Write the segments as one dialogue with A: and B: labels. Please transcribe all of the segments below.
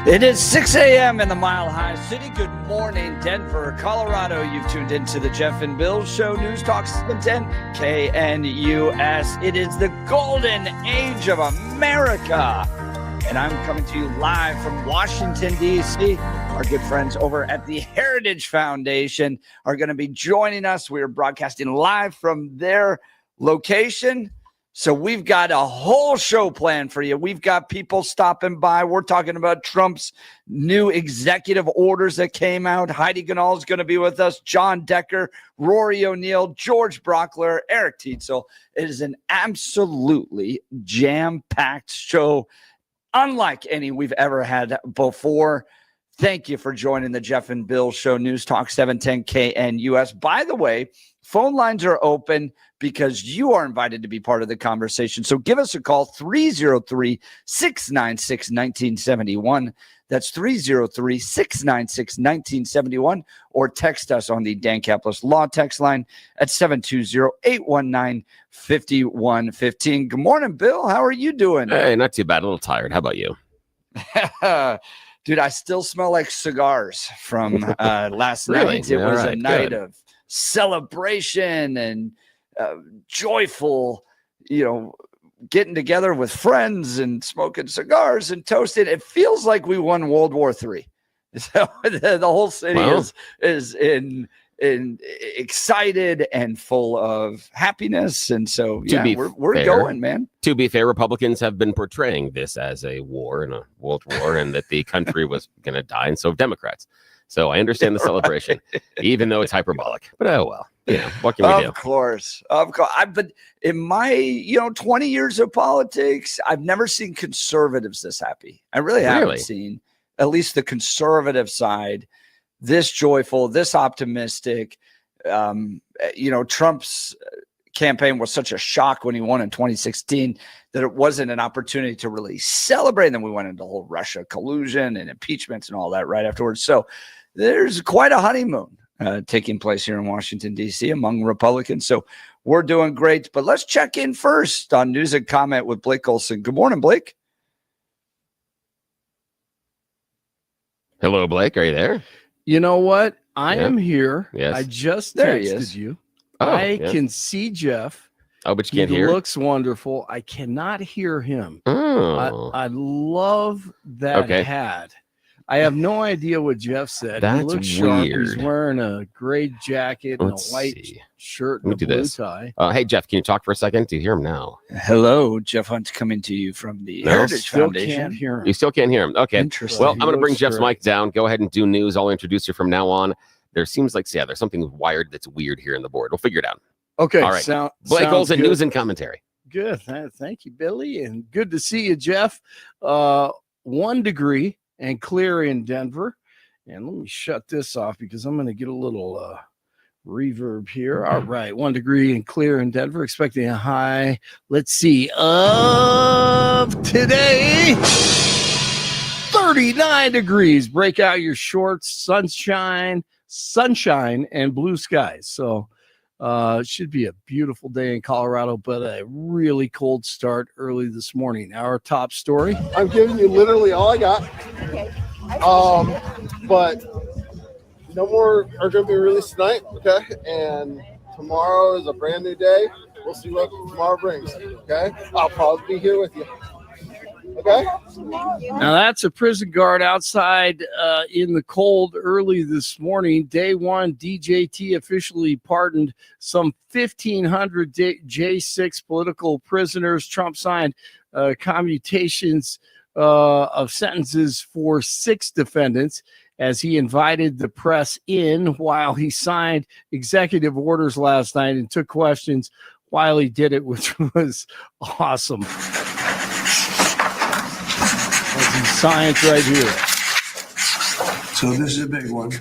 A: It is 6 a.m. in the Mile High City. Good morning, Denver, Colorado. You've tuned into the Jeff and Bill Show, News Talk 710 KNUS. It is the golden age of America. And I'm coming to you live from Washington, D.C. Our good friends over at the Heritage Foundation are going to be joining us. We are broadcasting live from their location. So we've got a whole show planned for you. We've got people stopping by. We're talking about Trump's new executive orders that came out. Heidi Ganahl is going to be with us. John Decker, Rory O'Neill, George Brockler, Eric Tietzel. It is an absolutely jam-packed show, unlike any we've ever had before. Thank you for joining the Jeff and Bill Show, News Talk 710 KNUS. By the way, phone lines are open because you are invited to be part of the conversation. So give us a call, 303-696-1971. That's 303-696-1971. Or text us on the Dan Caplis Law text line at 720-819-5115. Good morning, Bill. How are you doing?
B: Hey, not too bad. A little tired. How about you?
A: Dude, I still smell like cigars from last
B: Really?
A: night. It was
B: All right,
A: a night
B: good.
A: of celebration and joyful, getting together with friends and smoking cigars and toasting. It feels like we won World War III. So the whole city is in excited and full of happiness. And so, we're going, man.
B: To be fair, Republicans have been portraying this as a war and a world war and that the country was going to die. And so have Democrats. So I understand the celebration, even though it's hyperbolic. But oh, well, what can we do?
A: Of course. But in my, 20 years of politics, I've never seen conservatives this happy. I really haven't seen, at least the conservative side, this joyful, this optimistic. Trump's campaign was such a shock when he won in 2016 that it wasn't an opportunity to really celebrate. And then we went into the whole Russia collusion and impeachments and all that right afterwards. So there's quite a honeymoon taking place here in Washington, D.C. among Republicans. So we're doing great. But let's check in first on News and Comment with Blake Olson. Good morning, Blake.
B: Hello, Blake. Are you there?
C: You know what? I am here.
B: Yes.
C: I just
A: There he
C: texted
A: is.
C: you.
B: Oh,
C: I
B: yeah.
C: can see Jeff.
B: Oh, but you can't hear?
C: He looks wonderful. I cannot hear him.
B: Oh.
C: I love that hat. I have no idea what Jeff said.
B: That's
C: he looks sharp. He's
B: weird.
C: wearing a gray jacket and
B: Let's
C: a white
B: see.
C: shirt
B: Let
C: and
B: me
C: a
B: do
C: blue
B: this.
C: tie.
B: Hey, Jeff, can you talk for a second? Do you hear him now?
A: Hello, Jeff Hunt coming to you from the
B: No,
A: Heritage
C: Still
A: Foundation.
C: can't hear him.
B: You still can't hear him. Okay.
A: Interesting.
B: Well, I'm
C: He
B: going to bring
C: looks
B: Jeff's
C: great.
B: mic down. Go ahead and do news. I'll introduce you from now on. There seems like, there's something wired that's weird here in the board. We'll figure it out.
C: Okay.
B: All right. Blake
C: sounds
B: Olson,
C: good.
B: news and commentary.
C: Good. Thank you, Billy. And good to see you, Jeff. 1 degree and clear in Denver. And let me shut this off because I'm going to get a little reverb here. All right. 1 degree and clear in Denver. Expecting a high, let's see, of today, 39 degrees. Break out your shorts, sunshine, and blue skies. So it should be a beautiful day in Colorado, but a really cold start early this morning. Our top story.
D: I'm giving you literally all I got. But no more are going to be released tonight, okay? And tomorrow is a brand new day. We'll see what tomorrow brings, okay? I'll probably be here with you, okay?
C: Now that's a prison guard outside in the cold early this morning. Day one, DJT officially pardoned some 1,500 J6 political prisoners. Trump signed commutations of sentences for 6 defendants as he invited the press in while he signed executive orders last night and took questions while he did it, which was awesome. That's his science right here.
E: So this is a big one.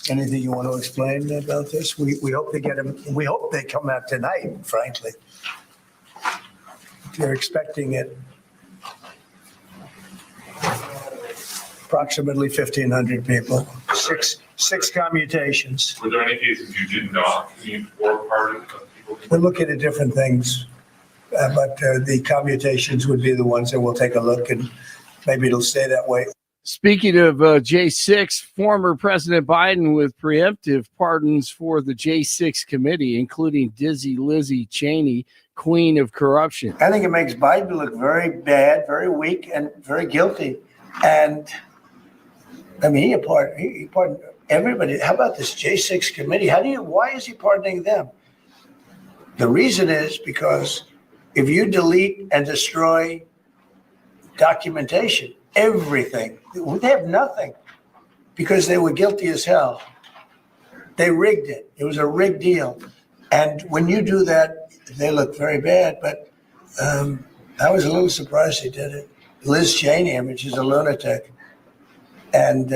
E: Anything you want to explain about this? We hope they get them. We hope they come out tonight, frankly. They're expecting it. Approximately 1,500 people, six commutations.
F: Were there any cases you did not need or pardon of people?
E: We're looking at different things, but the commutations would be the ones that we'll take a look and maybe it'll stay that way.
C: Speaking of J6, former President Biden with preemptive pardons for the J6 committee, including Dizzy Lizzie Cheney, queen of corruption.
E: I think it makes Biden look very bad, very weak, and very guilty. And I mean, he pardoned everybody. How about this J6 committee? Why is he pardoning them? The reason is because if you delete and destroy documentation, everything, they have nothing because they were guilty as hell. They rigged it. It was a rigged deal. And when you do that, they look very bad. But I was a little surprised he did it. Liz Cheney, I mean, she's a lunatic. And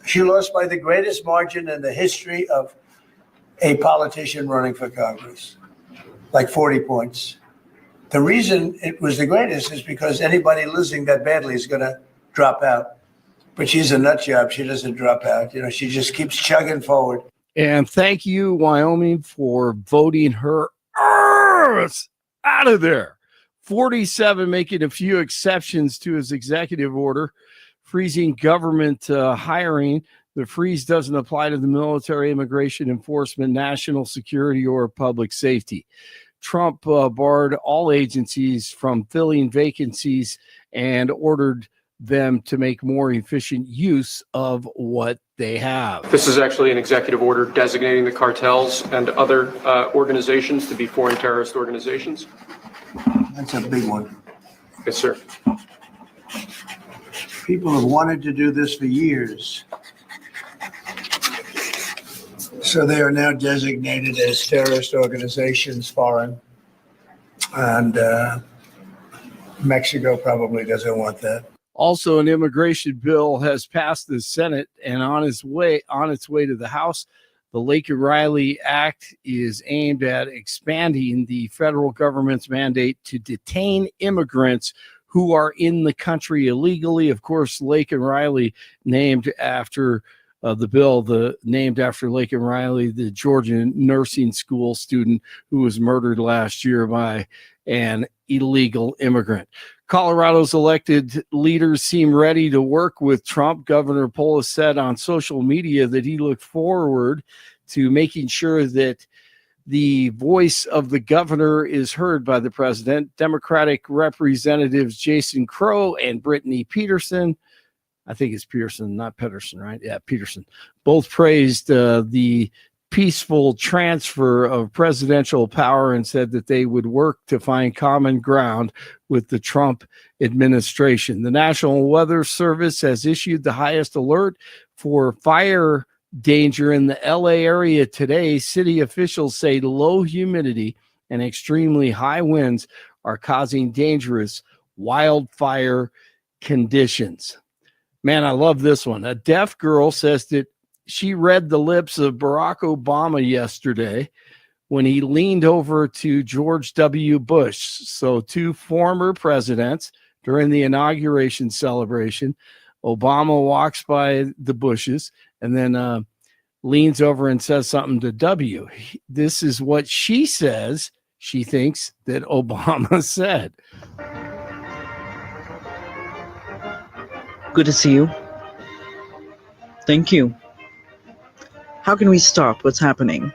E: she lost by the greatest margin in the history of a politician running for Congress, like 40 points. The reason it was the greatest is because anybody losing that badly is going to drop out. But she's a nut job. She doesn't drop out. You know, she just keeps chugging forward.
C: And thank you, Wyoming, for voting her arse out of there. 47 making a few exceptions to his executive order, freezing government hiring. The freeze doesn't apply to the military, immigration enforcement, national security, or public safety. Trump barred all agencies from filling vacancies and ordered them to make more efficient use of what they have.
G: This is actually an executive order designating the cartels and other organizations to be foreign terrorist organizations.
E: That's a big one.
G: Yes, sir.
E: People have wanted to do this for years. So they are now designated as terrorist organizations, foreign. And Mexico probably doesn't want that.
C: Also, an immigration bill has passed the Senate and on its way to the House. The Lake and Riley Act is aimed at expanding the federal government's mandate to detain immigrants who are in the country illegally. Of course, Lake and Riley named after named after Lake and Riley, the Georgia nursing school student who was murdered last year by an illegal immigrant. Colorado's elected leaders seem ready to work with Trump. Governor Polis said on social media that he looked forward to making sure that the voice of the governor is heard by the president. Democratic Representatives Jason Crow and Brittany Peterson, I think it's Pearson, not Pedersen, right? Yeah, Peterson. Both praised the peaceful transfer of presidential power and said that they would work to find common ground with the Trump administration. The National Weather Service has issued the highest alert for fire danger in the LA area today. City officials say low humidity and extremely high winds are causing dangerous wildfire conditions. Man, I love this one. A deaf girl says that she read the lips of Barack Obama yesterday when he leaned over to George W. Bush. So two former presidents during the inauguration celebration. Obama walks by the Bushes and then leans over and says something to W. This is what she says she thinks that Obama said.
H: Good to see you. Thank you. How can we stop what's happening?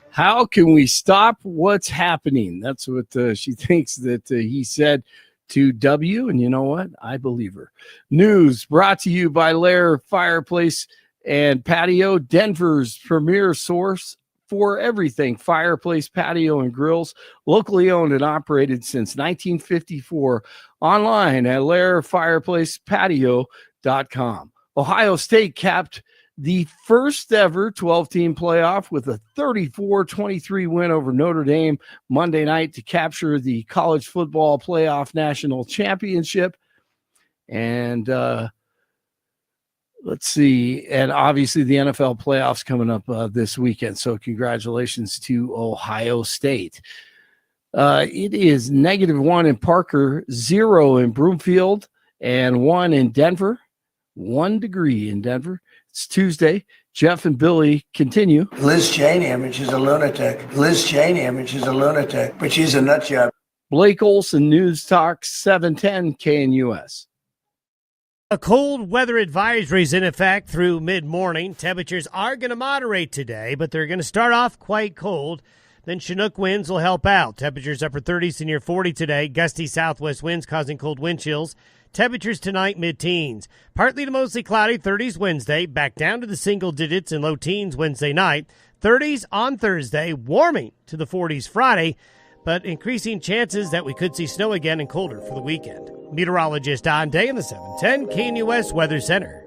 C: How can we stop what's happening? That's what she thinks that he said to W. And you know what? I believe her. News brought to you by Lair Fireplace and Patio, Denver's premier source for everything fireplace, patio, and grills. Locally owned and operated since 1954. Online at lairfireplacepatio.com. Ohio State capped the first ever 12-team playoff with a 34-23 win over Notre Dame Monday night to capture the college football playoff national championship. And let's see. And obviously the NFL playoffs coming up this weekend. So congratulations to Ohio State. It is -1 in Parker, 0 in Broomfield, and 1 in Denver. 1 degree in Denver. It's Tuesday. Jeff and Billy continue.
E: Liz Cheney, I mean, she's a lunatic. Liz Cheney, I mean, she's a lunatic, but she's a nut job.
C: Blake Olson, News Talk 710 KNUS.
I: A cold weather advisory is in effect through mid-morning. Temperatures are going to moderate today, but they're going to start off quite cold. Then Chinook winds will help out. Temperatures upper 30s to near 40 today. Gusty southwest winds causing cold wind chills. Temperatures tonight mid-teens. Partly to mostly cloudy, 30s Wednesday. Back down to the single digits and low teens Wednesday night. 30s on Thursday. Warming to the 40s Friday, but increasing chances that we could see snow again and colder for the weekend. Meteorologist Don Day in the 710 KNUS Weather Center.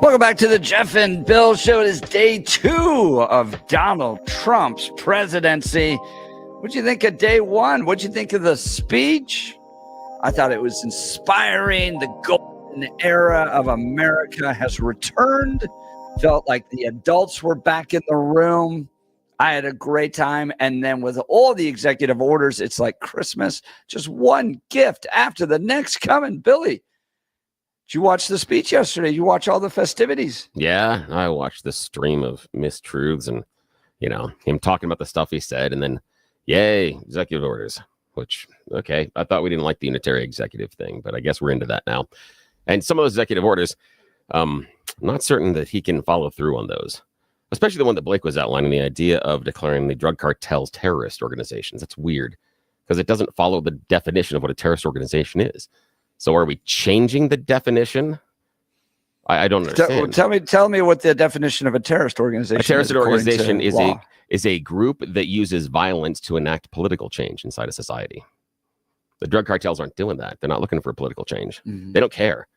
A: Welcome back to the Jeff and Bill Show. It is day 2 of Donald Trump's presidency. What'd you think of day 1? What'd you think of the speech? I thought it was inspiring. The golden era of America has returned. Felt like the adults were back in the room. I had a great time. And then with all the executive orders, it's like Christmas. Just one gift after the next coming. Billy, did you watch the speech yesterday? Did you watch all the festivities?
B: Yeah, I watched the stream of mistruths and, him talking about the stuff he said. And then, yay, executive orders, which, okay, I thought we didn't like the unitary executive thing, but I guess we're into that now. And some of those executive orders, not certain that he can follow through on those, especially the one that Blake was outlining, the idea of declaring the drug cartels terrorist organizations. That's weird because it doesn't follow the definition of what a terrorist organization is. So are we changing the definition? I don't understand.
A: Tell me what the definition of a terrorist organization is.
B: A terrorist organization is a group that uses violence to enact political change inside a society. The drug cartels aren't doing that. They're not looking for political change. Mm-hmm. They don't care.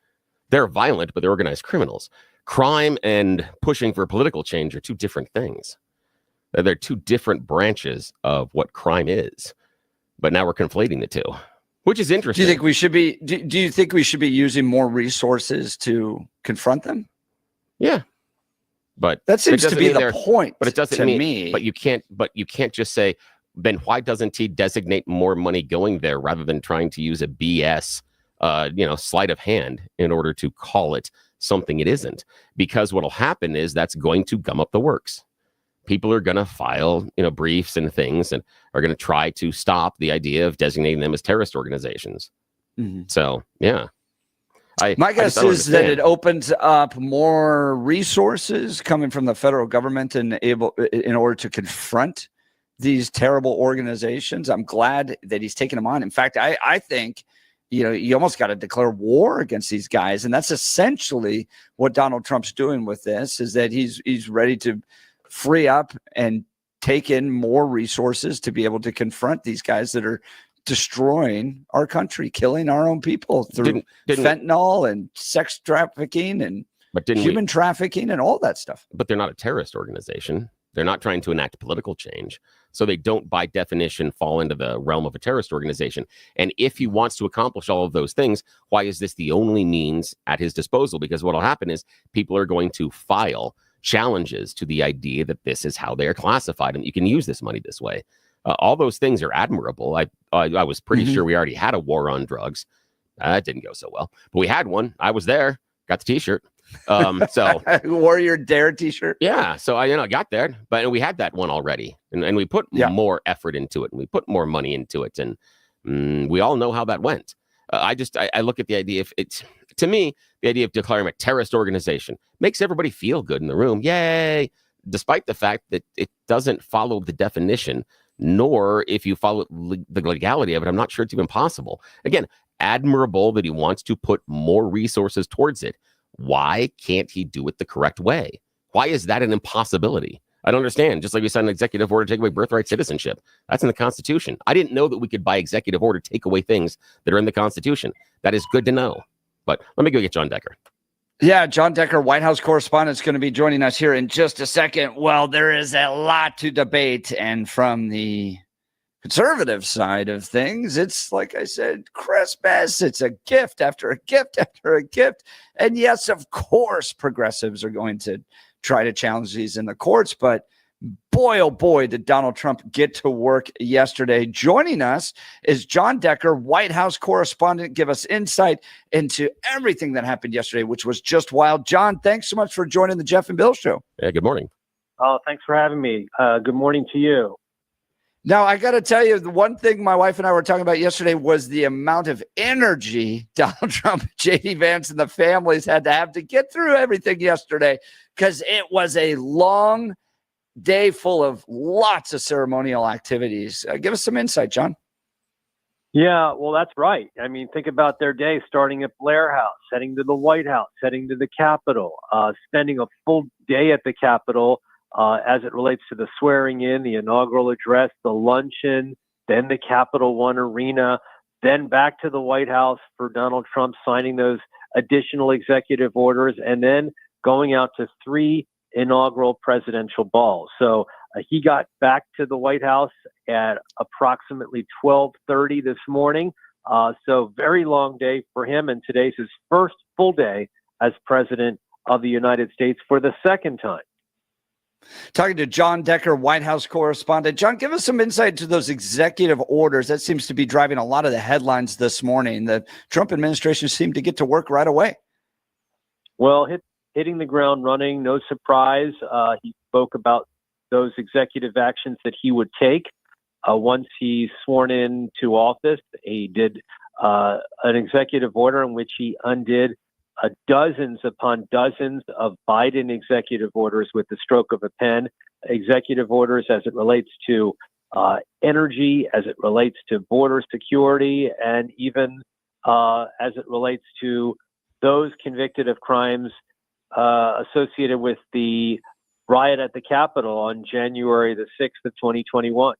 B: They're violent, but they're organized criminals. Crime and pushing for political change are two different things. They're two different branches of what crime is. But now we're conflating the two, which is interesting.
A: Do you think we should be? Do you think we should be using more resources to confront them?
B: Yeah, but
A: that seems to be the point.
B: But it doesn't mean. But you can't just say. Then why doesn't he designate more money going there rather than trying to use a BS, sleight of hand in order to call it something it isn't? Because what'll happen is that's going to gum up the works. People are going to file, briefs and things and are going to try to stop the idea of designating them as terrorist organizations. Mm-hmm. So, yeah.
A: My guess is that it opens up more resources coming from the federal government in order to confront these terrible organizations. I'm glad that he's taking them on. In fact, I think, you almost got to declare war against these guys. And that's essentially what Donald Trump's doing with this, is that he's ready to free up and take in more resources to be able to confront these guys that are destroying our country, killing our own people through fentanyl and sex trafficking and human trafficking and all that stuff.
B: But they're not a terrorist organization. They're not trying to enact political change. So they don't, by definition, fall into the realm of a terrorist organization. And if he wants to accomplish all of those things, why is this the only means at his disposal? Because what will happen is people are going to file challenges to the idea that this is how they are classified and you can use this money this way. All those things are admirable. I was pretty sure we already had a war on drugs. That didn't go so well, but we had one. I was there, got the t-shirt. So
A: Warrior Dare t-shirt.
B: Yeah. So I got there, but we had that one already and we put more effort into it and we put more money into it. And we all know how that went. I look at the idea, if it's, to me, the idea of declaring a terrorist organization makes everybody feel good in the room. Yay. Despite the fact that it doesn't follow the definition, nor if you follow the legality of it, I'm not sure it's even possible. Again, admirable that he wants to put more resources towards it. Why can't he do it the correct way? Why is that an impossibility? I don't understand. Just like we signed an executive order to take away birthright citizenship. That's in the Constitution. I didn't know that we could, by executive order, take away things that are in the Constitution. That is good to know. But let me go get John Decker.
A: Yeah, John Decker, White House correspondent, is going to be joining us here in just a second. Well, there is a lot to debate. And from the conservative side of things, it's like I said, Christmas. It's a gift after a gift after a gift. And yes, of course, progressives are going to try to challenge these in the courts. But boy, oh boy, did Donald Trump get to work yesterday. Joining us is John Decker, White House correspondent, give us insight into everything that happened yesterday, which was just wild. John, thanks so much for joining the Jeff and Bill Show.
B: Yeah, good morning.
J: Oh, thanks for having me. Good morning to you.
A: Now, I got to tell you, the one thing my wife and I were talking about yesterday was the amount of energy Donald Trump, J.D. Vance, and the families had to have to get through everything yesterday, because it was a long day full of lots of ceremonial activities. Give us some insight, John.
J: Yeah, well, that's right. I mean, think about their day starting at Blair House, heading to the White House, heading to the Capitol, spending a full day at the Capitol as it relates to the swearing in, the inaugural address, the luncheon, then the Capital One Arena, then back to the White House for Donald Trump signing those additional executive orders, and then going out to 3 inaugural presidential balls. So he got back to the White House at approximately 12:30 this morning. So very long day for him. And today's his first full day as president of the United States for the second time.
A: Talking to John Decker, White House correspondent. John, give us some insight to those executive orders. That seems to be driving a lot of the headlines this morning. The Trump administration seemed to get to work right away.
J: Well, hitting the ground running, no surprise. He spoke about those executive actions that he would take once he's sworn into office. He did an executive order in which he undid dozens upon dozens of Biden executive orders with the stroke of a pen. Executive orders as it relates to energy, as it relates to border security, and even as it relates to those convicted of crimes associated with the riot at the Capitol on January the 6th of 2021.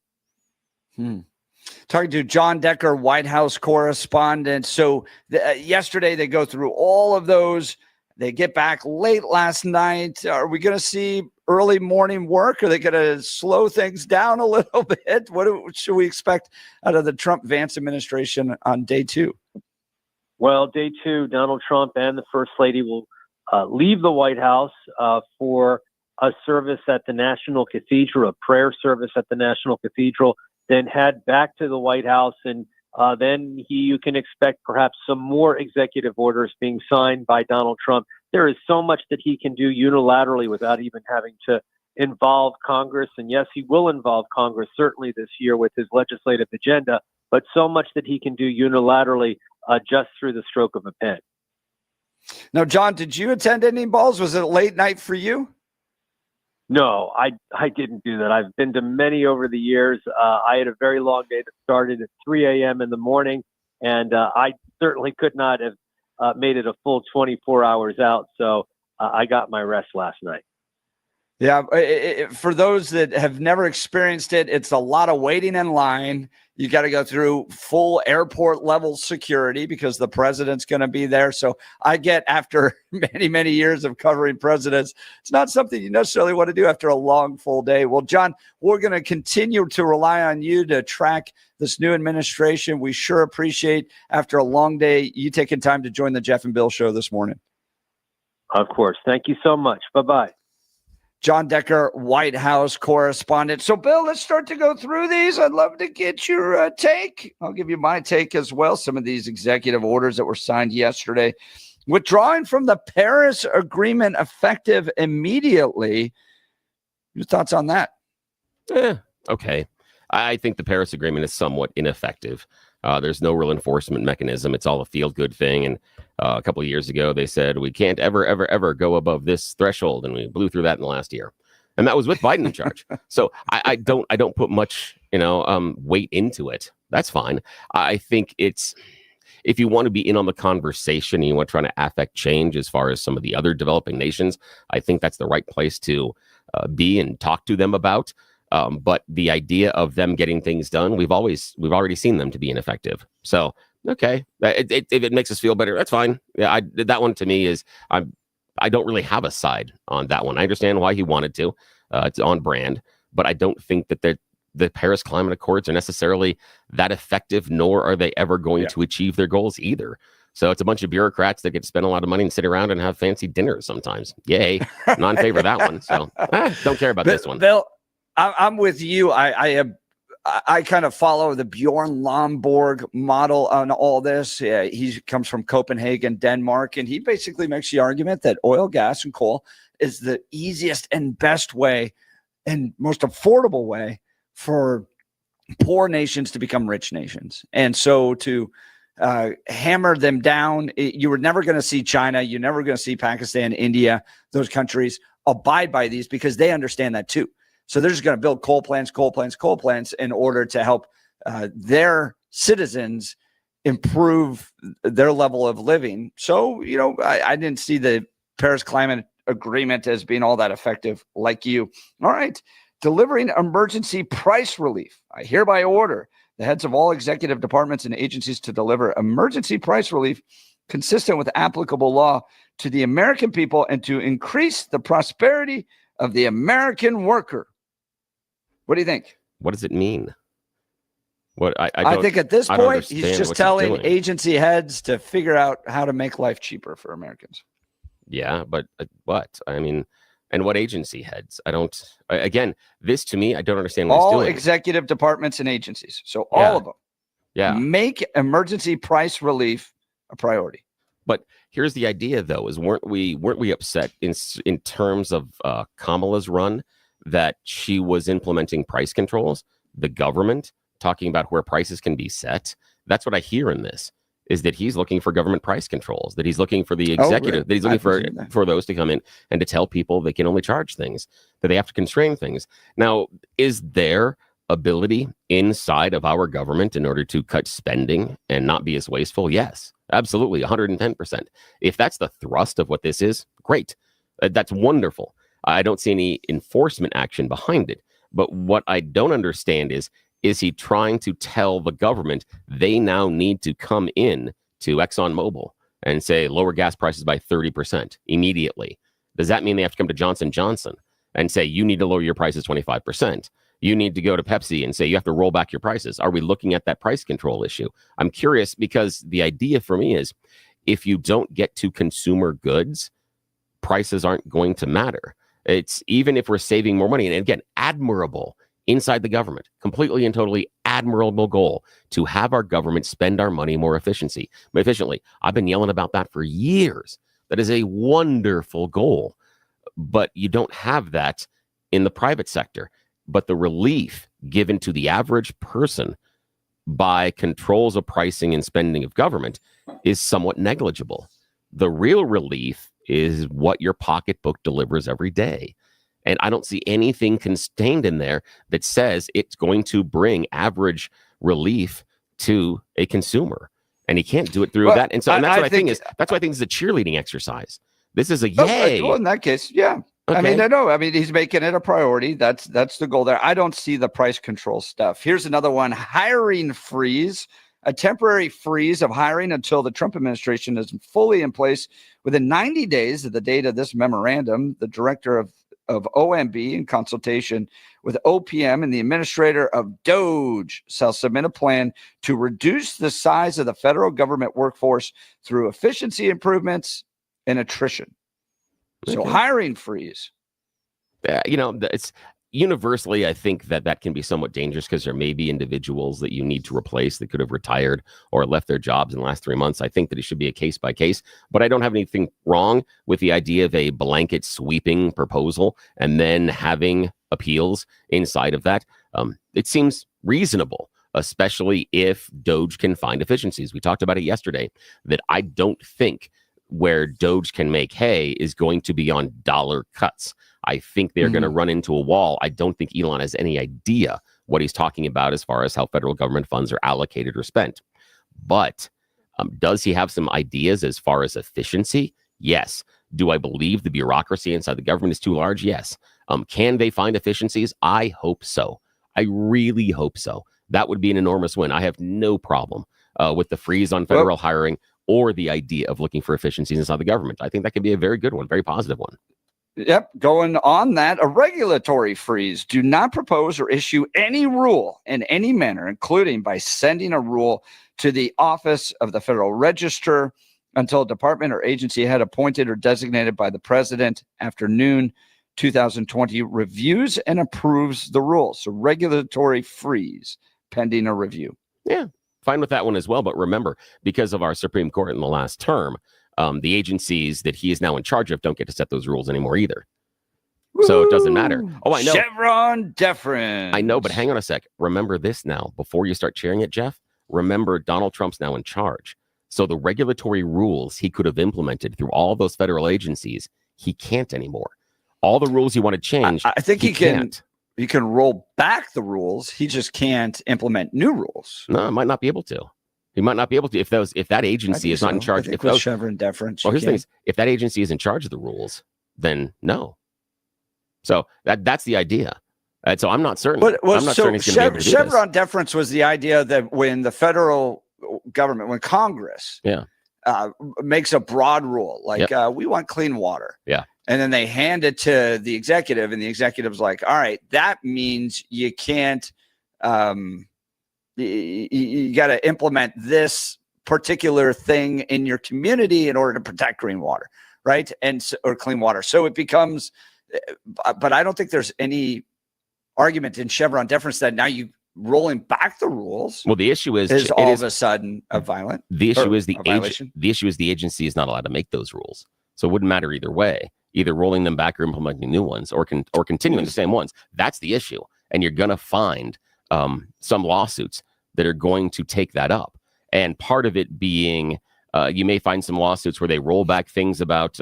A: Talking to John Decker, White House correspondent. So yesterday they go through all of those. They get back late last night. Are we going to see early morning work? Are they going to slow things down a little bit? What should we expect out of the Trump-Vance administration on day 2?
J: Well, day 2, Donald Trump and the First Lady will leave the White House for a service at the National Cathedral, a prayer service at the National Cathedral, then head back to the White House. And then you can expect perhaps some more executive orders being signed by Donald Trump. There is so much that he can do unilaterally without even having to involve Congress. And yes, he will involve Congress certainly this year with his legislative agenda, but so much that he can do unilaterally just through the stroke of a pen.
A: Now, John, did you attend any balls? Was it a late night for you?
J: No, I didn't do that. I've been to many over the years. I had a very long day that started at 3 a.m. in the morning, and I certainly could not have made it a full 24 hours out. So I got my rest last night.
A: Yeah, for those that have never experienced it, it's a lot of waiting in line. You got to go through full airport level security because the president's going to be there. So I get, after many, many years of covering presidents, it's not something you necessarily want to do after a long, full day. Well, John, we're going to continue to rely on you to track this new administration. We sure appreciate, after a long day, you taking time to join the Jeff and Bill Show this morning.
J: Of course. Thank you so much. Bye-bye.
A: John Decker, White House correspondent. So, Bill, let's start to go through these. I'd love to get your take. I'll give you my take as well. Some of these executive orders that were signed yesterday. Withdrawing from the Paris Agreement effective immediately. Your thoughts on that?
B: Okay. I think the Paris Agreement is somewhat ineffective. There's no real enforcement mechanism. It's all a feel-good thing. And a couple of years ago, they said we can't ever go above this threshold, and we blew through that in the last year. And that was with Biden in charge. So I don't put much weight into it. That's fine. I think it's, if you want to be in on the conversation and you want to try to affect change as far as some of the other developing nations, I think that's the right place to be and talk to them about. But the idea of them getting things done, we've already seen them to be ineffective. So, okay, if it makes us feel better, that's fine. Yeah, that one to me is, I don't really have a side on that one. I understand why he wanted to. It's on brand, but I don't think that the Paris Climate Accords are necessarily that effective, nor are they ever going to achieve their goals either. So it's a bunch of bureaucrats that get to spend a lot of money and sit around and have fancy dinners sometimes. Yay. Not in favor of that one. So don't care about this one.
A: Bill, I'm with you. I kind of follow the Bjorn Lomborg model on all this. Yeah, he comes from Copenhagen, Denmark, and he basically makes the argument that oil, gas, and coal is the easiest and best way and most affordable way for poor nations to become rich nations. And so to hammer them down, you were never going to see China, you're never going to see Pakistan, India, those countries abide by these because they understand that too. So they're just going to build coal plants in order to help their citizens improve their level of living. So, I didn't see the Paris Climate Agreement as being all that effective like you. All right. Delivering emergency price relief. I hereby order the heads of all executive departments and agencies to deliver emergency price relief consistent with applicable law to the American people and to increase the prosperity of the American worker. What do you think?
B: What does it mean?
A: I think at this point, he's just telling agency heads to figure out how to make life cheaper for Americans.
B: Yeah, but what? I mean, and what agency heads? Again, this to me, I don't understand what he's doing.
A: All executive departments and agencies. So all of them.
B: Yeah.
A: Make emergency price relief a priority.
B: But here's the idea, though, is weren't we upset in terms of Kamala's run that she was implementing price controls, the government talking about where prices can be set? That's what I hear in this, is that he's looking for government price controls, that he's looking for the executive, that he's looking for those to come in and to tell people they can only charge things, that they have to constrain things. Now, is there ability inside of our government in order to cut spending and not be as wasteful? Yes, absolutely, 110%. If that's the thrust of what this is, great. That's wonderful. I don't see any enforcement action behind it. But what I don't understand is he trying to tell the government they now need to come in to ExxonMobil and say lower gas prices by 30% immediately? Does that mean they have to come to Johnson & Johnson and say you need to lower your prices 25%? You need to go to Pepsi and say you have to roll back your prices. Are we looking at that price control issue? I'm curious, because the idea for me is if you don't get to consumer goods, prices aren't going to matter. It's even if we're saving more money. And again, admirable inside the government, completely and totally admirable goal to have our government spend our money more efficiently. I've been yelling about that for years. That is a wonderful goal, but you don't have that in the private sector. But the relief given to the average person by controls of pricing and spending of government is somewhat negligible. The real relief is what your pocketbook delivers every day. And I don't see anything contained in there that says it's going to bring average relief to a consumer. And he can't do it through that. And so that's what I think that's why I think it's a cheerleading exercise. This is a yay.
A: Well, in that case, yeah. Okay. I mean, he's making it a priority. That's the goal there. I don't see the price control stuff. Here's another one: hiring freeze. A temporary freeze of hiring until the Trump administration is fully in place. Within 90 days of the date of this memorandum, the director of OMB, in consultation with OPM and the administrator of DOGE, shall submit a plan to reduce the size of the federal government workforce through efficiency improvements and attrition. So hiring freeze.
B: It's universally, I think that can be somewhat dangerous because there may be individuals that you need to replace that could have retired or left their jobs in the last 3 months. I think that it should be a case by case, but I don't have anything wrong with the idea of a blanket sweeping proposal and then having appeals inside of that. It seems reasonable. especially if Doge can find efficiencies. We talked about it yesterday, that I don't think where Doge can make hay is going to be on dollar cuts. I think they're going to run into a wall. I don't think Elon has any idea what he's talking about as far as how federal government funds are allocated or spent. But does he have some ideas as far as efficiency? Yes. Do I believe the bureaucracy inside the government is too large? Yes. Can they find efficiencies? I hope so. I really hope so. That would be an enormous win. I have no problem with the freeze on federal hiring or the idea of looking for efficiencies inside the government. I think that could be a very good one, very positive one.
A: Yep. Going on that, a regulatory freeze. Do not propose or issue any rule in any manner, including by sending a rule to the Office of the Federal Register until a department or agency head appointed or designated by the president after noon 2020 reviews and approves the rules. So regulatory freeze pending a review.
B: Yeah, fine with that one as well. But remember, because of our Supreme Court in the last term, the agencies that he is now in charge of don't get to set those rules anymore either. So it doesn't matter. Oh, I know.
A: Chevron deference.
B: I know, but hang on a sec. Remember this now. Before you start cheering it, Jeff, remember Donald Trump's now in charge. So the regulatory rules he could have implemented through all those federal agencies, he can't anymore. All the rules you want to change,
A: I think he can roll back the rules. He just can't implement new rules.
B: No, it might not be able to. He might not be able to if that agency is not in charge.
A: If those Chevron deference.
B: Well, here's the thing: if that agency is in charge of the rules, then no. So that's the idea. And so I'm not certain. I'm not certain he's going to be able to do
A: Chevron deference was the idea that when the federal government, when Congress, makes a broad rule, like we want clean water, and then they hand it to the executive, and the executive's like, all right, that means you can't. You got to implement this particular thing in your community in order to protect green water, right? Or clean water. So it becomes, but I don't think there's any argument in Chevron deference that now you rolling back the rules.
B: Well, the issue is
A: all of a sudden a violent.
B: The issue is the issue is the agency is not allowed to make those rules. So it wouldn't matter either way, either rolling them back or implementing new ones or continuing the same ones. That's the issue. And you're going to find some lawsuits that are going to take that up. And part of it being, you may find some lawsuits where they roll back things about,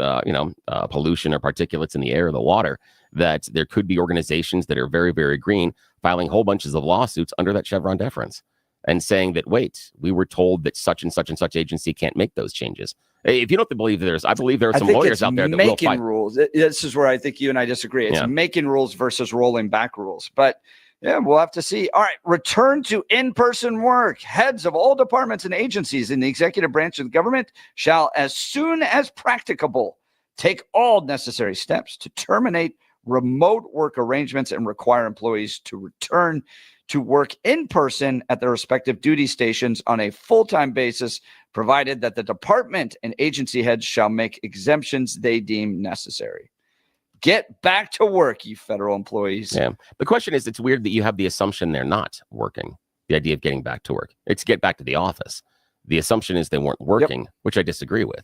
B: pollution or particulates in the air or the water, that there could be organizations that are very, very green filing whole bunches of lawsuits under that Chevron deference and saying that, wait, we were told that such and such and such agency can't make those changes. If you don't believe I believe there are some lawyers out there that will fight.
A: Rules. This is where I think you and I disagree. It's making rules versus rolling back rules. But yeah, we'll have to see. All right. Return to in-person work. Heads of all departments and agencies in the executive branch of the government shall, as soon as practicable, take all necessary steps to terminate remote work arrangements and require employees to return to work in person at their respective duty stations on a full-time basis, provided that the department and agency heads shall make exemptions they deem necessary. Get back to work, you federal employees.
B: Yeah. The question is, it's weird that you have the assumption they're not working. The idea of getting back to work. It's get back to the office. The assumption is they weren't working, which I disagree with.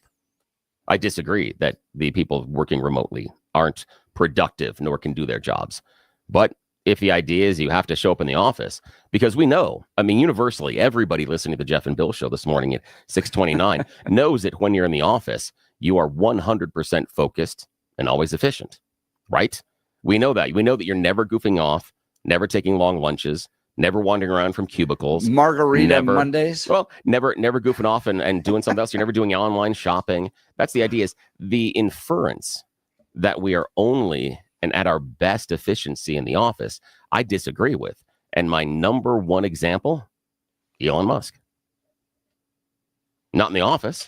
B: I disagree that the people working remotely aren't productive nor can do their jobs. But if the idea is you have to show up in the office, because we know, I mean, universally, everybody listening to the Jeff and Bill show this morning at 6:29 knows that when you're in the office, you are 100% focused and always efficient. Right? We know that. We know that you're never goofing off, never taking long lunches, never wandering around from cubicles.
A: Margarita Mondays?
B: Well, never goofing off and doing something else. You're never doing online shopping. That's the idea, is the inference that we are only and at our best efficiency in the office, I disagree with. And my number one example, Elon Musk. Not in the office,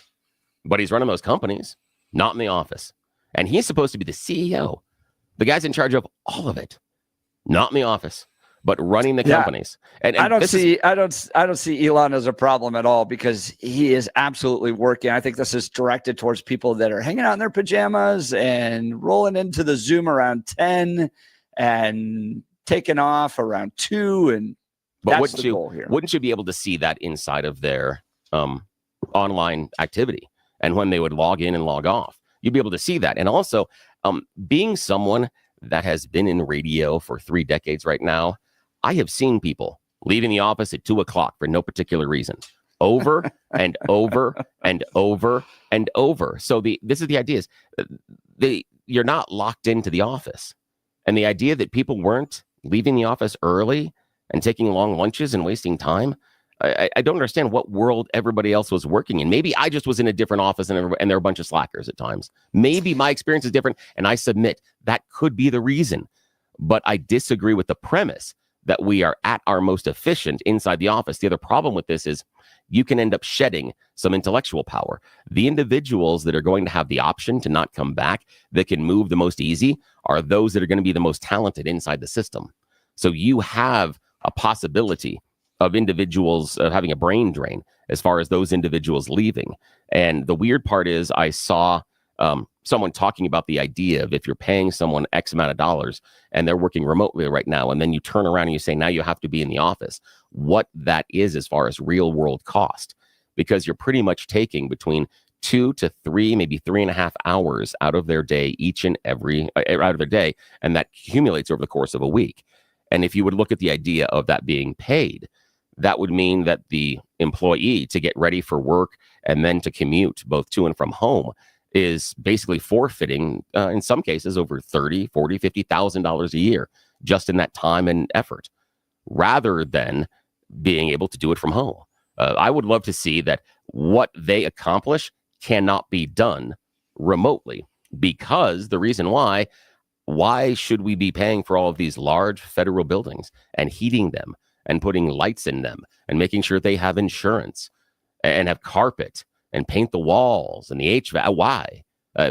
B: but he's running those companies. Not in the office. And he's supposed to be the CEO. The guy's in charge of all of it, not in the office, but running the companies. And
A: I don't see Elon as a problem at all, because he is absolutely working. I think this is directed towards people that are hanging out in their pajamas and rolling into the Zoom around 10 and taking off around 2. And that's the goal here.
B: Wouldn't you be able to see that inside of their online activity? And when they would log in and log off, you'd be able to see that. And also, being someone that has been in radio for 3 decades right now, I have seen people leaving the office at 2:00 for no particular reason, over and over and over and over. So this is the idea is you're not locked into the office. And the idea that people weren't leaving the office early and taking long lunches and wasting time, I don't understand what world everybody else was working in. Maybe I just was in a different office and there were a bunch of slackers at times. Maybe my experience is different, and I submit that could be the reason. But I disagree with the premise that we are at our most efficient inside the office. The other problem with this is you can end up shedding some intellectual power. The individuals that are going to have the option to not come back, that can move the most easy, are those that are going to be the most talented inside the system. So you have a possibility of individuals having a brain drain as far as those individuals leaving. And the weird part is I saw someone talking about the idea of if you're paying someone X amount of dollars and they're working remotely right now, and then you turn around and you say, now you have to be in the office, what that is as far as real world cost, because you're pretty much taking between 2 to 3, maybe 3.5 hours out of their day, each and every out of their day. And that accumulates over the course of a week. And if you would look at the idea of that being paid, that would mean that the employee, to get ready for work and then to commute both to and from home, is basically forfeiting, in some cases, over $30,000, $40,000, $50,000 a year just in that time and effort, rather than being able to do it from home. I would love to see that what they accomplish cannot be done remotely, because the reason why should we be paying for all of these large federal buildings and heating them and putting lights in them and making sure they have insurance and have carpet and paint the walls and the HVAC? Why?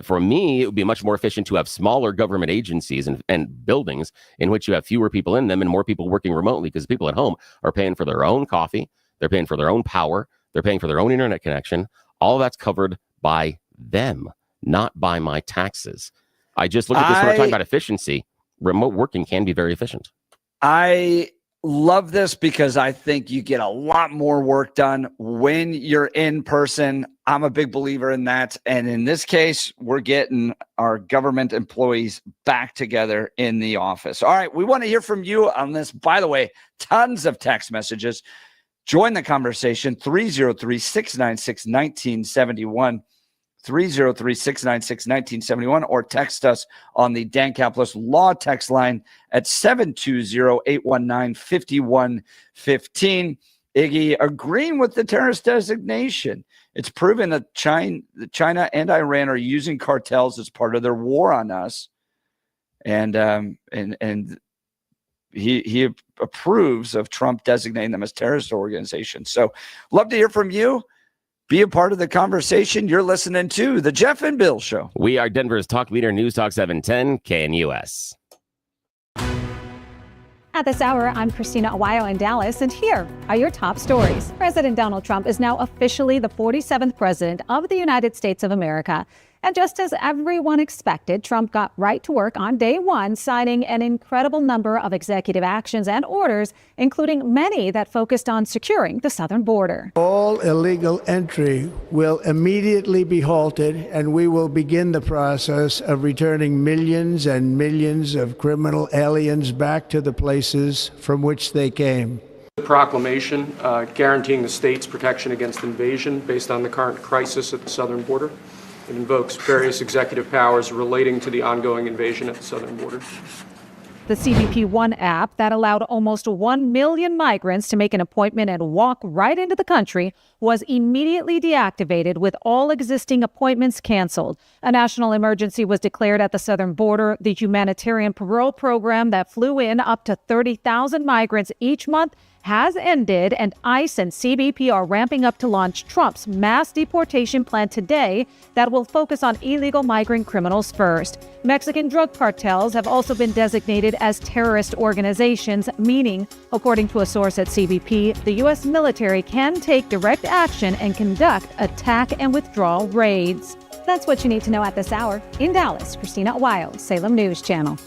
B: For me, it would be much more efficient to have smaller government agencies and buildings in which you have fewer people in them and more people working remotely, because people at home are paying for their own coffee, they're paying for their own power, they're paying for their own internet connection. All that's covered by them, not by my taxes. I just look at this when we're talking about efficiency. Remote working can be very efficient.
A: I love this because I think you get a lot more work done when you're in person. I'm a big believer in that. And in this case, we're getting our government employees back together in the office. All right. We want to hear from you on this. By the way, tons of text messages. Join the conversation. 303-696-1971. 303-696-1971, or text us on the Dan Caplis Law text line at 720-819-5115. Iggy, agreeing with the terrorist designation. It's proven that China and Iran are using cartels as part of their war on us. And he approves of Trump designating them as terrorist organizations. So love to hear from you. Be a part of the conversation. You're listening to The Jeff and Bill Show.
B: We are Denver's talk leader, News Talk 710, KNUS.
K: At this hour, I'm Christina Awayo in Dallas, and here are your top stories. President Donald Trump is now officially the 47th president of the United States of America. And just as everyone expected, Trump got right to work on day one, signing an incredible number of executive actions and orders, including many that focused on securing the southern border.
L: All illegal entry will immediately be halted, and we will begin the process of returning millions and millions of criminal aliens back to the places from which they came.
G: The proclamation guaranteeing the state's protection against invasion based on the current crisis at the southern border. It invokes various executive powers relating to the ongoing invasion at the southern border.
K: The CBP One app that allowed almost 1 million migrants to make an appointment and walk right into the country was immediately deactivated, with all existing appointments canceled. A national emergency was declared at the southern border. The humanitarian parole program that flew in up to 30,000 migrants each month has ended, and ICE and CBP are ramping up to launch Trump's mass deportation plan today that will focus on illegal migrant criminals first. Mexican drug cartels have also been designated as terrorist organizations, meaning, according to a source at CBP, the U.S. military can take direct action and conduct attack and withdrawal raids. That's what you need to know at this hour. In Dallas, Christina Awayo, Salem News Channel.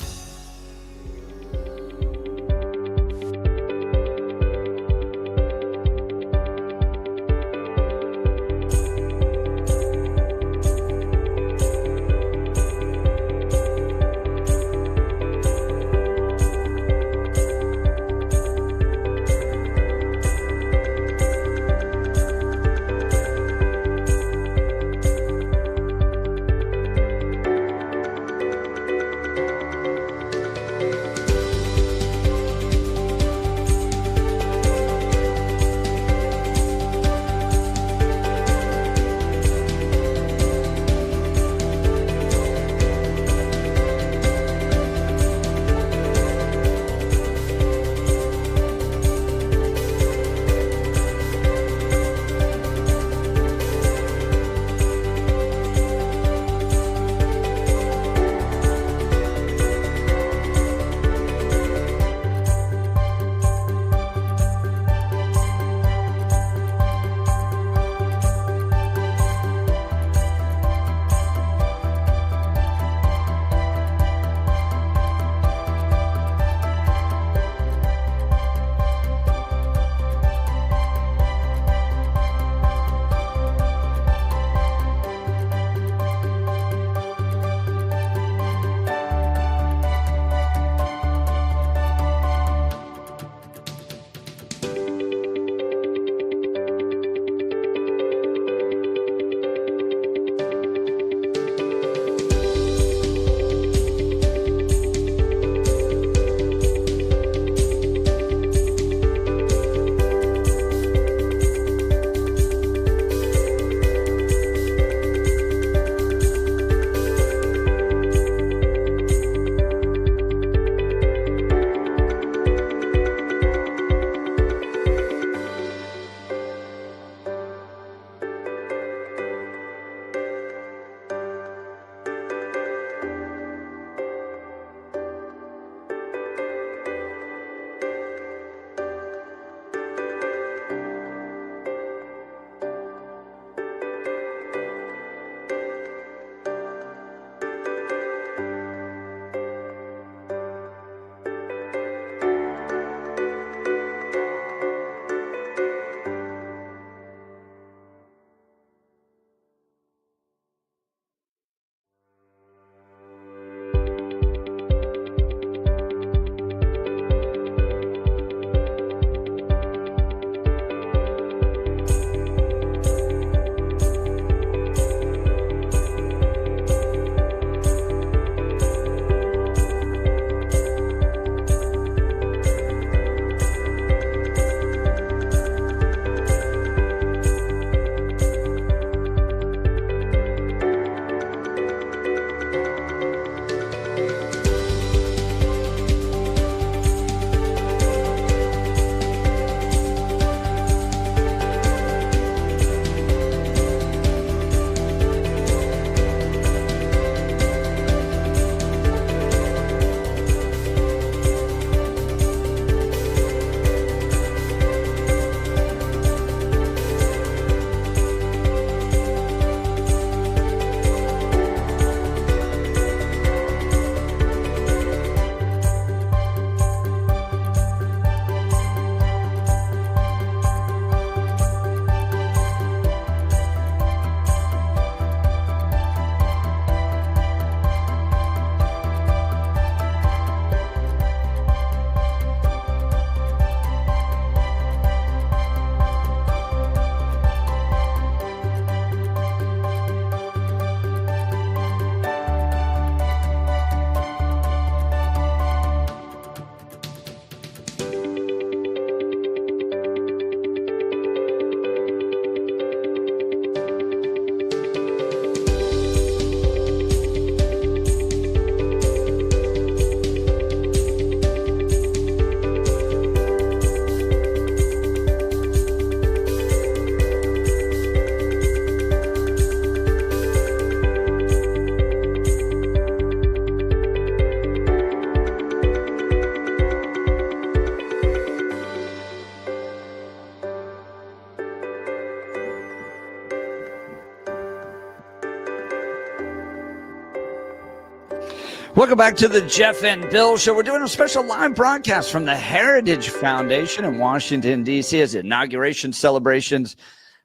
A: Welcome back to the Jeff and Bill Show. We're doing a special live broadcast from the Heritage Foundation in Washington, D.C. as inauguration celebrations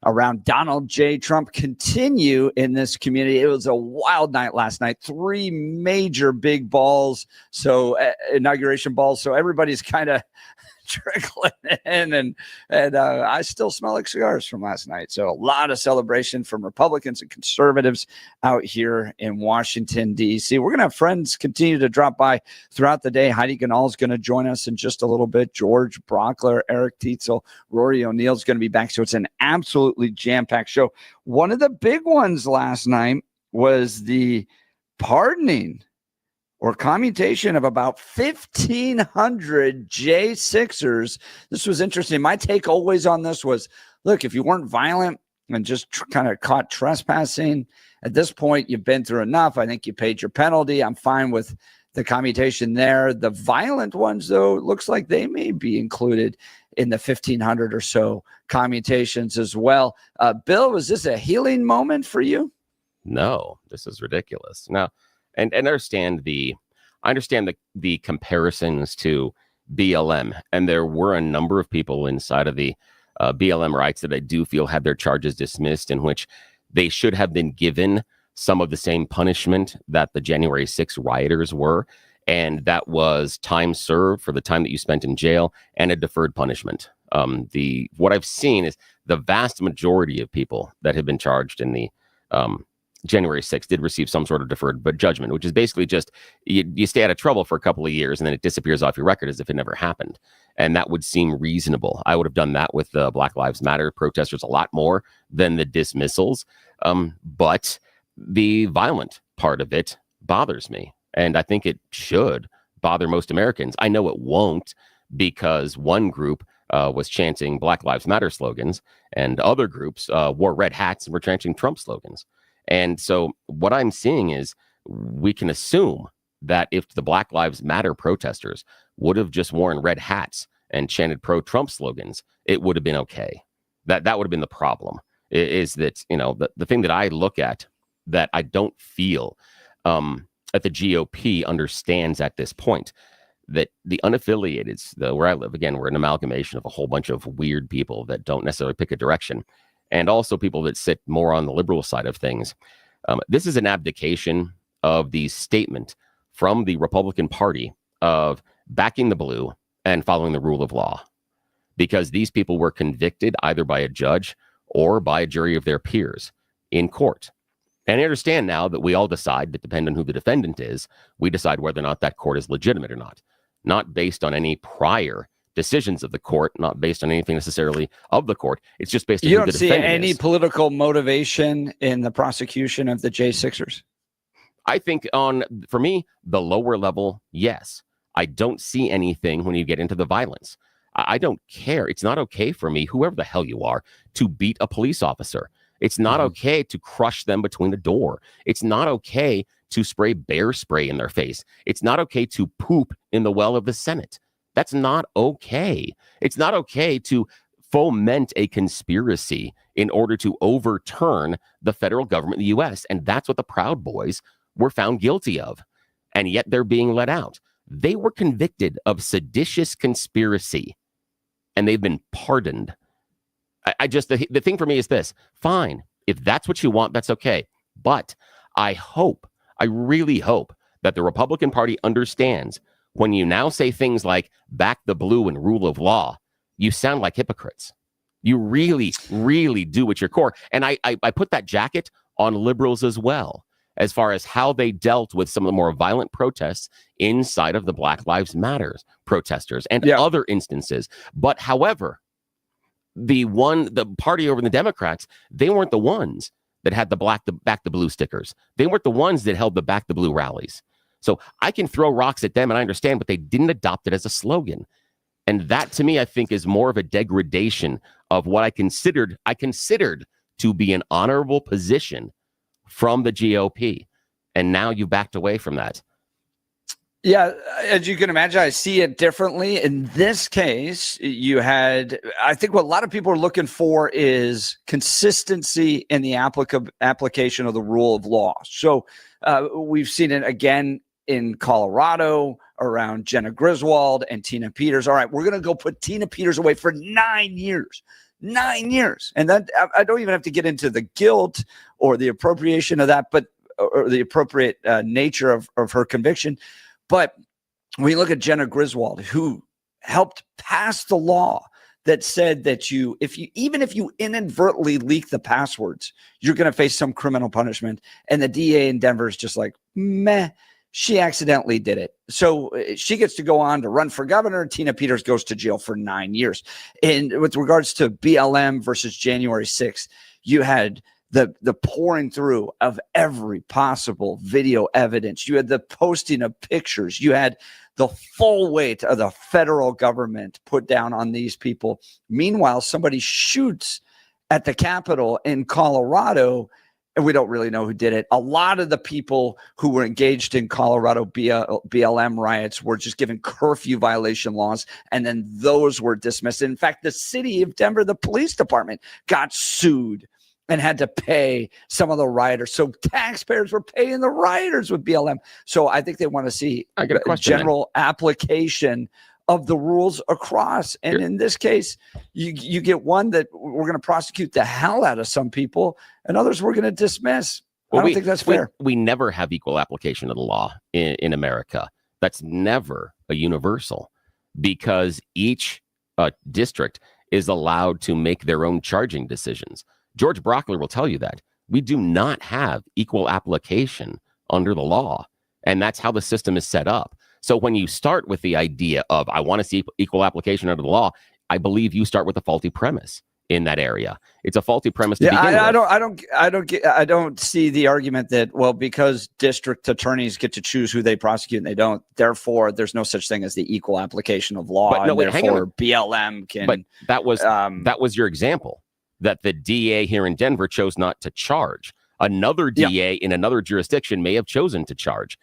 A: around Donald J. Trump continue in this community. It was a wild night last night. 3 major big balls, so inauguration balls. So everybody's kind of trickling in, and I still smell like cigars from last night. So a lot of celebration from Republicans and conservatives out here in Washington, D.C. We're going to have friends continue to drop by throughout the day. Heidi Ganal is going to join us in just a little bit. George Brockler, Eric Tietzel, Rory O'Neill is going to be back. So it's an absolutely jam-packed show. One of the big ones last night was the pardoning or commutation of about 1,500 J6ers. This was interesting. My take always on this was, look, if you weren't violent and just kind of caught trespassing, at this point, you've been through enough. I think you paid your penalty. I'm fine with the commutation there. The violent ones, though, it looks like they may be included in the 1,500 or so commutations as well. Bill, was this a healing moment for you?
B: No, this is ridiculous. Now, and I understand the comparisons to BLM, and there were a number of people inside of the BLM rights that I do feel had their charges dismissed, in which they should have been given some of the same punishment that the January 6th rioters were, and that was time served for the time that you spent in jail and a deferred punishment. What I've seen is the vast majority of people that have been charged in the January 6th did receive some sort of deferred judgment, which is basically just you stay out of trouble for a couple of years and then it disappears off your record as if it never happened. And that would seem reasonable. I would have done that with the Black Lives Matter protesters a lot more than the dismissals. But the violent part of it bothers me. And I think it should bother most Americans. I know it won't, because one group was chanting Black Lives Matter slogans and other groups wore red hats and were chanting Trump slogans. And so what I'm seeing is we can assume that if the Black Lives Matter protesters would have just worn red hats and chanted pro-Trump slogans, it would have been okay. That would have been the problem, is that, you know, the thing that I look at that I don't feel that the GOP understands at this point, that the unaffiliated, where I live, again, we're an amalgamation of a whole bunch of weird people that don't necessarily pick a direction, and also people that sit more on the liberal side of things. This is an abdication of the statement from the Republican Party of backing the blue and following the rule of law, because these people were convicted either by a judge or by a jury of their peers in court. And I understand now that we all decide that, depending on who the defendant is, we decide whether or not that court is legitimate or not based on any prior decisions of the court, not based on anything necessarily of the court. It's just based on
A: you
B: who
A: don't
B: the
A: see
B: defendant
A: any
B: is.
A: political motivation in the prosecution of the J6ers.
B: I think for me, the lower level, yes. I don't see anything when you get into the violence. I don't care. It's not okay for me, whoever the hell you are, to beat a police officer. It's not okay to crush them between a door. It's not okay to spray bear spray in their face. It's not okay to poop in the well of the Senate. That's not okay. It's not okay to foment a conspiracy in order to overturn the federal government in the U.S. And that's what the Proud Boys were found guilty of. And yet they're being let out. They were convicted of seditious conspiracy, and they've been pardoned. The thing for me is this: fine, if that's what you want, that's okay. But I really hope that the Republican Party understands, when you now say things like back the blue and rule of law, you sound like hypocrites. You really, really do at your core. And I put that jacket on liberals as well, as far as how they dealt with some of the more violent protests inside of the Black Lives Matter protesters and other instances. But however, the party over the Democrats, they weren't the ones that had the back the blue stickers. They weren't the ones that held the back the blue rallies. So I can throw rocks at them, and I understand, but they didn't adopt it as a slogan. And that, to me, I think is more of a degradation of what I considered to be an honorable position from the GOP. And now you backed away from that.
A: Yeah, as you can imagine, I see it differently. In this case, I think what a lot of people are looking for is consistency in the application of the rule of law. So we've seen it again in Colorado around Jenna Griswold and Tina Peters. All right, we're going to go put Tina Peters away for 9 years. 9 years. And then I don't even have to get into the guilt or the appropriation of that, but or the appropriate nature of her conviction. But when you look at Jenna Griswold, who helped pass the law that said that even if you inadvertently leak the passwords, you're going to face some criminal punishment. And the DA in Denver is just like, meh, she accidentally did it. So she gets to go on to run for governor. Tina Peters goes to jail for 9 years. And with regards to BLM versus January 6th, you had the pouring through of every possible video evidence. You had the posting of pictures. You had the full weight of the federal government put down on these people. Meanwhile, somebody shoots at the Capitol in Colorado, and we don't really know who did it. A lot of the people who were engaged in Colorado BLM riots were just given curfew violation laws, and then those were dismissed. In fact, the city of Denver, the police department, got sued and had to pay some of the rioters. So taxpayers were paying the rioters with BLM. So I think they want to see
B: I got a question,
A: general application of the rules across. And in this case, you get one that we're going to prosecute the hell out of some people, and others we're going to dismiss. I don't think that's fair.
B: We never have equal application of the law in America. That's never a universal, because each district is allowed to make their own charging decisions. George Brockler will tell you that we do not have equal application under the law, and that's how the system is set up. So when you start with the idea of, I want to see equal application under the law, I believe you start with a faulty premise in that area. It's a faulty premise to begin with.
A: I don't see the argument that, well, because district attorneys get to choose who they prosecute and they don't, therefore there's no such thing as the equal application of law.
B: But no, wait, hang on.
A: BLM can.
B: But that was your example, that the DA here in Denver chose not to charge. Another DA in another jurisdiction may have chosen to charge.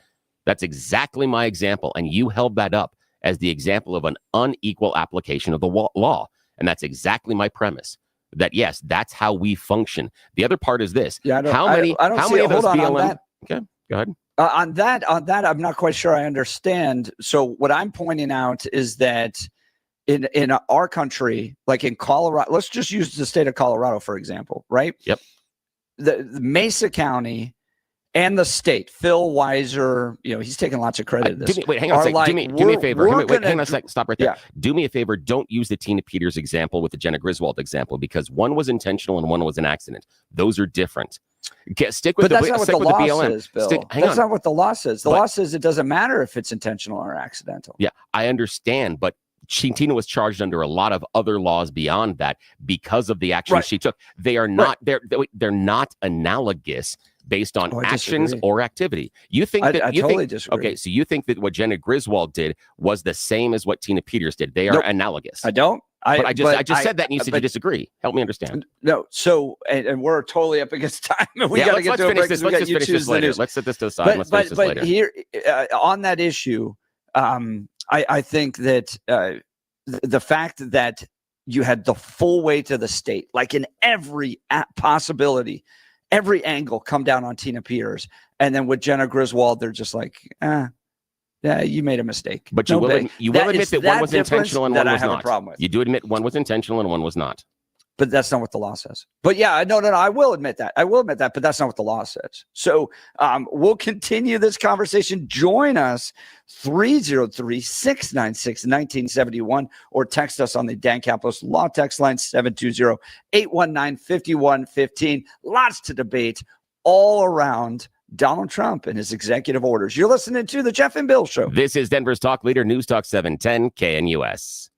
B: That's exactly my example. And you held that up as the example of an unequal application of the law. And that's exactly my premise, that yes, that's how we function. The other part is this. How many of those BLM? Okay, go ahead.
A: On that, I'm not quite sure I understand. So what I'm pointing out is that in our country, like in Colorado, let's just use the state of Colorado, for example, right?
B: Yep.
A: The Mesa County and the state, Phil Weiser, he's taking lots of credit.
B: Hang on a second. Do me a favor. Hang on a second. Stop right there.
A: Yeah.
B: Do me a favor. Don't use the Tina Peters example with the Jenna Griswold example, because one was intentional and one was an accident. Those are different. Stick with
A: but
B: the
A: that's not what the law
B: BLM.
A: says, Bill. That's not what the law says. The law says it doesn't matter if it's intentional or accidental.
B: Yeah, I understand, but Tina was charged under a lot of other laws beyond that because of the actions she took. They are not they're not analogous based on actions or activity. You think that
A: I totally disagree.
B: Okay, so you think that what Jenna Griswold did was the same as what Tina Peters did. They are analogous.
A: I don't.
B: I just said that, and you said you disagree. Help me understand.
A: No, so and we're totally up against time. We got to get to a break.
B: Let's just finish this later. Let's set this to the side. Let's finish this later.
A: But here, on that issue, I think that the fact that you had the full weight of the state, like in every possibility, every angle, come down on Tina Peters, and then with Jenna Griswold, they're just like, yeah, you made a mistake.
B: But you will admit that one was intentional and one was not.
A: Problem with.
B: You do admit one was intentional and one was not.
A: But that's not what the law says. But yeah, no, I will admit that. But that's not what the law says. So we'll continue this conversation. Join us 303-696-1971 or text us on the Dan Capos Law text line 720-819-5115. Lots to debate all around Donald Trump and his executive orders. You're listening to the Jeff and Bill Show.
B: This is Denver's Talk Leader, News Talk 710 KNUS.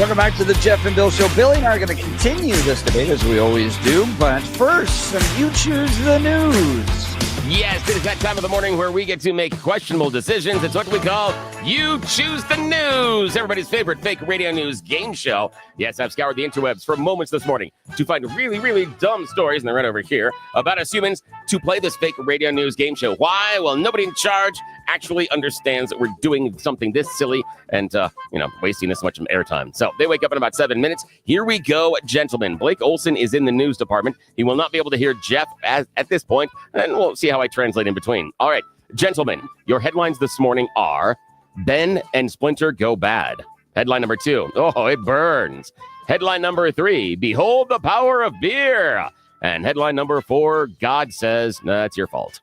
A: Welcome back to the Jeff and Bill Show. Billy and I are going to continue this debate as we always do, but first, some You Choose the News.
B: Yes, it is that time of the morning where we get to make questionable decisions. It's what we call You Choose the News, everybody's favorite fake radio news game show. Yes, I've scoured the interwebs for moments this morning to find really, really dumb stories, and they're right over here, about us humans to play this fake radio news game show. Why? Well, nobody in charge actually understands that we're doing something this silly and, wasting this much airtime. So they wake up in about 7 minutes. Here we go, gentlemen. Blake Olson is in the news department. He will not be able to hear Jeff at this point, and we'll see how I translate in between. All right, gentlemen, your headlines this morning are Ben and Splinter go bad. Headline number 2, oh, it burns. Headline number 3, behold the power of beer. And headline number 4, God says, that's your fault.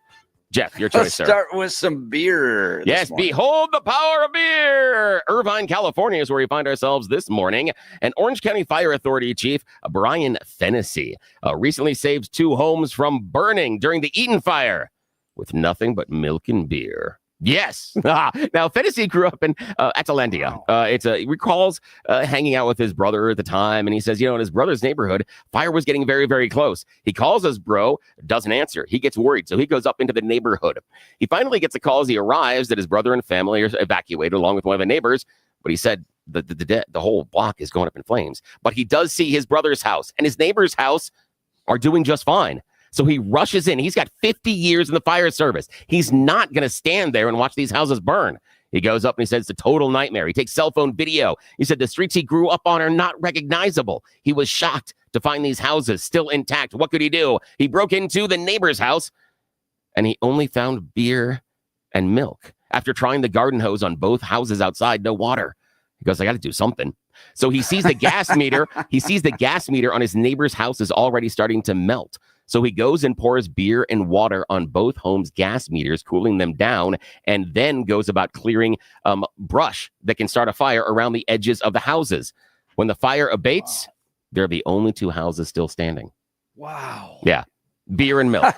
B: Jeff, your choice,
A: Let's
B: sir.
A: start with some beer.
B: Yes, behold the power of beer. Irvine, California is where we find ourselves this morning. And Orange County Fire Authority Chief Brian Fennessy recently saved 2 homes from burning during the Eaton fire with nothing but milk and beer. Yes. Now, Fennessy grew up in Atalandia. He recalls hanging out with his brother at the time, and he says, in his brother's neighborhood, fire was getting very, very close. He calls his bro, doesn't answer. He gets worried, so he goes up into the neighborhood. He finally gets a call as he arrives that his brother and family are evacuated along with one of the neighbors, but he said the whole block is going up in flames. But he does see his brother's house and his neighbor's house are doing just fine. So he rushes in. He's got 50 years in the fire service. He's not going to stand there and watch these houses burn. He goes up and he says it's a total nightmare. He takes cell phone video. He said the streets he grew up on are not recognizable. He was shocked to find these houses still intact. What could he do? He broke into the neighbor's house and he only found beer and milk. After trying the garden hose on both houses outside, no water. He goes, I got to do something. So he sees the gas meter. He sees the gas meter on his neighbor's house is already starting to melt. So he goes and pours beer and water on both homes' gas meters, cooling them down, and then goes about clearing brush that can start a fire around the edges of the houses. When the fire abates, they're the only 2 houses still standing.
A: Wow.
B: Yeah. Beer and milk.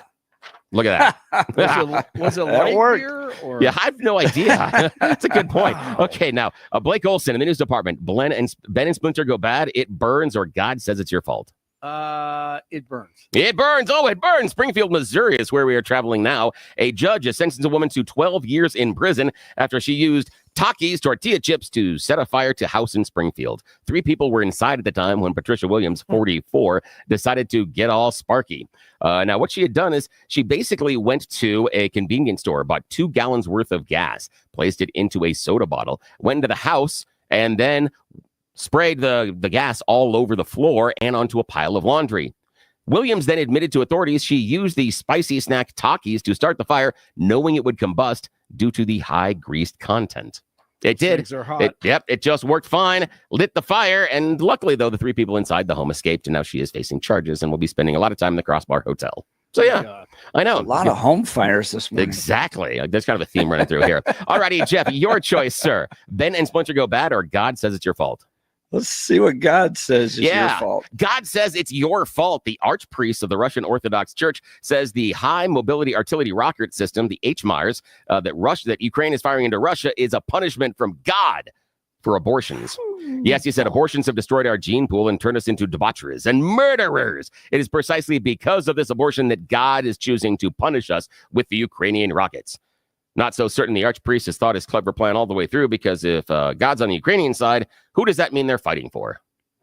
B: Look at
C: that. Was it light beer? Or?
B: Yeah, I have no idea. That's a good point. Okay, now, Blake Olson in the news department. Ben and Splinter go bad. It burns, or God says it's your fault.
C: It burns.
B: It burns. Oh, it burns. Springfield, Missouri is where we are traveling now. A judge has sentenced a woman to 12 years in prison after she used Takis tortilla chips to set a fire to house in Springfield. 3 people were inside at the time when Patricia Williams, 44, decided to get all sparky. Now, what she had done is she basically went to a convenience store, bought 2 gallons worth of gas, placed it into a soda bottle, went into the house, and then sprayed the gas all over the floor and onto a pile of laundry. Williams then admitted to authorities she used the spicy snack Takis to start the fire, knowing it would combust due to the high greased content. It did.
C: Things are hot.
B: It just worked fine, lit the fire, and luckily, though, the 3 people inside the home escaped, and now she is facing charges and will be spending a lot of time in the Crossbar Hotel. So, yeah, I know.
A: A lot of home fires this morning.
B: Exactly. There's kind of a theme running through here. All righty, Jeff, your choice, sir. Ben and Splinter go bad, or God says it's your fault?
A: Let's see what God says is your fault.
B: God says it's your fault. The archpriest of the Russian Orthodox Church says the high mobility artillery rocket system, the HMARS, that Ukraine is firing into Russia is a punishment from God for abortions. Yes, he said abortions have destroyed our gene pool and turned us into debaucherers and murderers. It is precisely because of this abortion that God is choosing to punish us with the Ukrainian rockets. Not so certain the archpriest has thought his clever plan all the way through, because if God's on the Ukrainian side, who does that mean they're fighting for?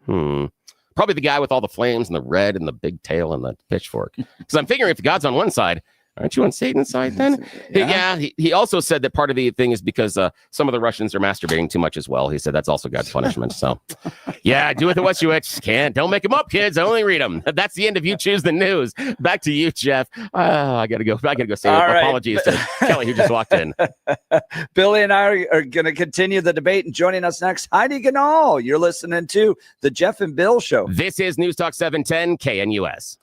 B: Probably the guy with all the flames and the red and the big tail and the pitchfork. Because I'm figuring if God's on one side, aren't you on Satan's side then? Yeah. He also said that part of the thing is because some of the Russians are masturbating too much as well. He said that's also God's punishment. So, yeah, do with it what you wish. Don't make them up, kids. Only read them. That's the end of You Choose the News. Back to you, Jeff. I gotta go say apologies to Kelly, who just walked in.
A: Billy and I are going to continue the debate, and joining us next, Heidi Ganal. You're listening to the Jeff and Bill Show.
B: This is News Talk 710 KNUS.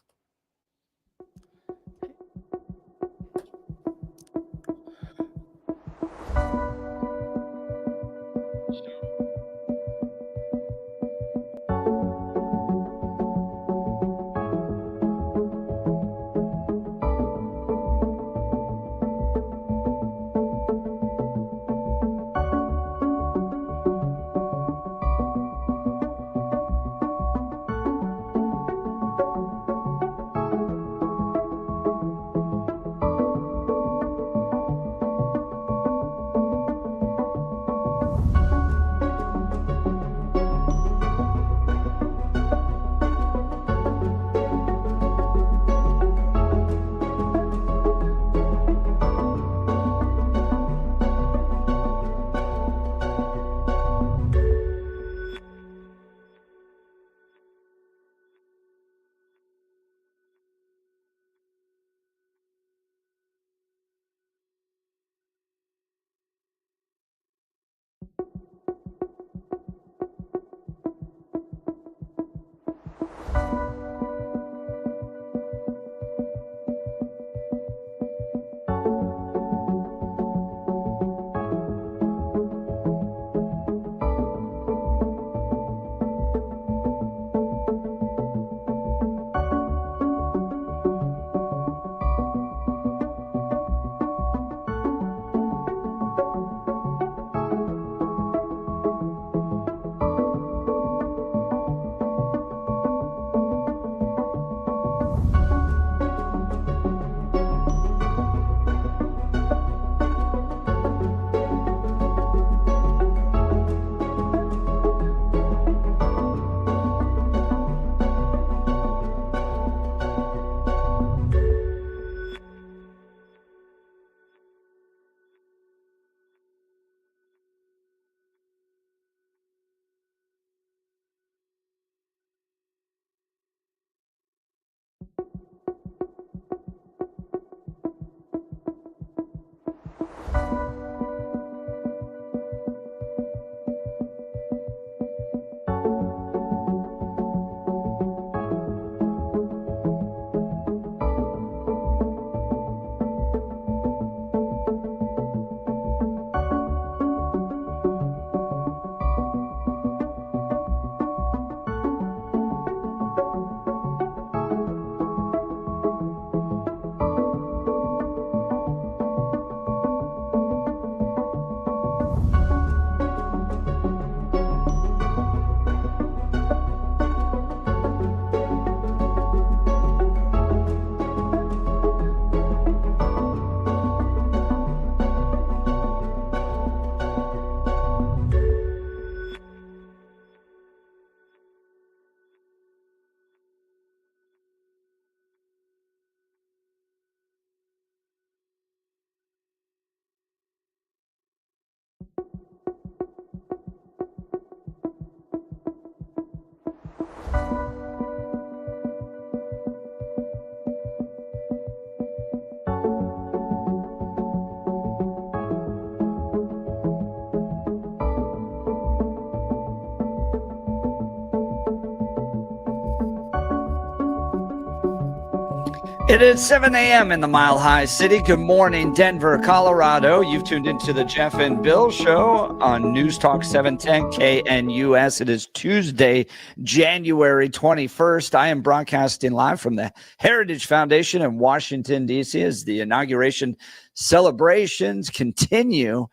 A: It is 7 a.m. in the Mile High City. Good morning, Denver, Colorado. You've tuned into the Jeff and Bill Show on News Talk 710 KNUS. It is Tuesday, January 21st. I am broadcasting live from the Heritage Foundation in Washington, D.C. as the inauguration celebrations continue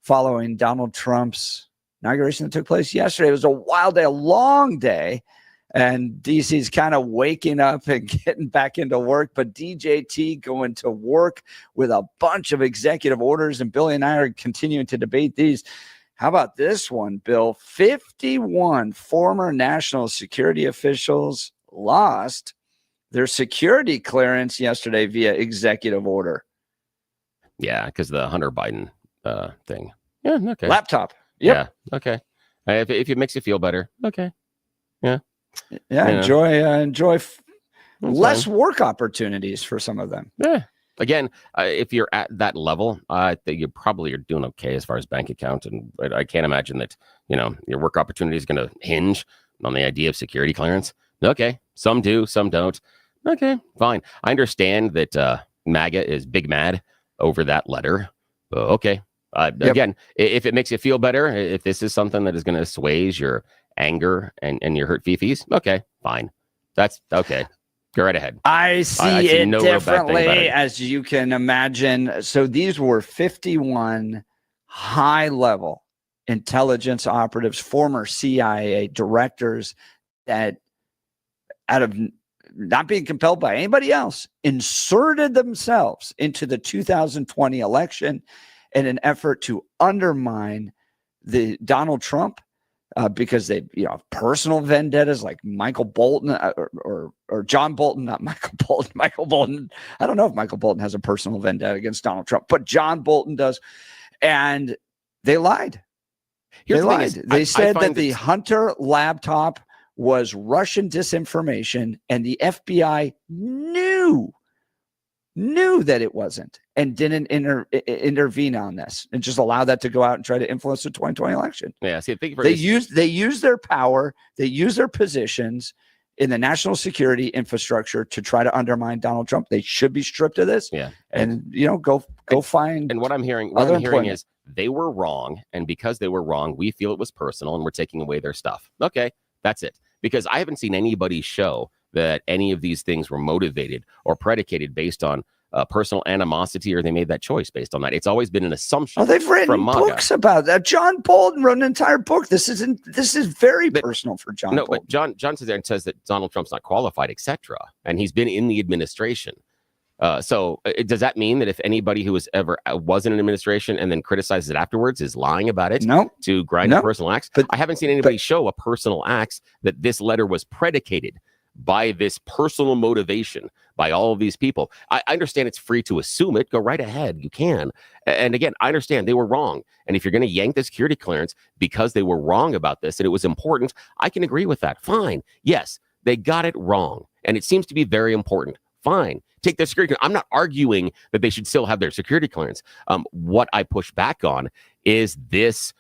A: following Donald Trump's inauguration that took place yesterday. It was a wild day, a long day. And DC's kind of waking up and getting back into work. But DJT going to work with a bunch of executive orders. And Billy and I are continuing to debate these. How about this one, Bill? 51 former national security officials lost their security clearance yesterday via executive order.
B: Yeah, because the Hunter Biden thing. Yeah, okay.
A: Laptop. Yep.
B: Yeah, okay. If it makes you feel better, okay. Yeah.
A: Yeah, enjoy less
B: fine.
A: work opportunities for some of them.
B: Yeah. Again, if you're at that level, I think you probably are doing okay as far as bank account. And I can't imagine that, your work opportunity is going to hinge on the idea of security clearance. Okay. Some do, some don't. Okay, fine. I understand that MAGA is big mad over that letter. Okay. Again, if it makes you feel better, if this is something that is going to assuage your anger and your hurt fifis, okay, fine. That's okay. Go right ahead.
A: I see it differently, as you can imagine. So these were 51 high-level intelligence operatives, former CIA directors that, out of not being compelled by anybody else, inserted themselves into the 2020 election in an effort to undermine the Donald Trump because they have personal vendettas like Michael Bolton or John Bolton, not Michael Bolton. Michael Bolton, I don't know if Michael Bolton has a personal vendetta against Donald Trump, but John Bolton does. And they lied. They said that the Hunter laptop was Russian disinformation, and the FBI knew that it wasn't and didn't intervene on this and just allow that to go out and try to influence the 2020 election.
B: Yeah, see,
A: they use their power, they use their positions in the national security infrastructure to try to undermine Donald Trump. They should be stripped of this.
B: Yeah,
A: and go find.
B: And what I'm hearing is they were wrong, and because they were wrong, we feel it was personal, and we're taking away their stuff. Okay, that's it. Because I haven't seen anybody show that any of these things were motivated or predicated based on personal animosity, or they made that choice based on that. It's always been an assumption.
A: Oh, they've written books about that. John Bolton wrote an entire book. This is very personal for John.
B: No,
A: Bolton.
B: but John sits there and says that Donald Trump's not qualified, etc. And he's been in the administration. So does that mean that if anybody who was in an administration and then criticizes it afterwards is lying about it?
A: No.
B: To grind up personal acts? But I haven't seen anybody show a personal acts that this letter was predicated by this personal motivation by all of these people. I understand it's free to assume it. Go right ahead. You can. And again, I understand they were wrong. And if you're going to yank the security clearance because they were wrong about this and it was important, I can agree with that. Fine. Yes, they got it wrong. And it seems to be very important. Fine. Take their security clearance. I'm not arguing that they should still have their security clearance. What I push back on is this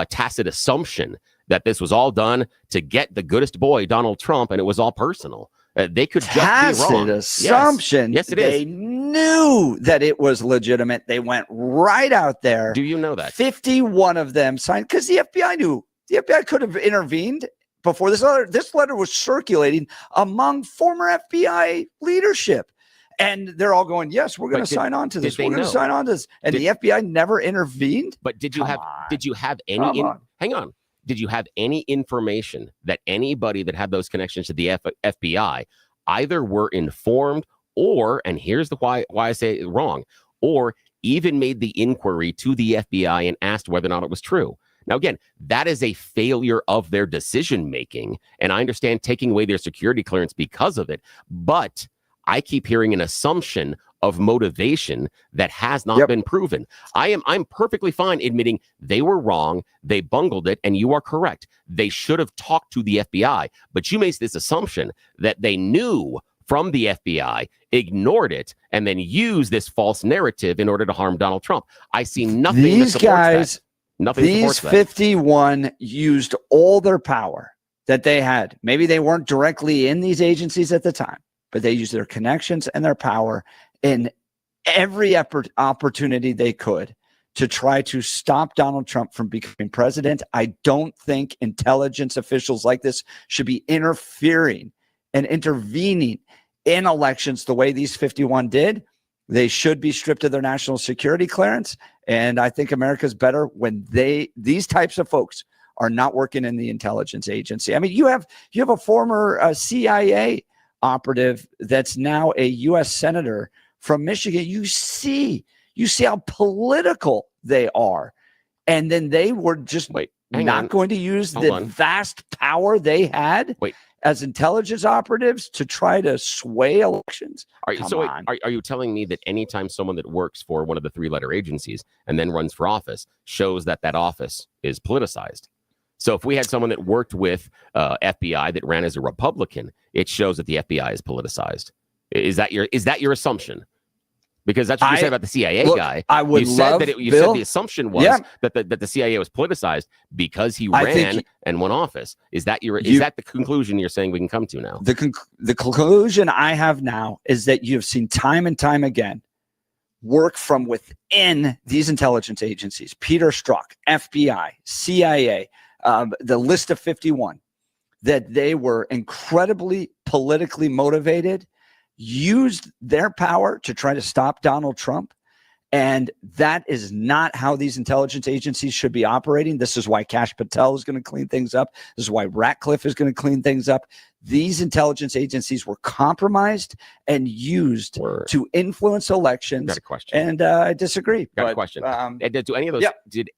B: tacit assumption that this was all done to get the goodest boy, Donald Trump, and it was all personal. They could just be wrong.
A: Assumption.
B: Yes, it
A: is. They knew that it was legitimate. They went right out there.
B: Do you know that?
A: 51 of them signed because the FBI knew. The FBI could have intervened before this letter. This letter was circulating among former FBI leadership. And they're all going, yes, we're going to sign on to this. We're going to sign on to this. And the FBI never intervened.
B: But did you have any hang on. Did you have any information that anybody that had those connections to the FBI either were informed or, and here's why I say it wrong, or even made the inquiry to the FBI and asked whether or not it was true? Now, again, that is a failure of their decision making. And I understand taking away their security clearance because of it. But I keep hearing an assumption of motivation that has not been proven. I'm perfectly fine admitting they were wrong, they bungled it, and you are correct. They should have talked to the FBI, but you made this assumption that they knew from the FBI, ignored it, and then used this false narrative in order to harm Donald Trump. I see nothing
A: these
B: that supports
A: guys,
B: that. Nothing
A: these 51 used all their power that they had. Maybe they weren't directly in these agencies at the time. but they used their connections and their power in every opportunity they could to try to stop Donald Trump from becoming president. I don't think intelligence officials like this should be interfering and intervening in elections the way these 51 did. They should be stripped of their national security clearance. And I think America's better when these types of folks are not working in the intelligence agency. I mean, you have a former CIA operative that's now a U.S. senator from Michigan. You see how political they are. And then they were just not going to use the vast power they had as intelligence operatives to try to sway elections.
B: Are you telling me that anytime someone that works for one of the 3-letter agencies and then runs for office shows that office is politicized? So if we had someone that worked with FBI that ran as a Republican, it shows that the FBI is politicized. Is that your assumption? Because that's what you said about the CIA guy.
A: I would
B: said the assumption was that the CIA was politicized because he ran and won office. Is that the conclusion you're saying we can come to now?
A: The conclusion I have now is that you've seen time and time again work from within these intelligence agencies, Peter Strzok, FBI, CIA, the list of 51, that they were incredibly politically motivated, used their power to try to stop Donald Trump. And that is not how these intelligence agencies should be operating. This is why Kash Patel is going to clean things up. This is why Ratcliffe is going to clean things up. These intelligence agencies were compromised and used to influence elections.
B: Got a question.
A: And I disagree.
B: Got a question.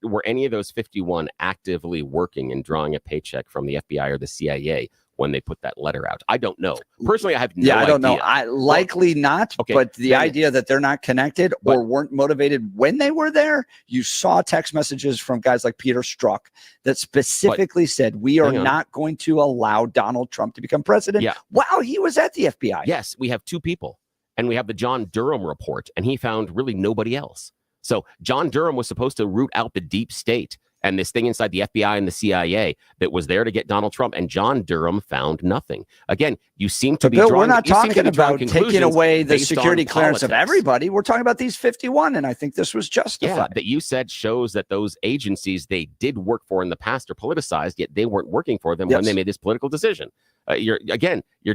B: Were any of those 51 actively working and drawing a paycheck from the FBI or the CIA when they put that letter out? I don't know. Personally, I have no idea.
A: I don't know. Likely not. Okay, but the idea that they're not connected or weren't motivated when they were there, you saw text messages from guys like Peter Strzok that specifically said, we are not going to allow Donald Trump to become president while he was at the FBI.
B: Yes, we have 2 people. And we have the John Durham report, and he found really nobody else. So John Durham was supposed to root out the deep state and this thing inside the FBI and the CIA that was there to get Donald Trump, and John Durham found nothing. Again, you seem to be
A: Bill,
B: drawing,
A: we're not talking about taking away the security clearance of everybody. We're talking about these 51, and I think this was justified.
B: Yeah, that you said shows that those agencies they did work for in the past are politicized, yet they weren't working for them when they made this political decision. You're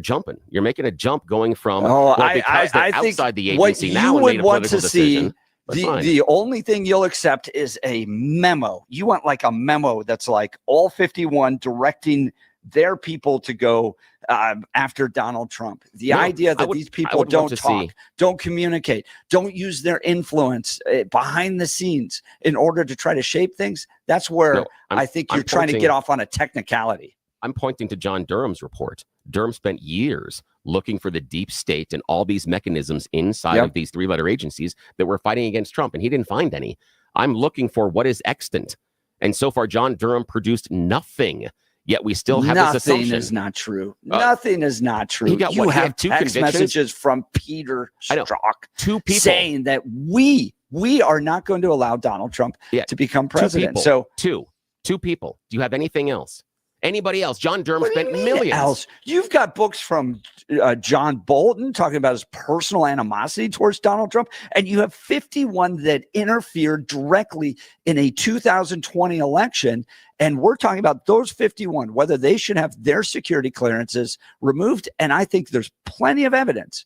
B: jumping. You're making a jump going from because they're outside the agency now and made a political decision.
A: The only thing you'll accept is a memo. You want like a memo that's like all 51 directing their people to go after Donald Trump. The idea that these people don't talk, don't communicate, don't use their influence behind the scenes in order to try to shape things. That's where I think you're trying to get off on a technicality.
B: I'm pointing to John Durham's report. Durham spent years looking for the deep state and all these mechanisms inside of these 3-letter agencies that were fighting against Trump, and he didn't find any. I'm looking for what is extant. And so far, John Durham produced nothing. Yet we still have this assumption.
A: Nothing is not true. Nothing is not true. You have 2 text messages from Peter Strzok
B: 2 people
A: saying that we are not going to allow Donald Trump to become president. So
B: 2 people. Do you have anything else? Anybody else? John Durham spent millions.
A: You've got books from John Bolton talking about his personal animosity towards Donald Trump, and you have 51 that interfered directly in a 2020 election. And we're talking about those 51, whether they should have their security clearances removed. And I think there's plenty of evidence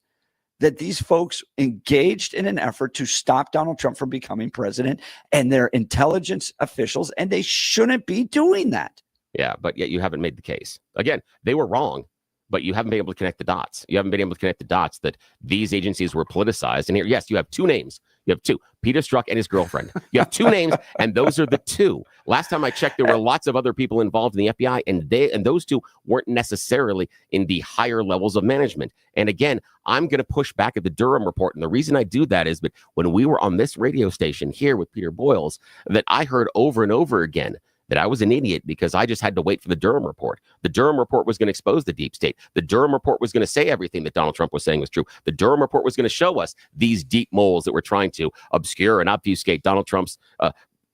A: that these folks engaged in an effort to stop Donald Trump from becoming president, and they're intelligence officials, and they shouldn't be doing that.
B: Yeah, but yet you haven't made the case. Again, they were wrong, but you haven't been able to connect the dots. You haven't been able to connect the dots that these agencies were politicized. And here, yes, you have 2 names. You have 2, Peter Strzok and his girlfriend. You have 2 names, and those are the 2. Last time I checked, there were lots of other people involved in the FBI, and those 2 weren't necessarily in the higher levels of management. And again, I'm going to push back at the Durham report. And the reason I do that is that when we were on this radio station here with Peter Boyles, that I heard over and over again that I was an idiot because I just had to wait for the Durham report. The Durham report was going to expose the deep state. The Durham report was going to say everything that Donald Trump was saying was true. The Durham report was going to show us these deep moles that were trying to obscure and obfuscate Donald Trump's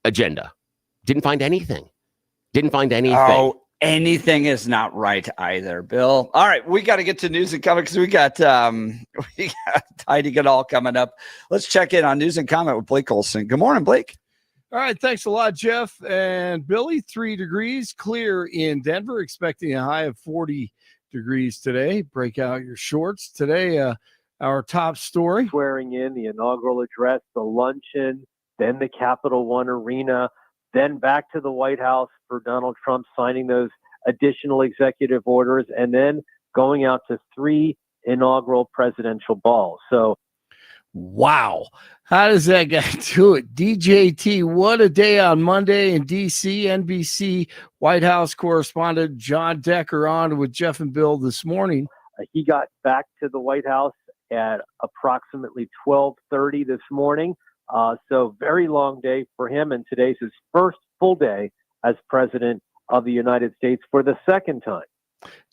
B: agenda. Didn't find anything.
A: anything is not right either, Bill. All right, we got to get to news and comment because we got Tidying It All coming up. Let's check in on news and comment with Blake Olson. Good morning, Blake.
C: All right, thanks a lot, Jeff and Billy. 3 degrees clear in Denver, expecting a high of 40 degrees today. Break out your shorts today. Our top story:
J: swearing in, the inaugural address, the luncheon, then the Capital One Arena, then back to the White House for Donald Trump signing those additional executive orders, and then going out to 3 inaugural presidential balls. So,
C: wow. How does that guy do it? DJT, what a day on Monday in D.C. NBC White House correspondent John Decker on with Jeff and Bill this morning.
J: He got back to the White House at approximately 12:30 this morning. So very long day for him, and today's his first full day as president of the United States for the second time.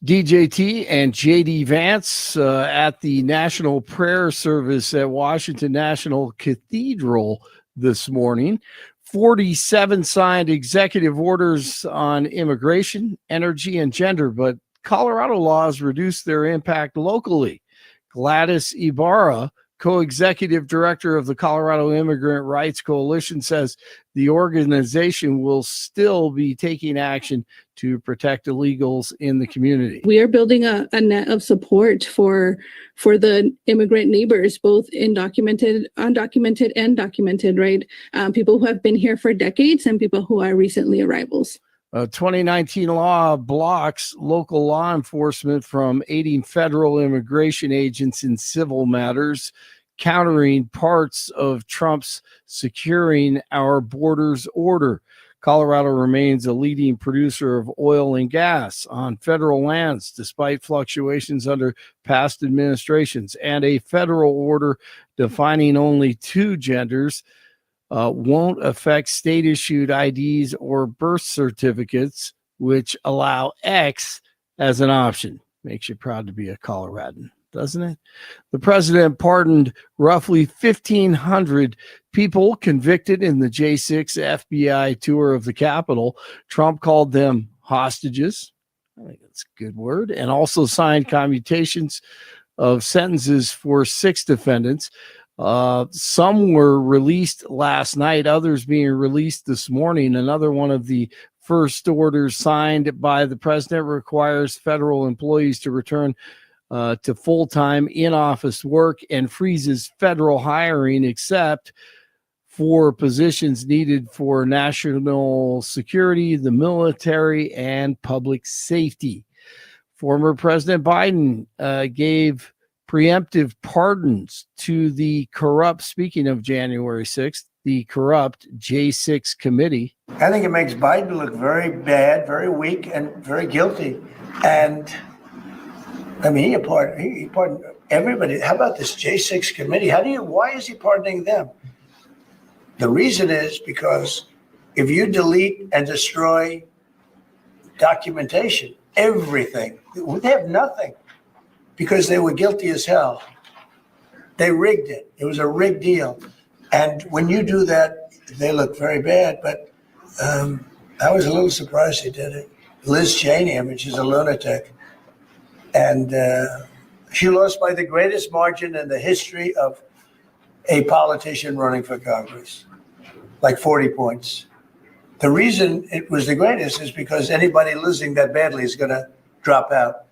C: DJT and JD Vance at the National Prayer Service at Washington National Cathedral this morning. 47 signed executive orders on immigration, energy, and gender, but Colorado laws reduce their impact locally. Gladys Ibarra, co-executive director of the Colorado Immigrant Rights Coalition, says the organization will still be taking action to protect illegals in the community.
M: We are building a net of support for the immigrant neighbors, both undocumented, and documented, right? People who have been here for decades and people who are recently arrivals.
C: A 2019 law blocks local law enforcement from aiding federal immigration agents in civil matters, countering parts of Trump's Securing Our Borders order. Colorado remains a leading producer of oil and gas on federal lands, despite fluctuations under past administrations, and a federal order defining only 2 genders won't affect state-issued IDs or birth certificates, which allow X as an option. Makes you proud to be a Coloradan, doesn't it? The president pardoned roughly 1,500 people convicted in the J6 FBI tour of the Capitol. Trump called them hostages. I think that's a good word. And also signed commutations of sentences for 6 defendants. Some were released last night, others being released this morning. Another one of the first orders signed by the president requires federal employees to return to full-time in-office work and freezes federal hiring except for positions needed for national security, the military, and public safety. Former President Biden gave preemptive pardons to the corrupt, speaking of January 6th, the corrupt J6 committee.
E: I think it makes Biden look very bad, very weak, and very guilty. And I mean, he pardoned everybody. How about this J6 committee? Why is he pardoning them? The reason is because if you delete and destroy documentation, everything, they have nothing. Because they were guilty as hell. They rigged it. It was a rigged deal. And when you do that, they look very bad. But I was a little surprised he did it. Liz Cheney, I mean, she's a lunatic. And she lost by the greatest margin in the history of a politician running for Congress, like 40 points. The reason it was the greatest is because anybody losing that badly is going to drop out.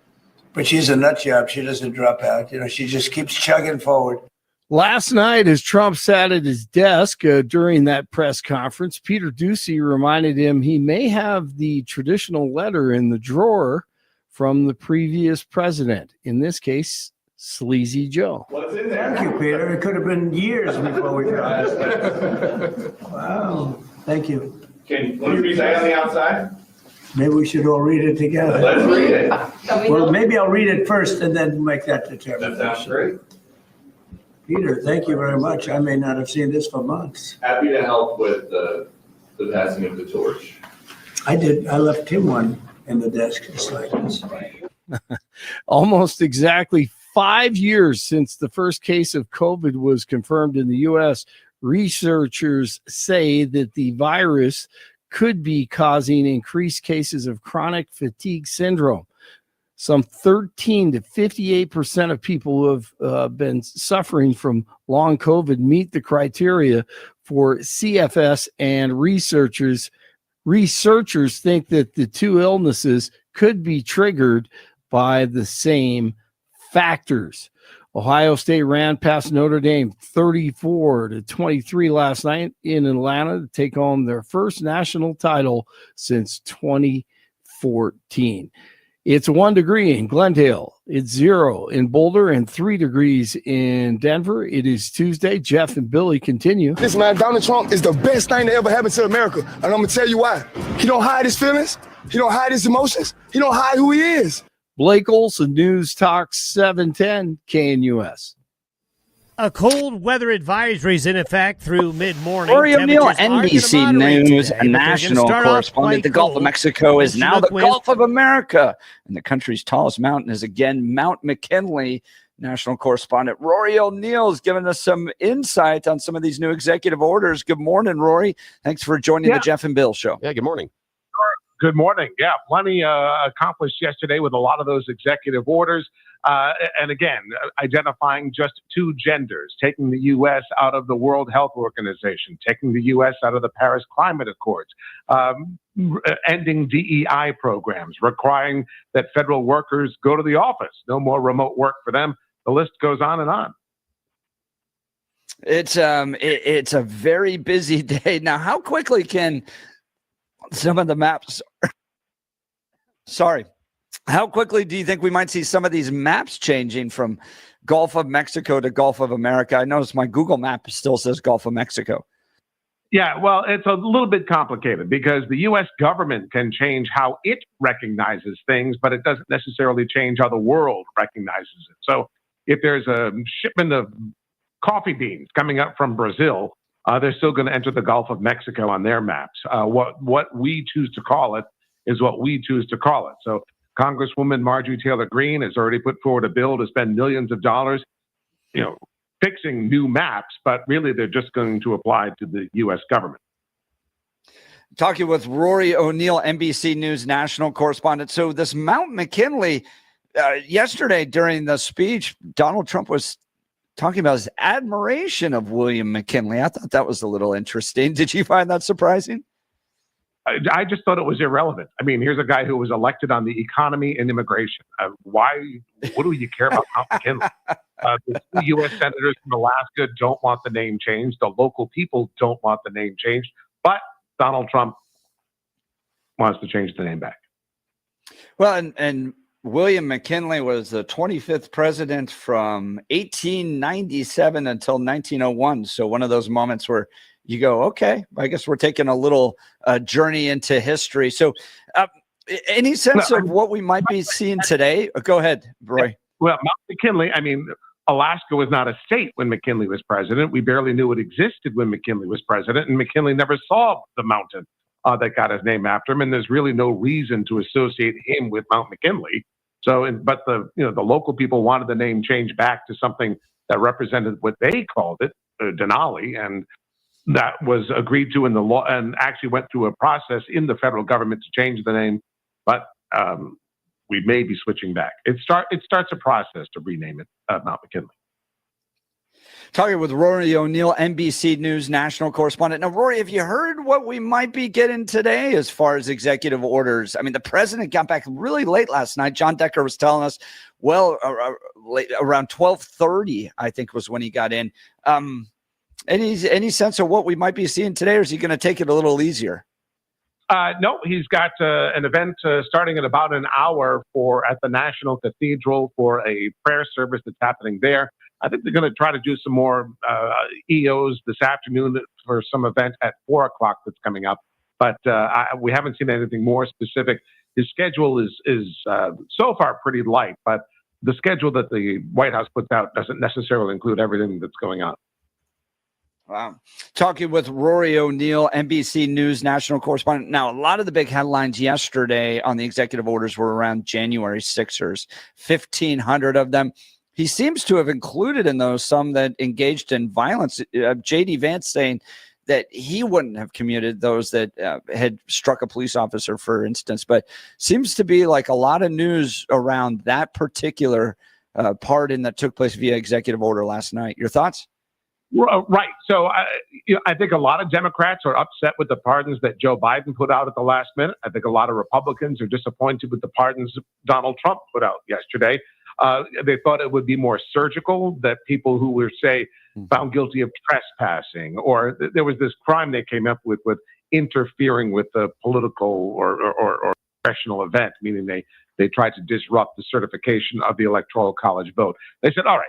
E: But she's a nut job. She doesn't drop out. You know, she just keeps chugging forward.
C: Last night, as Trump sat at his desk during that press conference, Peter Doocy reminded him he may have the traditional letter in the drawer from the previous president. In this case, Sleazy Joe.
F: What's in there?
E: Thank you, Peter. It could have been years before we got it. Wow. Thank you.
F: Can you read that on the outside?
E: Maybe we should all read it together.
F: Let's read it.
E: Well, maybe I'll read it first and then make that determination.
F: That sounds great.
E: Peter, thank you very much. I may not have seen this for months.
F: Happy to help with the passing of the torch.
E: I did. I left him one in the desk just like this.
C: Almost exactly 5 years since the first case of COVID was confirmed in the U.S., researchers say that the virus could be causing increased cases of chronic fatigue syndrome. Some 13 to 58% of people who have been suffering from long COVID meet the criteria for CFS, and researchers think that the two illnesses could be triggered by the same factors. Ohio State ran past Notre Dame 34-23 last night in Atlanta to take home their first national title since 2014. It's 1 degree in Glendale. It's 0 in Boulder and 3 degrees in Denver. It is Tuesday. Jeff and Billy continue.
N: Listen, man, Donald Trump is the best thing that ever happened to America. And I'm going to tell you why. He don't hide his feelings. He don't hide his emotions. He don't hide who he is.
C: Blake Olson, News Talk 710 KNUS.
I: A cold weather advisory is in effect through mid-morning.
A: Rory O'Neill,
I: Temperatures
A: NBC News
I: today,
A: national correspondent. The Gulf of Mexico is now the Gulf of America, and the country's tallest mountain is again Mount McKinley. National correspondent Rory O'Neill is giving us some insight on some of these new executive orders. Good morning, Rory. Thanks for joining the Jeff and Bill Show.
B: Yeah, good morning.
O: Good morning. Yeah, plenty accomplished yesterday with a lot of those executive orders. And again, identifying just 2 genders, taking the U.S. out of the World Health Organization, taking the U.S. out of the Paris Climate Accords, ending DEI programs, requiring that federal workers go to the office, no more remote work for them. The list goes on and on.
A: It's a very busy day. Now, how quickly can some of the maps, how quickly do you think we might see some of these maps changing from Gulf of Mexico to Gulf of America? I noticed my Google map still says Gulf of Mexico.
O: Yeah, well, it's a little bit complicated because the U.S. government can change how it recognizes things, but it doesn't necessarily change how the world recognizes it. So if there's a shipment of coffee beans coming up from Brazil, they're still going to enter the Gulf of Mexico on their maps. What we choose to call it is what we choose to call it. So Congresswoman Marjorie Taylor Greene has already put forward a bill to spend millions of dollars, fixing new maps, but really they're just going to apply to the U.S. government.
A: Talking with Rory O'Neill, NBC News national correspondent. So this Mount McKinley, yesterday during the speech, Donald Trump was talking about his admiration of William McKinley. I thought that was a little interesting. Did you find that surprising?
O: I just thought it was irrelevant. I mean, here's a guy who was elected on the economy and immigration. What do you care about Mount McKinley? The 2 U.S. senators from Alaska don't want the name changed. The local people don't want the name changed. But Donald Trump wants to change the name back.
A: Well, and William McKinley was the 25th president from 1897 until 1901. So one of those moments where you go, okay, I guess we're taking a little journey into history. So any sense of what we might be seeing today? Go ahead, Roy.
O: Well, Mount McKinley, I mean, Alaska was not a state when McKinley was president. We barely knew it existed when McKinley was president, and McKinley never saw the mountain that got his name after him. And there's really no reason to associate him with Mount McKinley. So, but the local people wanted the name changed back to something that represented what they called it, Denali, and that was agreed to in the law and actually went through a process in the federal government to change the name. But we may be switching back. It starts a process to rename it Mount McKinley.
A: Talking with Rory O'Neill, NBC News national correspondent. Now, Rory, have you heard what we might be getting today as far as executive orders? I mean, the president got back really late last night. John Decker was telling us, well, around 12:30, I think was when he got in. Any sense of what we might be seeing today, or is he going to take it a little easier?
O: No, he's got an event starting at about an hour at the National Cathedral for a prayer service that's happening there. I think they're going to try to do some more EOs this afternoon for some event at 4 o'clock that's coming up. But we haven't seen anything more specific. His schedule is so far pretty light, but the schedule that the White House puts out doesn't necessarily include everything that's going on.
A: Wow. Talking with Rory O'Neill, NBC News national correspondent. Now, a lot of the big headlines yesterday on the executive orders were around January 6ers, 1,500 of them. He seems to have included in those some that engaged in violence. J.D. Vance saying that he wouldn't have commuted those that had struck a police officer, for instance. But seems to be like a lot of news around that particular pardon that took place via executive order last night. Your thoughts?
O: Right. So I think a lot of Democrats are upset with the pardons that Joe Biden put out at the last minute. I think a lot of Republicans are disappointed with the pardons Donald Trump put out yesterday. They thought it would be more surgical, that people who were, say, found guilty of trespassing, or there was this crime they came up with interfering with a political or congressional event, meaning they tried to disrupt the certification of the Electoral College vote. They said, all right,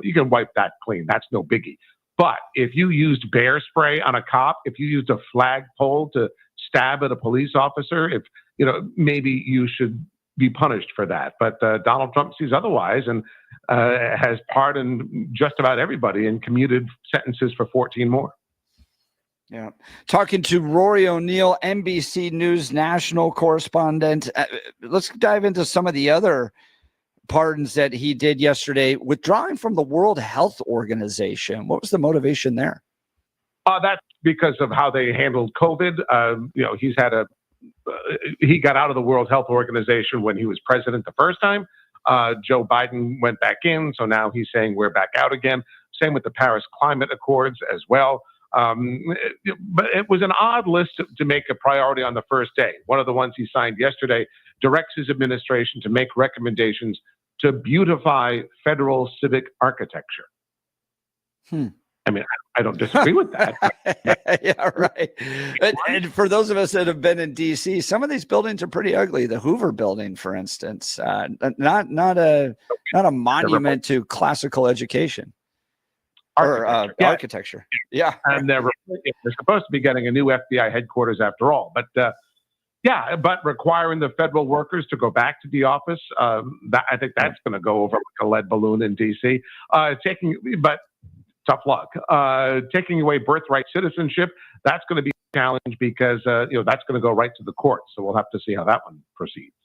O: you can wipe that clean. That's no biggie. But if you used bear spray on a cop, if you used a flagpole to stab at a police officer, maybe you should be punished for that. But Donald Trump sees otherwise and has pardoned just about everybody and commuted sentences for 14 more.
A: Yeah. Talking to Rory O'Neill, NBC News national correspondent. Let's dive into some of the other pardons that he did yesterday, withdrawing from the World Health Organization. What was the motivation there?
O: That's because of how they handled COVID. He got out of the World Health Organization when he was president the first time. Joe Biden went back in, so now he's saying we're back out again. Same with the Paris Climate Accords as well. But it was an odd list to make a priority on the first day. One of the ones he signed yesterday directs his administration to make recommendations to beautify federal civic architecture. I mean, I don't disagree with that.
A: Yeah, right. And for those of us that have been in D.C., some of these buildings are pretty ugly. The Hoover Building, for instance, not a monument to classical education. Architecture. Yeah.
O: And they're supposed to be getting a new FBI headquarters after all. But but requiring the federal workers to go back to the office, I think that's going to go over like a lead balloon in D.C. But tough luck. Taking away birthright citizenship, that's going to be a challenge because that's going to go right to the courts. So we'll have to see how that one proceeds.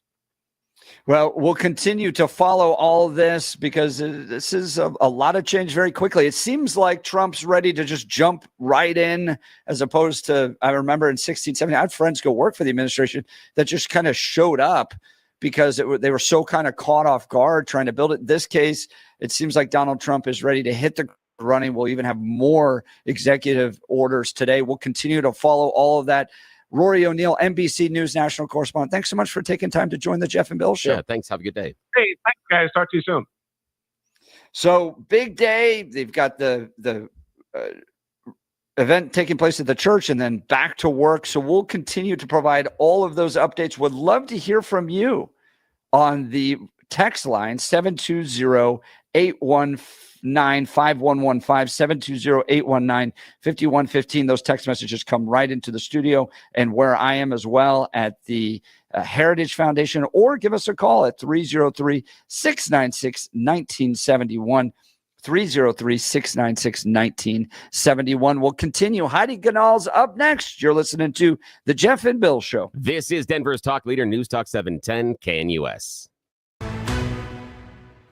A: Well, we'll continue to follow all of this because this is a lot of change very quickly. It seems like Trump's ready to just jump right in, as opposed to, I remember in 16, 17, I had friends go work for the administration that just kind of showed up because they were so kind of caught off guard trying to build it. In this case, it seems like Donald Trump is ready to hit the running. We'll even have more executive orders today. We'll continue to follow all of that. Rory O'Neill, NBC News national correspondent. Thanks so much for taking time to join the Jeff and Bill Show.
B: Yeah, thanks. Have a good day.
O: Hey, thanks, guys. Talk to you soon.
A: So, big day. They've got the event taking place at the church and then back to work. So we'll continue to provide all of those updates. Would love to hear from you on the text line, 720-815-5115, 720-819-5115. Those text messages come right into the studio and where I am as well at the Heritage Foundation, or give us a call at 303-696-1971. 303-696-1971. We'll continue. Heidi Ganal's up next. You're listening to The Jeff and Bill Show.
B: This is Denver's talk leader, News Talk 710 KNUS.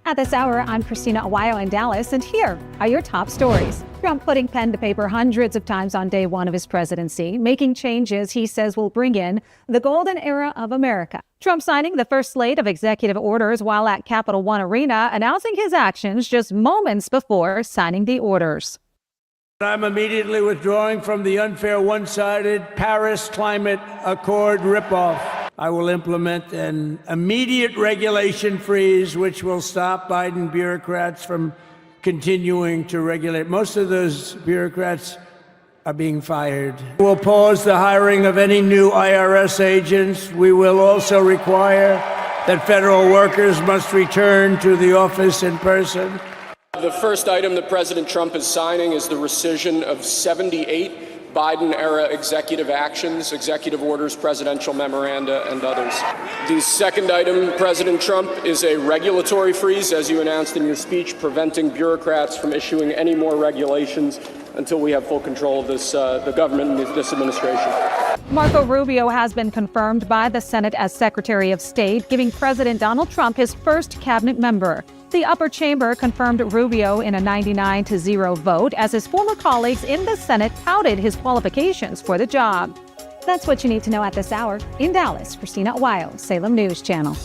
K: At this hour, I'm Christina Awayo in Dallas, and here are your top stories. Trump putting pen to paper hundreds of times on day one of his presidency, making changes he says will bring in the golden era of America. Trump signing the first slate of executive orders while at Capital One Arena, announcing his actions just moments before signing the orders.
P: I'm immediately withdrawing from the unfair one-sided Paris Climate Accord ripoff. I will implement an immediate regulation freeze, which will stop Biden bureaucrats from continuing to regulate. Most of those bureaucrats are being fired. We'll pause the hiring of any new IRS agents. We will also require that federal workers must return to the office in person.
G: The first item that President Trump is signing is the rescission of 78 Biden-era executive actions, executive orders, presidential memoranda, and others. The second item, President Trump, is a regulatory freeze, as you announced in your speech, preventing bureaucrats from issuing any more regulations until we have full control of this, the government and this administration.
K: Marco Rubio has been confirmed by the Senate as Secretary of State, giving President Donald Trump his first cabinet member. The upper chamber confirmed Rubio in a 99-0 vote as his former colleagues in the Senate touted his qualifications for the job. That's what you need to know at this hour. In Dallas, Christina Wild, Salem News Channel.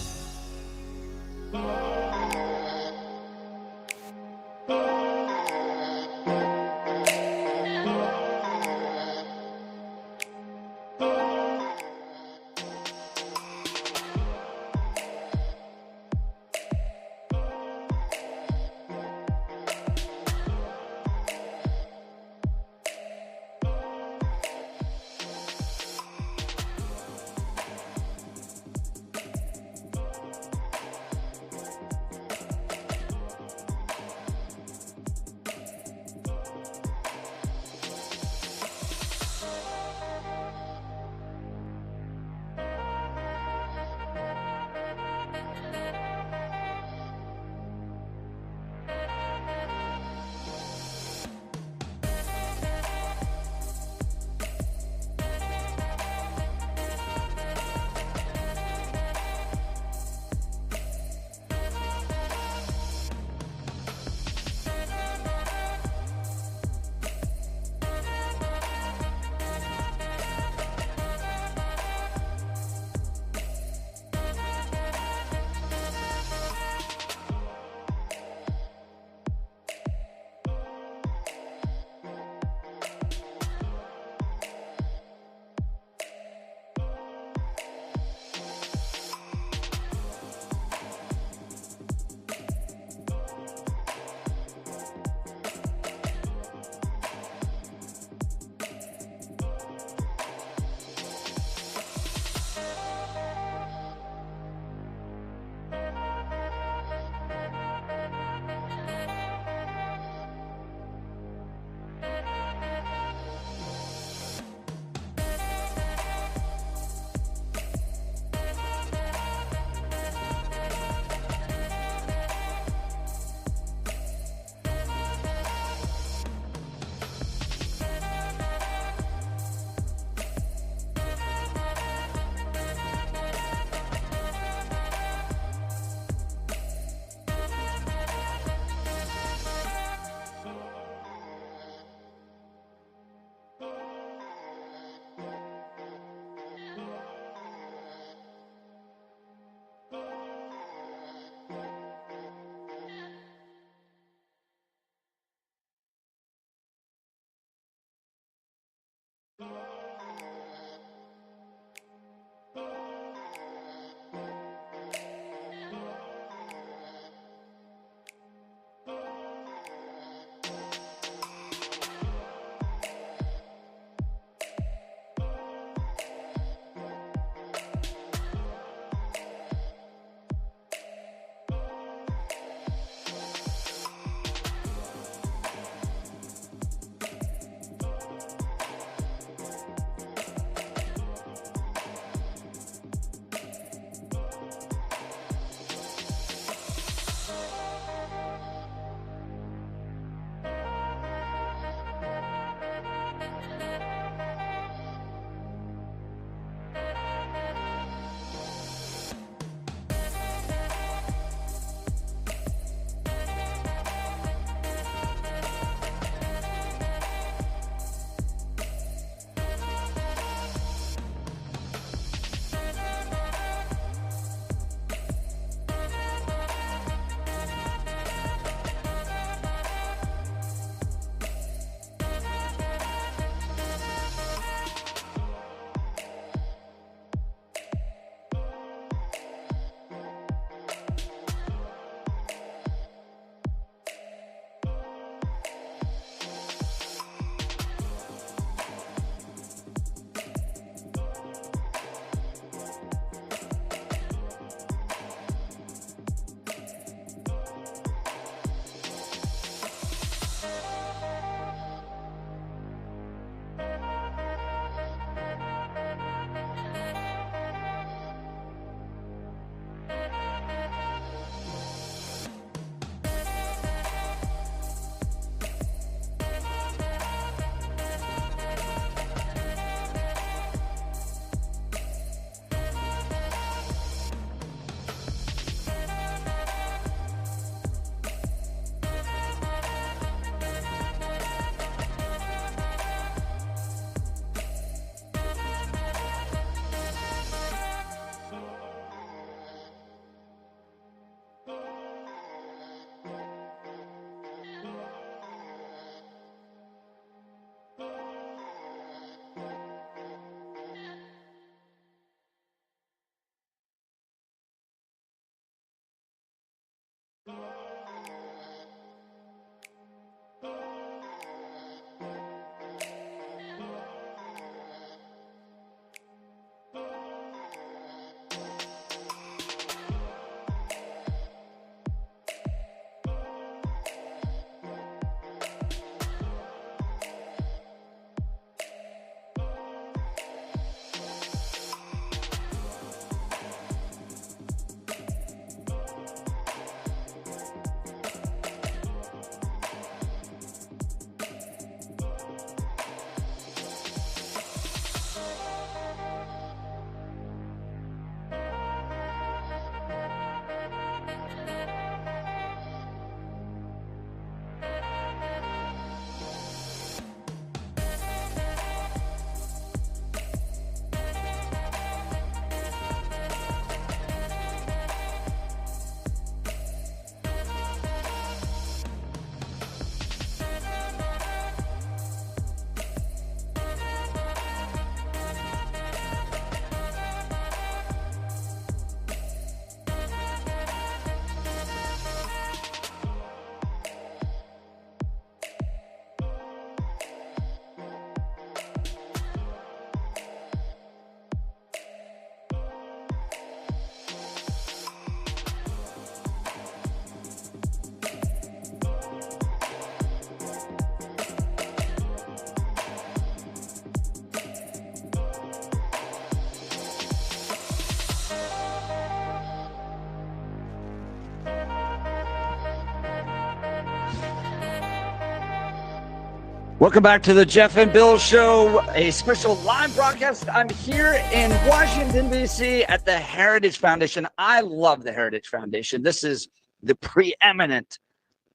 A: Welcome back to the Jeff and Bill Show, a special live broadcast. I'm here in Washington, D.C. at the Heritage Foundation. I love the Heritage Foundation. This is the preeminent,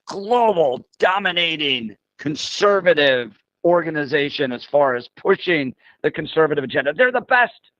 A: global, dominating, conservative organization as far as pushing the conservative agenda. They're the best.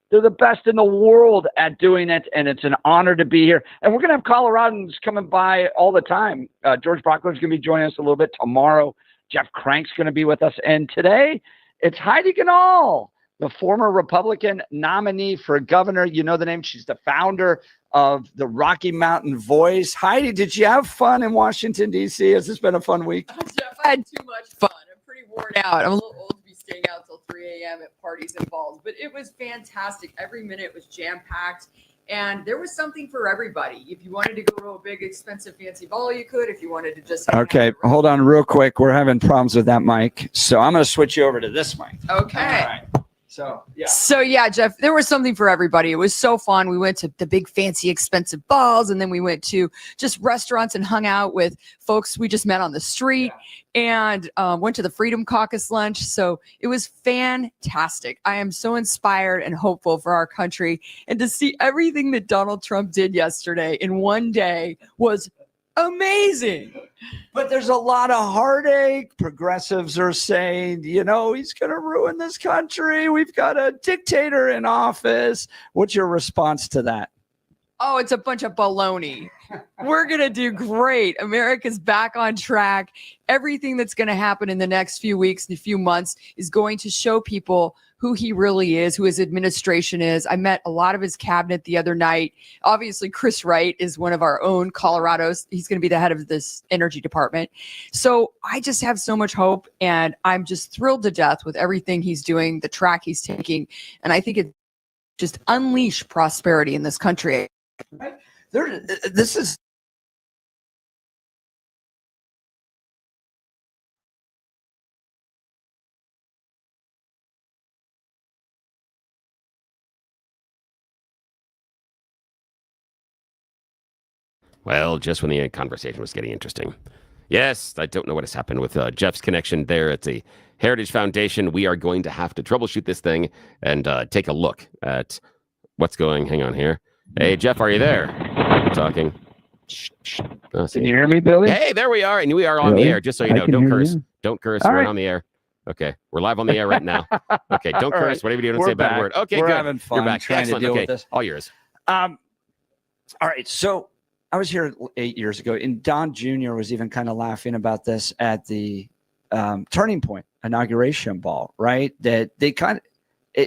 A: They're the best in the world at doing it, and it's an honor to be here. And we're going to have Coloradans coming by all the time. George Brockler's going to be joining us a little bit tomorrow. Jeff Crank's going to be with us. And today, it's Heidi Ganahl, the former Republican nominee for governor. You know the name. She's the founder of the Rocky Mountain Voice. Heidi, did you have fun in Washington, D.C.? Has this been a fun week?
Q: Jeff, I had too much fun. I'm pretty worn out. I'm a little old to be staying out till 3 a.m. at parties and balls, but it was fantastic. Every minute was jam-packed. And there was something for everybody. If you wanted to go to a big, expensive, fancy ball, you could. If you wanted to just...
A: Okay, hold on real quick. We're having problems with that mic. So I'm going to switch you over to this mic.
Q: Okay.
A: All right.
Q: So yeah, Jeff, there was something for everybody. It was so fun. We went to the big, fancy, expensive balls, and then we went to just restaurants and hung out with folks we just met on the street, and went to the Freedom Caucus lunch. So it was fantastic. I am so inspired and hopeful for our country, and to see everything that Donald Trump did yesterday in one day was amazing.
A: But there's a lot of heartache. Progressives are saying, you know, he's going to ruin this country. We've got a dictator in office. What's your response to that?
Q: Oh, it's a bunch of baloney. We're going to do great. America's back on track. Everything that's going to happen in the next few weeks and a few months is going to show people who he really is, who his administration is. I met a lot of his cabinet the other night. Obviously, Chris Wright is one of our own Colorados. He's going to be the head of this energy department. So I just have so much hope, and I'm just thrilled to death with everything he's doing, the track he's taking. And I think it just unleash prosperity in this country.
A: This is...
B: Well, just when the conversation was getting interesting. Yes, I don't know what has happened with Jeff's connection there at the Heritage Foundation. We are going to have to troubleshoot this thing and take a look at what's going. Hang on here. Hey, Jeff, are you there? I'm talking. Oh,
A: can you hear me, Billy?
B: Hey, there we are. And we are on the air, just so you know. Don't curse. Don't curse. We're on the air. Okay. We're live on the air right now. Okay. Don't curse.
A: Right.
B: Whatever you do, don't
A: We're
B: say a bad
A: back.
B: word. Okay,
A: We're
B: good.
A: having fun
B: You're back.
A: trying
B: Excellent.
A: to deal
B: Okay.
A: with this.
B: All yours.
A: All right. So I was here 8 years ago, and Don Jr. was even kind of laughing about this at the Turning Point inauguration ball, right? That they kind of,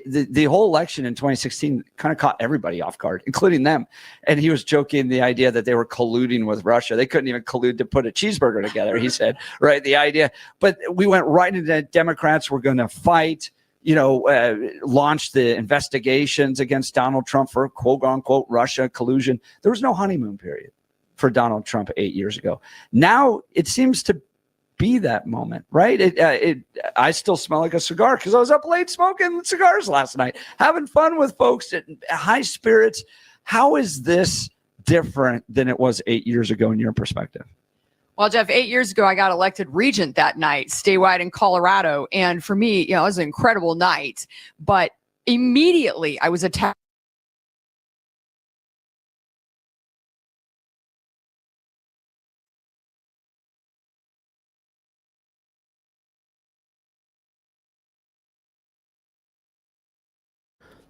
A: the whole election in 2016 kind of caught everybody off guard, including them. And he was joking the idea that they were colluding with Russia. They couldn't even collude to put a cheeseburger together, he said, right? The idea. But we went right into Democrats were going to fight, launch the investigations against Donald Trump for quote unquote Russia collusion. There was no honeymoon period for Donald Trump 8 years ago. Now it seems to be that moment, right? I still smell like a cigar because I was up late smoking cigars last night, having fun with folks at high spirits. How is this different than it was 8 years ago in your perspective?
Q: Well, Jeff, 8 years ago, I got elected regent that night, statewide in Colorado. And for me, it was an incredible night. But immediately I was attacked.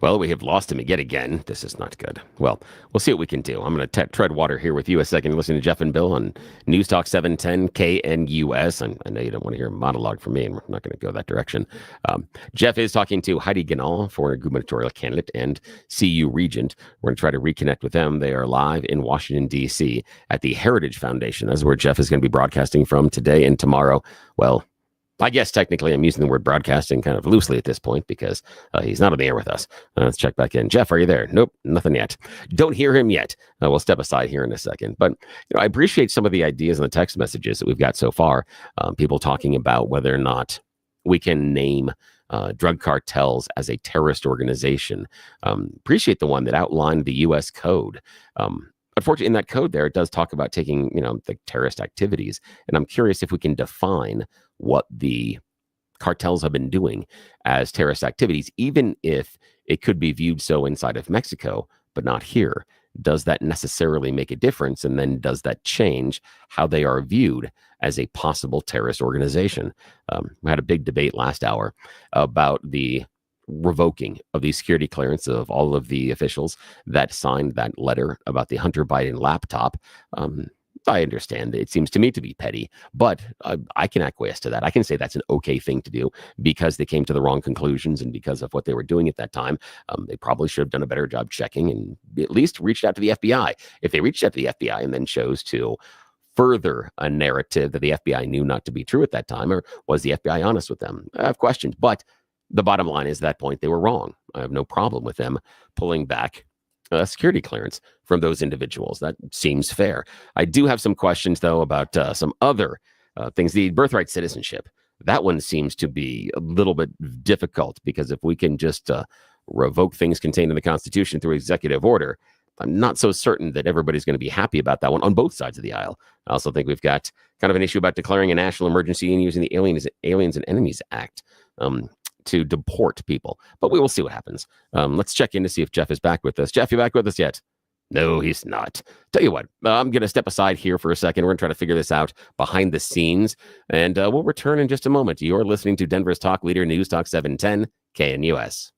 B: Well, we have lost him yet again. This is not good. Well, we'll see what we can do. I'm going to tread water here with you a second. Listen to Jeff and Bill on News Talk 710 KNUS. I know you don't want to hear a monologue from me, and we're not going to go that direction. Jeff is talking to Heidi Ganahl, former gubernatorial candidate and CU regent. We're going to try to reconnect with them. They are live in Washington, D.C. at the Heritage Foundation. That's where Jeff is going to be broadcasting from today and tomorrow. Well, I guess technically I'm using the word broadcasting kind of loosely at this point because he's not on the air with us. Let's check back in. Jeff, are you there? Nope, nothing yet. Don't hear him yet. We'll step aside here in a second. But I appreciate some of the ideas and the text messages that we've got so far. People talking about whether or not we can name drug cartels as a terrorist organization. Appreciate the one that outlined the U.S. code. Unfortunately, in that code there, it does talk about taking, the terrorist activities. And I'm curious if we can define what the cartels have been doing as terrorist activities, even if it could be viewed so inside of Mexico, but not here. Does that necessarily make a difference? And then does that change how they are viewed as a possible terrorist organization? We had a big debate last hour about the revoking of the security clearance of all of the officials that signed that letter about the Hunter Biden laptop. I understand. It seems to me to be petty, but I can acquiesce to that. I can say that's an okay thing to do because they came to the wrong conclusions and because of what they were doing at that time. They probably should have done a better job checking and at least reached out to the FBI. If they reached out to the FBI and then chose to further a narrative that the FBI knew not to be true at that time, or was the FBI honest with them? I have questions, but the bottom line is at that point they were wrong. I have no problem with them pulling back security clearance from those individuals. That seems fair. I do have some questions, though, about some other things. The birthright citizenship, that one seems to be a little bit difficult because if we can just revoke things contained in the Constitution through executive order, I'm not so certain that everybody's going to be happy about that one on both sides of the aisle. I also think we've got kind of an issue about declaring a national emergency and using the Aliens and Enemies Act to deport people, but we will see what happens. Let's check in to see if Jeff is back with us. Jeff, you back with us yet? No, he's not. Tell you what, I'm going to step aside here for a second. We're going to try to figure this out behind the scenes, and we'll return in just a moment. You're listening to Denver's Talk Leader, News Talk 710 KNUS.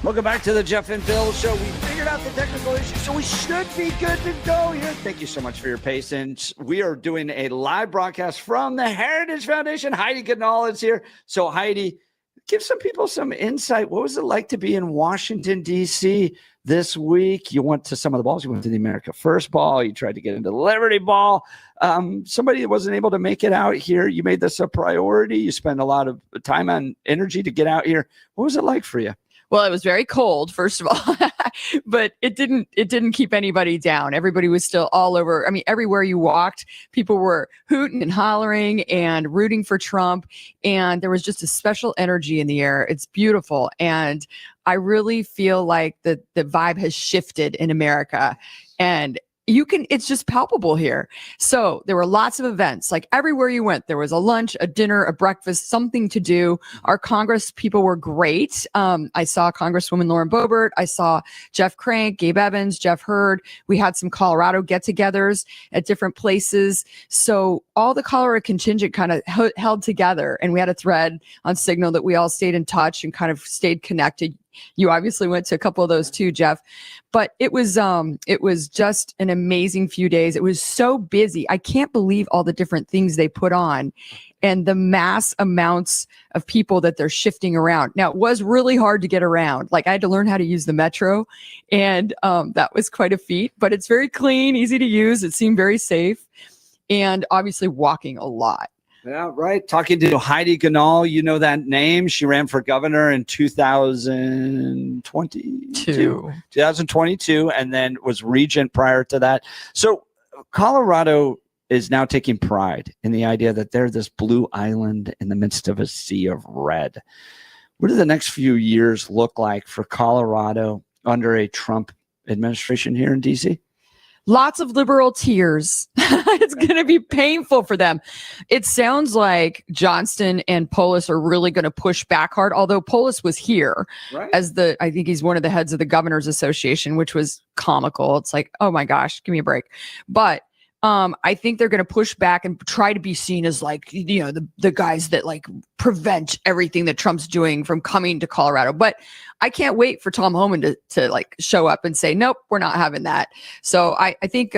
A: Welcome back to the Jeff and Bill Show. We figured out the technical issue, so we should be good to go here. Thank you so much for your patience. We are doing a live broadcast from the Heritage Foundation. Heidi Goodall is here. So, Heidi, give some people some insight. What was it like to be in Washington, D.C. this week? You went to some of the balls. You went to the America First Ball. You tried to get into the Liberty Ball. Somebody that wasn't able to make it out here, you made this a priority. You spent a lot of time and energy to get out here. What was it like for you?
Q: Well, it was very cold, first of all, but it didn't keep anybody down. Everybody was still all over. I mean, everywhere you walked, people were hooting and hollering and rooting for Trump. And there was just a special energy in the air. It's beautiful. And I really feel like the vibe has shifted in America. And it's just palpable here. So there were lots of events, like everywhere you went, there was a lunch, a dinner, a breakfast, something to do. Our Congress people were great. I saw Congresswoman Lauren Boebert. I saw Jeff Crank, Gabe Evans, Jeff Hurd. We had some Colorado get-togethers at different places. So all the Colorado contingent kind of held together, and we had a thread on Signal that we all stayed in touch and kind of stayed connected. You obviously went to a couple of those too, Jeff, but it was just an amazing few days. It was so busy. I can't believe all the different things they put on and the mass amounts of people that they're shifting around. Now, it was really hard to get around. Like, I had to learn how to use the metro, and that was quite a feat, but it's very clean, easy to use. It seemed very safe, and obviously walking a lot.
A: Yeah, right. Talking to Heidi Goodall, you know that name. She ran for governor in 2022, and then was regent prior to that. So Colorado is now taking pride in the idea that they're this blue island in the midst of a sea of red. What do the next few years look like for Colorado under a Trump administration here in D.C.?
Q: Lots of liberal tears. It's going to be painful for them. It sounds like Johnston and Polis are really going to push back hard, although Polis was here as I think he's one of the heads of the Governors Association, which was comical. It's like, oh my gosh, give me a break. But I think they're going to push back and try to be seen as like, you know, the guys that like prevent everything that Trump's doing from coming to Colorado. But I can't wait for Tom Homan to like show up and say, nope, we're not having that. So I think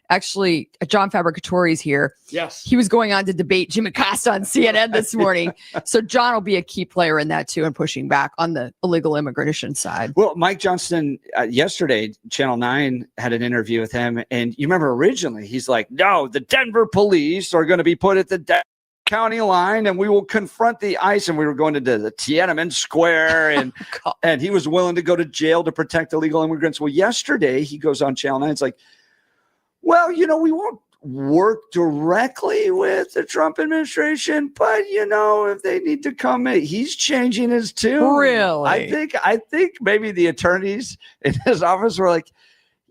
Q: actually John Fabricatore is here.
A: Yes.
Q: He was going on to debate Jim Acosta on CNN this morning. So John will be a key player in that too, and pushing back on the illegal immigration side.
A: Well, Mike Johnston, yesterday, Channel 9 had an interview with him. And you remember originally, he's like, no, the Denver police are going to be put at the county line and we will confront the ICE. And we were going into the Tiananmen Square, and and he was willing to go to jail to protect illegal immigrants. Well, yesterday he goes on Channel 9. It's like, well, you know, we won't work directly with the Trump administration, but you know, if they need to come in, he's changing his tune.
Q: Really?
A: I think maybe the attorneys in his office were like,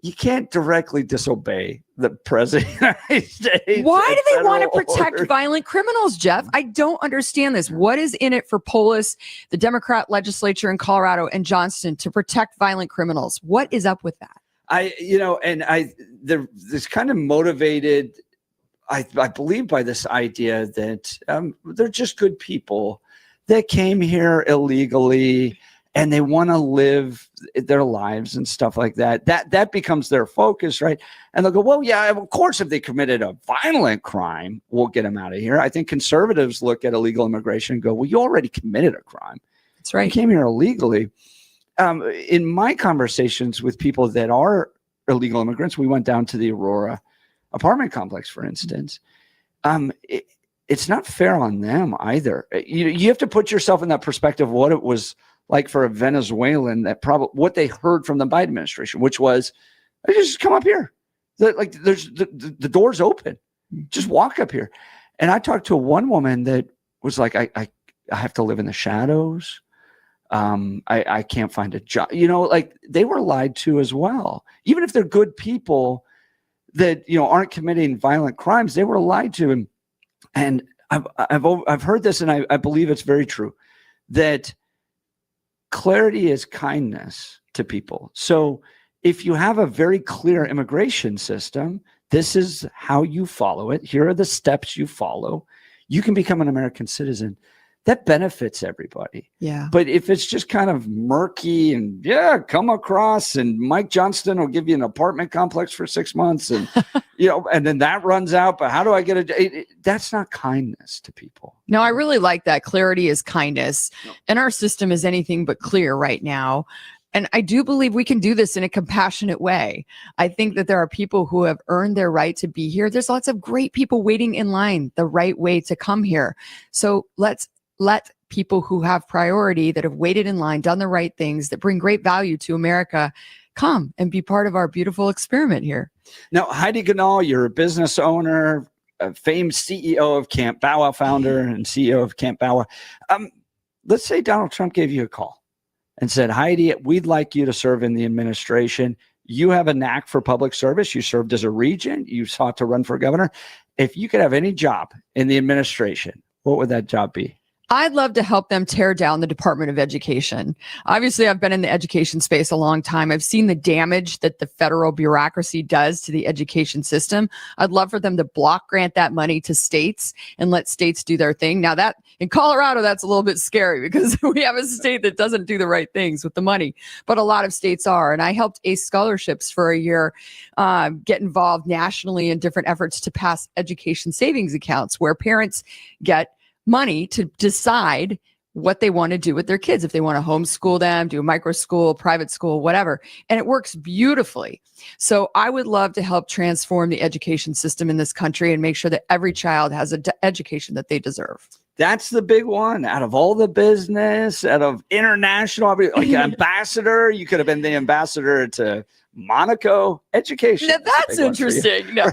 A: you can't directly disobey the president of the United States.
Q: Why do they want to protect violent criminals, Jeff? I don't understand this. What is in it for Polis, the Democrat legislature in Colorado, and Johnston to protect violent criminals? What is up with that?
A: They're this kind of motivated, I believe, by this idea that they're just good people that came here illegally and they want to live their lives and stuff like that. That becomes their focus, right? And they'll go, well, yeah, of course, if they committed a violent crime, we'll get them out of here. I think conservatives look at illegal immigration and go, well, you already committed a crime.
Q: That's right.
A: You came here illegally. In my conversations with people that are illegal immigrants, we went down to the Aurora apartment complex, for instance. It's not fair on them either. You have to put yourself in that perspective of what it was like for a Venezuelan, that probably what they heard from the Biden administration, which was, just come up here. There's the door's open. Just walk up here. And I talked to one woman that was like, I have to live in the shadows. I can't find a job. You know, like they were lied to as well. Even if they're good people that, you know, aren't committing violent crimes, they were lied to. And I've heard this, and I believe it's very true, that clarity is kindness to people. So if you have a very clear immigration system, this is how you follow it. Here are the steps you follow. You can become an American citizen. that benefits everybody.
Q: Yeah.
A: But if it's just kind of murky and come across and Mike Johnston will give you an apartment complex for 6 months and, and then that runs out. But how do I get that's not kindness to people.
Q: No, I really like that. Clarity is kindness. And our system is anything but clear right now. And I do believe we can do this in a compassionate way. I think that there are people who have earned their right to be here. There's lots of great people waiting in line the right way to come here. So let's let people who have priority, that have waited in line, done the right things, that bring great value to America, come and be part of our beautiful experiment here.
A: Now, Heidi Ganahl, you're a business owner, a famed CEO of Camp Bow Wow, founder and CEO of Camp Bow Wow. Let's say Donald Trump gave you a call and said, Heidi, we'd like you to serve in the administration. You have a knack for public service. You served as a regent. You sought to run for governor. If you could have any job in the administration, what would that job be?
Q: I'd love to help them tear down the Department of Education. Obviously, I've been in the education space a long time. I've seen the damage that the federal bureaucracy does to the education system. I'd love for them to block grant that money to states and let states do their thing. Now that in Colorado, that's a little bit scary because we have a state that doesn't do the right things with the money, but a lot of states are. And I helped ACE scholarships for a year, get involved nationally in different efforts to pass education savings accounts where parents get money to decide what they want to do with their kids, if they want to homeschool them, do a micro school, private school, whatever. And it works beautifully. So I would love to help transform the education system in this country and make sure that every child has an education that they deserve.
A: That's the big one. Out of all the business, out of international, like ambassador, you could have been the ambassador to Monaco. Education.
Q: Now, that's interesting. No,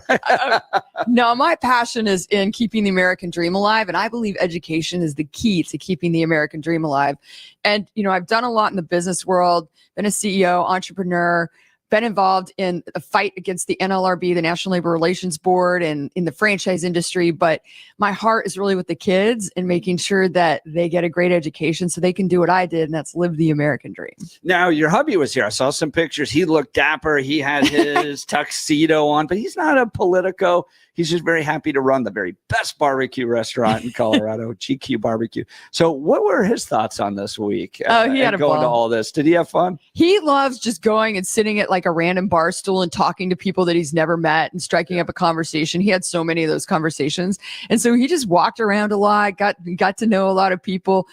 Q: no, my passion is in keeping the American dream alive. And I believe education is the key to keeping the American dream alive. And, I've done a lot in the business world, been a CEO, entrepreneur, been involved in a fight against the NLRB, the National Labor Relations Board, and in the franchise industry. But my heart is really with the kids and making sure that they get a great education so they can do what I did, and that's live the American dream.
A: Now, your hubby was here. I saw some pictures. He looked dapper. He had his tuxedo on, but he's not a politico. He's just very happy to run the very best barbecue restaurant in Colorado, GQ Barbecue. So what were his thoughts on this week?
Q: He had a
A: going
Q: ball.
A: to all this. Did he have fun?
Q: He loves just going and sitting at like a random bar stool and talking to people that he's never met and striking up a conversation. He had so many of those conversations. And so he just walked around a lot, got to know a lot of people.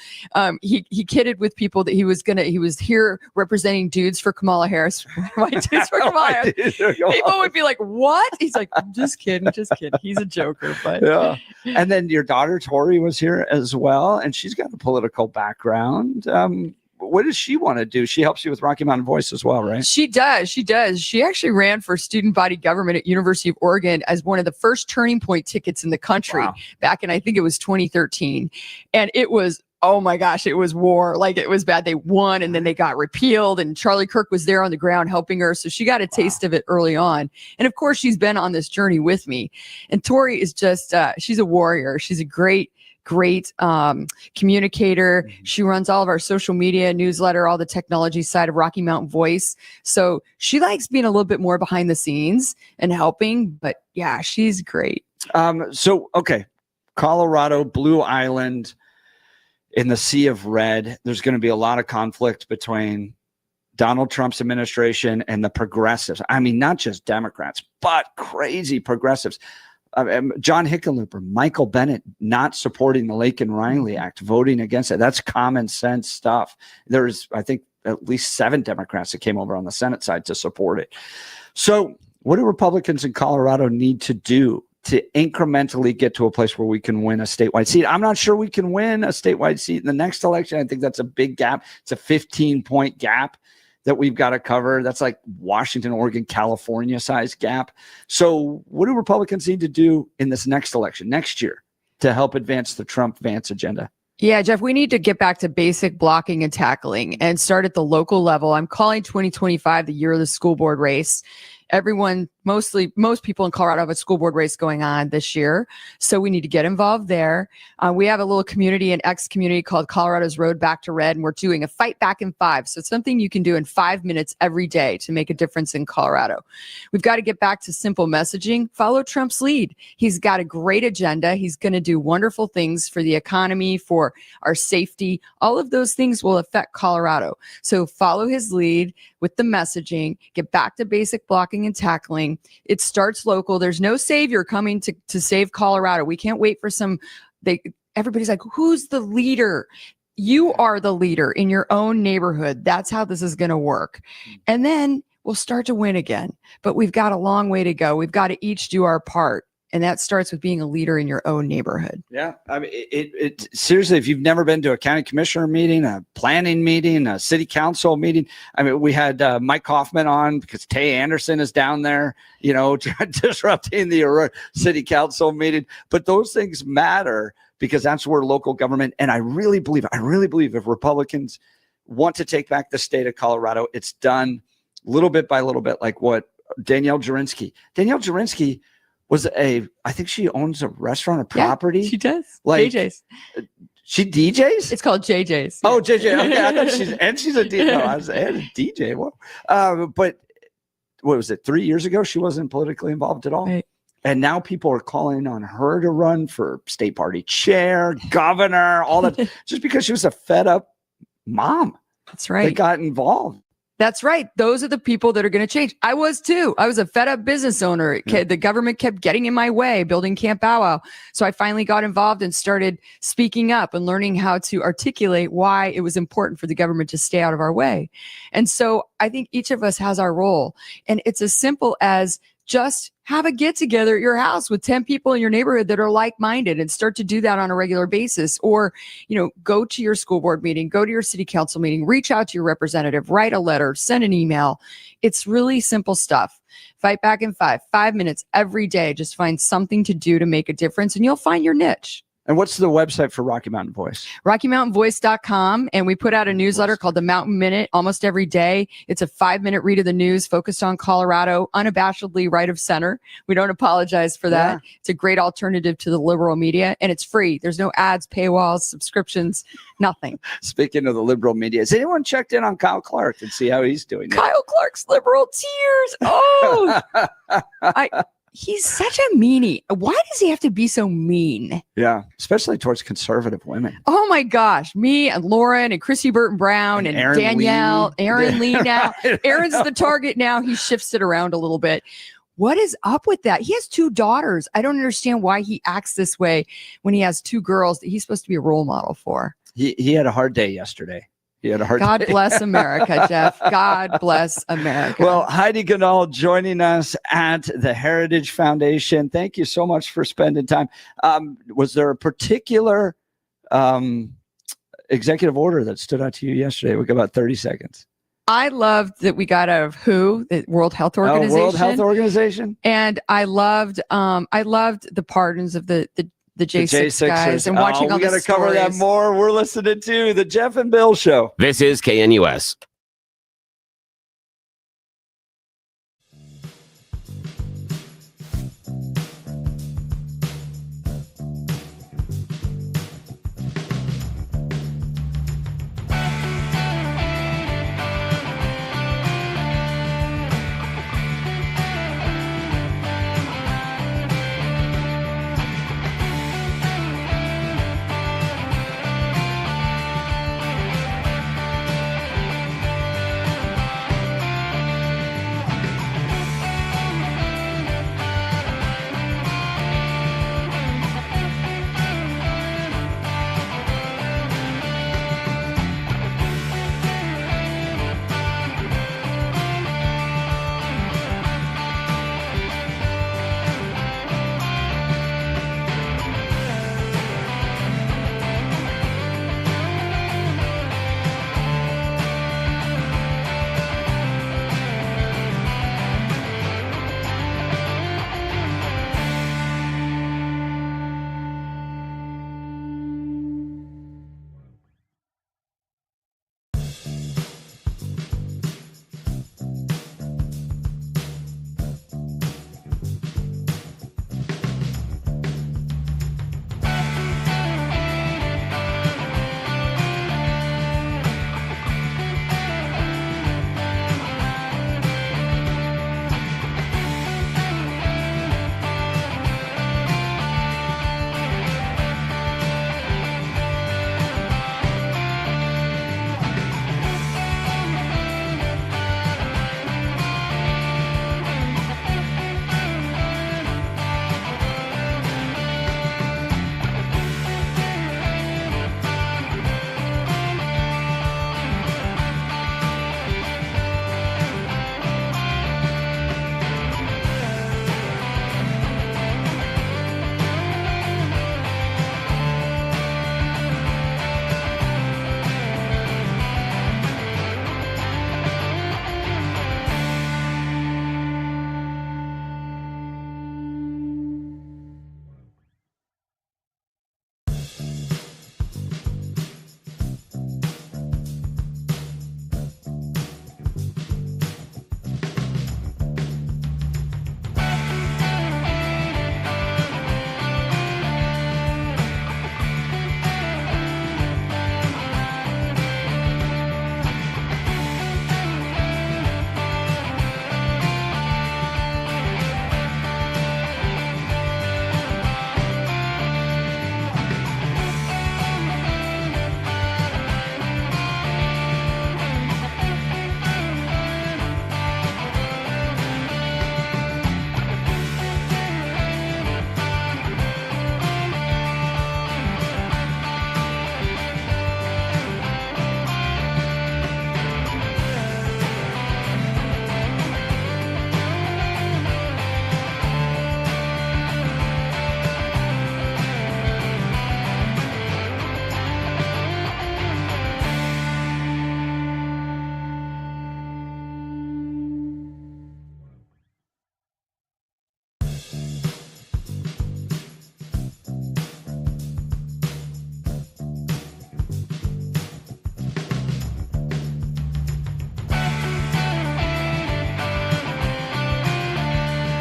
Q: He kidded with people that he was here representing dudes for Kamala Harris. White dudes for Kamala Harris. People would be like, what? He's like, I'm just kidding. He's a joker, but
A: yeah. And then your daughter Tori was here as well, and she's got a political background. What does she want to do? She helps you with Rocky Mountain Voice as well, right?
Q: She does. She actually ran for student body government at University of Oregon as one of the first turning point tickets in the country back in, I think it was 2013. And it was, oh my gosh, it was war. Like, it was bad. They won and then they got repealed, and Charlie Kirk was there on the ground helping her. So she got a taste of it early on. And of course, she's been on this journey with me. And Tori is just, she's a warrior. She's a great communicator. She runs all of our social media, newsletter, all the technology side of Rocky Mountain Voice. So she likes being a little bit more behind the scenes and helping, but yeah, she's great.
A: Okay. Colorado, Blue Island, in the Sea of Red, there's going to be a lot of conflict between Donald Trump's administration and the progressives. I mean, not just Democrats, but crazy progressives. John Hickenlooper, Michael Bennett not supporting the Lake and Riley Act, voting against it. That's common sense stuff. There's, I think, at least 7 Democrats that came over on the Senate side to support it. So what do Republicans in Colorado need to do to incrementally get to a place where we can win a statewide seat? I'm not sure we can win a statewide seat in the next election. I think that's a big gap. It's a 15-point gap that we've got to cover. That's like Washington, Oregon, California size gap. So what do Republicans need to do in this next election, next year, to help advance the Trump-Vance agenda?
Q: Yeah, Jeff, we need to get back to basic blocking and tackling and start at the local level. I'm calling 2025 the year of the school board race. most people in Colorado have a school board race going on this year. So we need to get involved there. We have a little community, an X community called Colorado's Road Back to Red, and we're doing a fight back in 5. So it's something you can do in 5 minutes every day to make a difference in Colorado. We've got to get back to simple messaging. Follow Trump's lead. He's got a great agenda. He's going to do wonderful things for the economy, for our safety. All of those things will affect Colorado. So follow his lead with the messaging, get back to basic blocking and tackling. It starts local. There's no savior coming to save Colorado. We can't wait for everybody's like, who's the leader? You are the leader in your own neighborhood. That's how this is going to work. And then we'll start to win again. But we've got a long way to go. We've got to each do our part. And that starts with being a leader in your own neighborhood.
A: Yeah. I mean, it seriously, if you've never been to a county commissioner meeting, a planning meeting, a city council meeting, I mean, we had Mike Kaufman on because Tay Anderson is down there, disrupting the city council meeting. But those things matter because that's where local government. And I really believe if Republicans want to take back the state of Colorado, it's done little bit by little bit, like what Danielle Jurinsky was I think she owns a restaurant or property.
Q: Yeah, she does.
A: Like
Q: JJ's.
A: She DJs?
Q: It's called JJ's.
A: Oh, JJ. Okay. I thought she's a DJ. No, I was a DJ. Well, but what was it? 3 years ago, she wasn't politically involved at all.
Q: Right.
A: And now people are calling on her to run for state party chair, governor, all that, just because she was a fed up mom.
Q: That's right.
A: That got involved.
Q: That's right. Those are the people that are going to change. I was too. I was a fed up business owner. The government kept getting in my way, building Camp Bow Wow. So I finally got involved and started speaking up and learning how to articulate why it was important for the government to stay out of our way. And so I think each of us has our role. And it's as simple as just have a get together at your house with 10 people in your neighborhood that are like-minded and start to do that on a regular basis. Or, go to your school board meeting, go to your city council meeting, reach out to your representative, write a letter, send an email. It's really simple stuff. Fight back in 5 minutes every day. Just find something to do to make a difference and you'll find your niche.
A: And what's the website for Rocky Mountain Voice?
Q: RockyMountainVoice.com. And we put out a newsletter called the Mountain Minute almost every day. It's a 5-minute read of the news focused on Colorado, unabashedly right of center. We don't apologize for that. Yeah. It's a great alternative to the liberal media and it's free. There's no ads, paywalls, subscriptions, nothing.
A: Speaking of the liberal media, has anyone checked in on Kyle Clark and see how he's doing?
Q: Kyle Clark's liberal tears. Oh, he's such a meanie. Why does he have to be so mean?
A: Yeah, especially towards conservative women.
Q: Oh my gosh, me and Lauren and Chrissy Burton Brown and Danielle, Aaron Lee now. Aaron's the target now. He shifts it around a little bit. What is up with that? He has 2 daughters. I don't understand why he acts this way when he has 2 girls that he's supposed to be a role model for.
A: He had a hard day yesterday. He had a hard
Q: God
A: day.
Q: Bless America, Jeff. God bless America.
A: Well, Heidi Ganal joining us at the Heritage Foundation. Thank you so much for spending time. Was there a particular executive order that stood out to you yesterday? We got about 30 seconds.
Q: I loved that we got out of WHO, the World Health Organization.
A: World Health Organization.
Q: And I loved the pardons of the J6 guys and watching all the stories.
A: We got to cover that more. We're listening to the Jeff and Bill Show.
B: This is KNUS.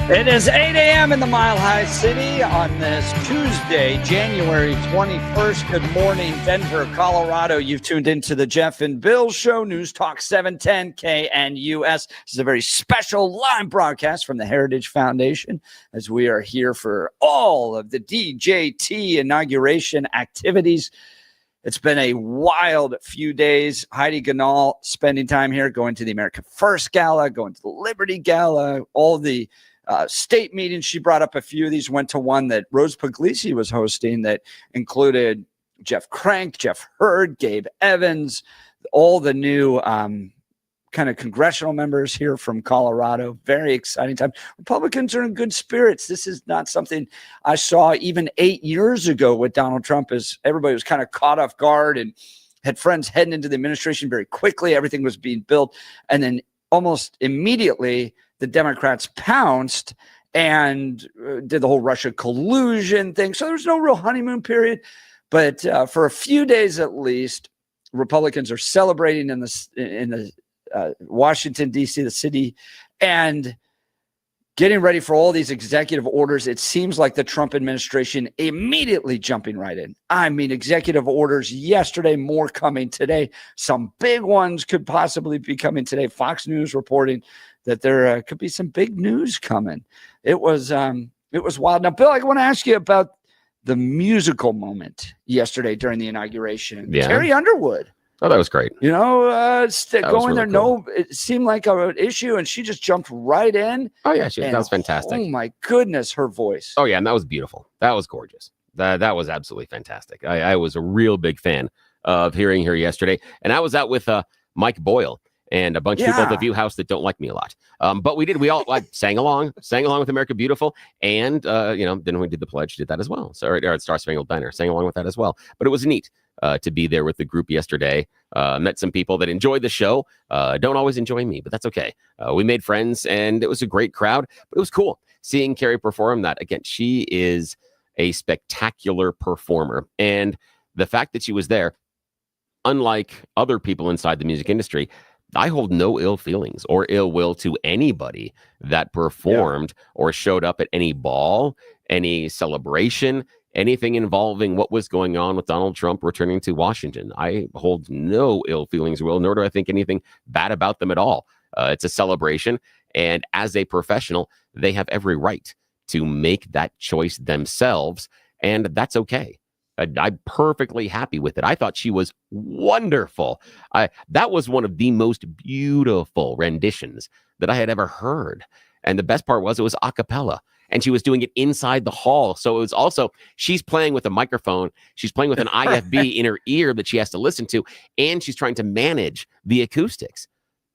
A: It is 8 a.m. in the Mile High City on this Tuesday, January 21st. Good morning, Denver, Colorado. You've tuned into the Jeff and Bill Show, News Talk 710 KNUS. This is a very special live broadcast from the Heritage Foundation as we are here for all of the DJT inauguration activities. It's been a wild few days. Heidi Ganahl spending time here, going to the America First Gala, going to the Liberty Gala, all the state meetings. She brought up a few of these, went to one that Rose Puglisi was hosting that included Jeff Crank, Jeff Hurd, Gabe Evans, all the new kind of congressional members here from Colorado. Very exciting time. Republicans are in good spirits. This is not something I saw even 8 years ago with Donald Trump, as everybody was kind of caught off guard and had friends heading into the administration very quickly. Everything was being built. And then almost immediately, the Democrats pounced and did the whole Russia collusion thing. So there was no real honeymoon period. But for a few days at least, Republicans are celebrating in the Washington, D.C., the city, and getting ready for all these executive orders. It seems like the Trump administration immediately jumping right in. I mean, executive orders yesterday, more coming today. Some big ones could possibly be coming today. Fox News reporting that there could be some big news coming. It was wild. Now, Bill, I want to ask you about the musical moment yesterday during the inauguration.
B: Yeah.
A: Carrie Underwood.
B: Oh, that was great.
A: You know, going
B: really
A: there,
B: cool.
A: it seemed like an issue, and she just jumped right in.
B: Oh, yeah, that was fantastic.
A: Oh, my goodness, her voice.
B: Oh, yeah, and that was beautiful. That was gorgeous. That was absolutely fantastic. I was a real big fan of hearing her yesterday, and I was out with Mike Boyle and a bunch of people at the View House that don't like me a lot. But we all sang along with America Beautiful. And, then we did the pledge, did that as well. So, or at Star Spangled Banner, sang along with that as well. But it was neat to be there with the group yesterday. Met some people that enjoyed the show. Don't always enjoy me, but that's okay. We made friends and it was a great crowd. But it was cool seeing Carrie perform that. Again, she is a spectacular performer. And the fact that she was there, unlike other people inside the music industry, I hold no ill feelings or ill will to anybody that performed or showed up at any ball, any celebration, anything involving what was going on with Donald Trump returning to Washington. I hold no ill feelings, nor do I think anything bad about them at all. It's a celebration. And as a professional, they have every right to make that choice themselves. And that's okay. I'm perfectly happy with it. I thought she was wonderful. That was one of the most beautiful renditions that I had ever heard. And the best part was it was a cappella. And she was doing it inside the hall. So it was also, she's playing with a microphone. She's playing with an IFB in her ear that she has to listen to. And she's trying to manage the acoustics.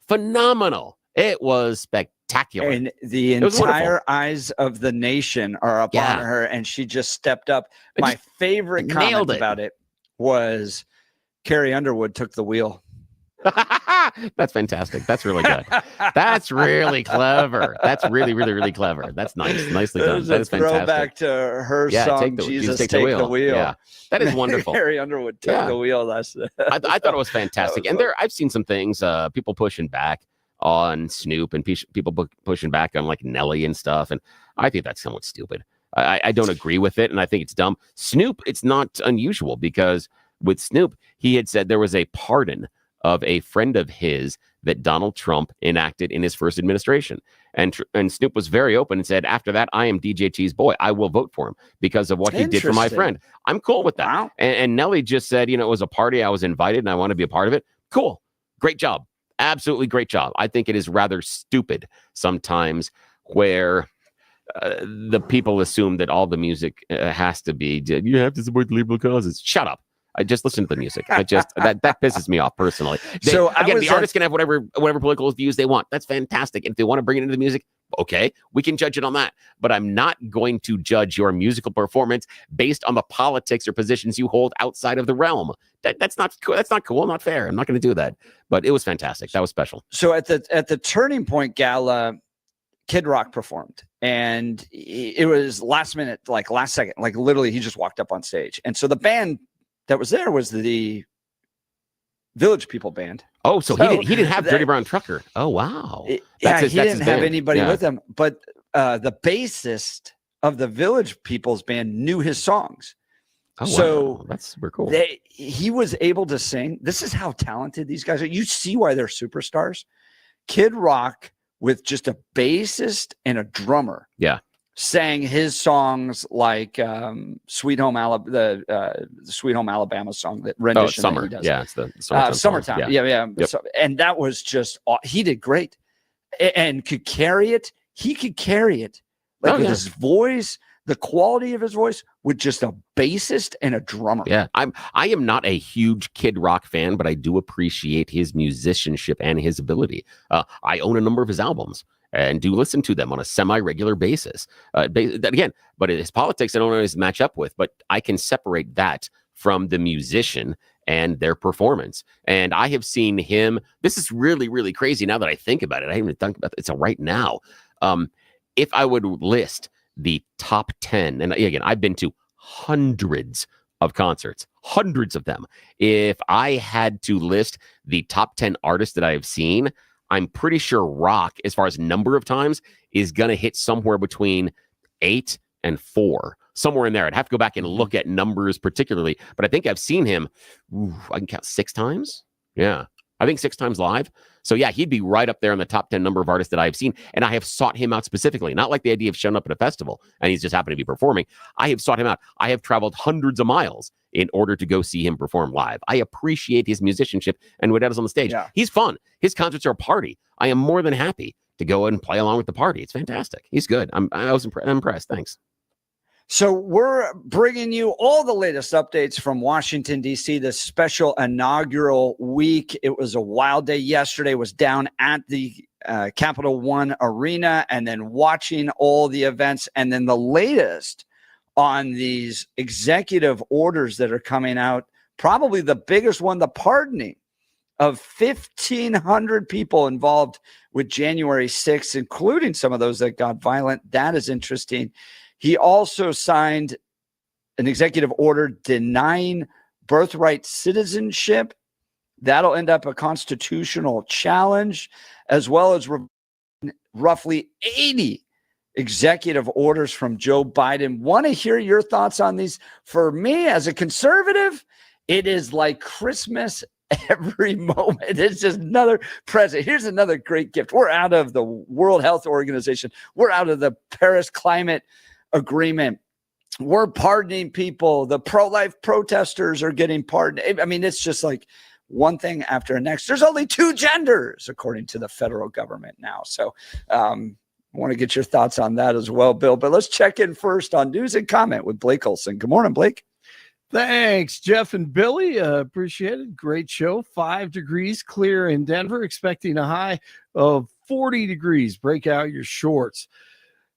B: Phenomenal. It was spectacular.
A: And the entire eyes of the nation are up on her, and she just stepped up. My favorite comment about it was Carrie Underwood took the wheel.
B: That's fantastic. That's really good. That's really clever. That's really, really, really clever. That's nice. Nicely done. That is fantastic.
A: Throwback to her song, Jesus, Take the Wheel.
B: Yeah, that is wonderful.
A: Carrie Underwood took the wheel. I
B: thought it was fantastic. And I've seen some things, people pushing back on Snoop and people pushing back on like Nelly and stuff. And I think that's somewhat stupid. I don't agree with it. And I think it's dumb. Snoop, it's not unusual because with Snoop, he had said there was a pardon of a friend of his that Donald Trump enacted in his first administration. And Snoop was very open and said, after that, I am DJT's boy. I will vote for him because of what he did for my friend. I'm cool with that. Wow. And Nelly just said, it was a party. I was invited and I want to be a part of it. Cool. Great job. Absolutely great job. I think it is rather stupid sometimes where the people assume that all the music has to be, you have to support the liberal causes. Shut up. I just listen to the music. That pisses me off personally. The artists can have whatever political views they want. That's fantastic. And if they want to bring it into the music, okay, we can judge it on that. But I'm not going to judge your musical performance based on the politics or positions you hold outside of the realm. That's not cool. That's not cool. Not fair. I'm not going to do that. But it was fantastic. That was special.
A: So at the Turning Point Gala, Kid Rock performed, and it was last minute, like last second, like literally he just walked up on stage. And so the band that was there was the Village People band.
B: Oh, so he didn't have Dirty Brown Trucker. Oh, wow.
A: He didn't have anybody with him. But the bassist of the Village People's band knew his songs.
B: Oh,
A: So
B: wow. That's super cool.
A: He was able to sing. This is how talented these guys are. You see why they're superstars. Kid Rock with just a bassist and a drummer.
B: Yeah.
A: Sang his songs like Sweet Home Alabama, the Sweet Home Alabama song, that rendition
B: Summer.
A: that he does.
B: Yeah, it's the
A: Summertime.
B: song.
A: Yeah.
B: Yep.
A: So, and that was just, he did great and could carry it. He could carry it with his voice, the quality of his voice, with just a bassist and a drummer.
B: Yeah, I am not a huge Kid Rock fan, but I do appreciate his musicianship and his ability. I own a number of his albums and do listen to them on a semi-regular basis. Again, but his politics I don't always match up with, but I can separate that from the musician and their performance. And I have seen him. This is really, really crazy now that I think about it. I haven't even thought about it. It's right now. If I would list the top 10, and again, I've been to hundreds of concerts, hundreds of them. If I had to list the top 10 artists that I have seen, I'm pretty sure Rock, as far as number of times, is going to hit somewhere between 8 and 4, somewhere in there. I'd have to go back and look at numbers particularly, but I think I've seen him, I can count 6 times. Yeah, I think 6 times live. So yeah, he'd be right up there in the top 10 number of artists that I've seen. And I have sought him out specifically, not like the idea of showing up at a festival and he's just happened to be performing. I have sought him out. I have traveled hundreds of miles in order to go see him perform live. I appreciate his musicianship and what he does on the stage. Yeah. He's fun. His concerts are a party. I am more than happy to go and play along with the party. It's fantastic. He's good. I was impressed. Thanks.
A: So we're bringing you all the latest updates from Washington, D.C., this special inaugural week. It was a wild day yesterday, was down at the Capital One Arena and then watching all the events. And then the latest on these executive orders that are coming out, probably the biggest one, the pardoning of 1,500 people involved with January 6th, including some of those that got violent. That is interesting. He also signed an executive order denying birthright citizenship. That'll end up a constitutional challenge, as well as roughly 80 executive orders from Joe Biden. Want to hear your thoughts on these? For me, as a conservative, it is like Christmas every moment. It's just another present. Here's another great gift. We're out of the World Health Organization. We're out of the Paris Climate Agreement. We're pardoning people. The pro-life protesters are getting pardoned. I mean, it's just like one thing after the next. There's only 2 genders, according to the federal government now. So I want to get your thoughts on that as well, Bill. But let's check in first on news and comment with Blake Olson. Good morning, Blake.
C: Thanks, Jeff and Billy. Appreciate it. Great show. 5 degrees clear in Denver, expecting a high of 40 degrees. Break out your shorts.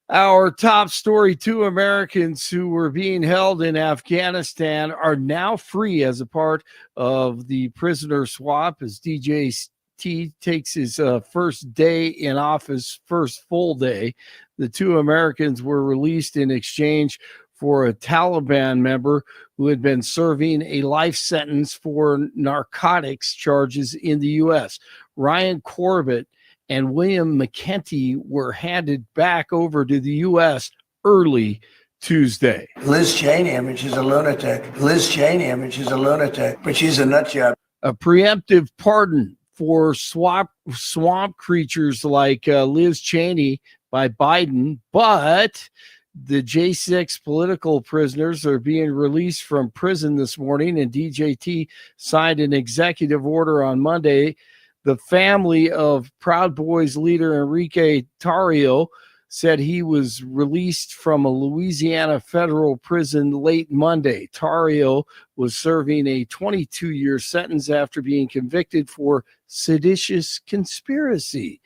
C: Our top story, 2 Americans who were being held in Afghanistan are now free as a part of the prisoner swap as DJT takes his first day in office, first full day. The 2 Americans were released in exchange for a Taliban member who had been serving a life sentence for narcotics charges in the U.S. Ryan Corbett and William McKenty were handed back over to the U.S. early Tuesday.
E: Liz Cheney, I mean, she's a lunatic. Liz Cheney, I mean, she's a lunatic, but she's a nut job.
C: A preemptive pardon for swamp creatures like Liz Cheney by Biden, but the J6 political prisoners are being released from prison this morning, and DJT signed an executive order on Monday. The family of Proud Boys leader Enrique Tarrio said he was released from a Louisiana federal prison late Monday. Tarrio was serving a 22-year sentence after being convicted for seditious conspiracy.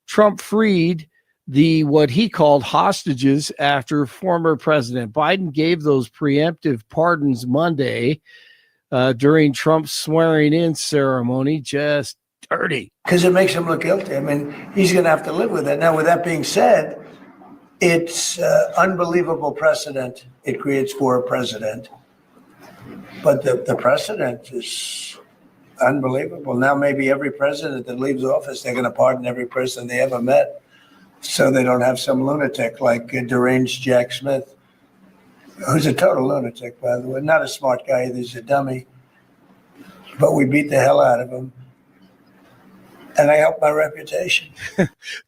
C: Trump freed what he called hostages after former President Biden gave those preemptive pardons Monday during Trump's swearing-in ceremony. Just dirty.
E: Because it makes him look guilty. I mean, he's going to have to live with it. Now, with that being said, it's unbelievable precedent it creates for a president. But the precedent is unbelievable. Now, maybe every president that leaves office, they're going to pardon every person they ever met. so they don't have some lunatic like deranged Jack Smith, who's a total lunatic, by the way. Not a smart guy either, he's a dummy. But we beat the hell out of him. And I helped my reputation.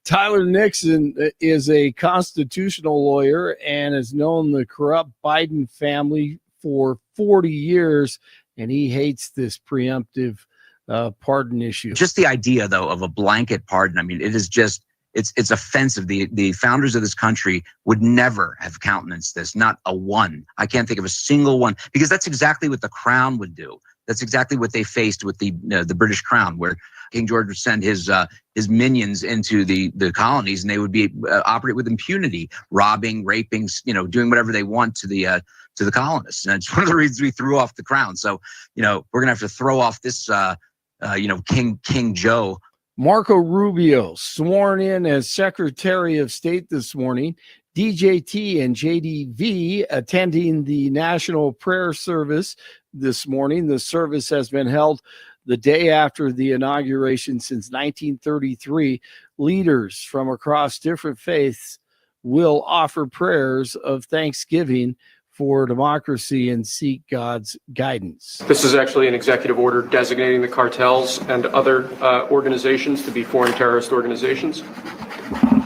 C: Tyler Nixon is a constitutional lawyer and has known the corrupt Biden family for 40 years, and he hates this preemptive pardon issue.
R: Just the idea, though, of a blanket pardon, I mean, it is just, it's offensive. The founders of this country would never have countenanced this, not a one. I can't think of a single one, because that's exactly what the crown would do. That's exactly what they faced with the British crown, where King George would send his minions into the colonies, and they would be operate with impunity, robbing, raping, doing whatever they want to the colonists. And it's one of the reasons we threw off the crown. So, we're gonna have to throw off this, King Joe.
C: Marco Rubio sworn in as Secretary of State this morning. DJT and JDV attending the National Prayer Service this morning. The service has been held the day after the inauguration since 1933. Leaders from across different faiths will offer prayers of thanksgiving for democracy and seek God's guidance.
G: This is actually an executive order designating the cartels and other organizations to be foreign terrorist organizations.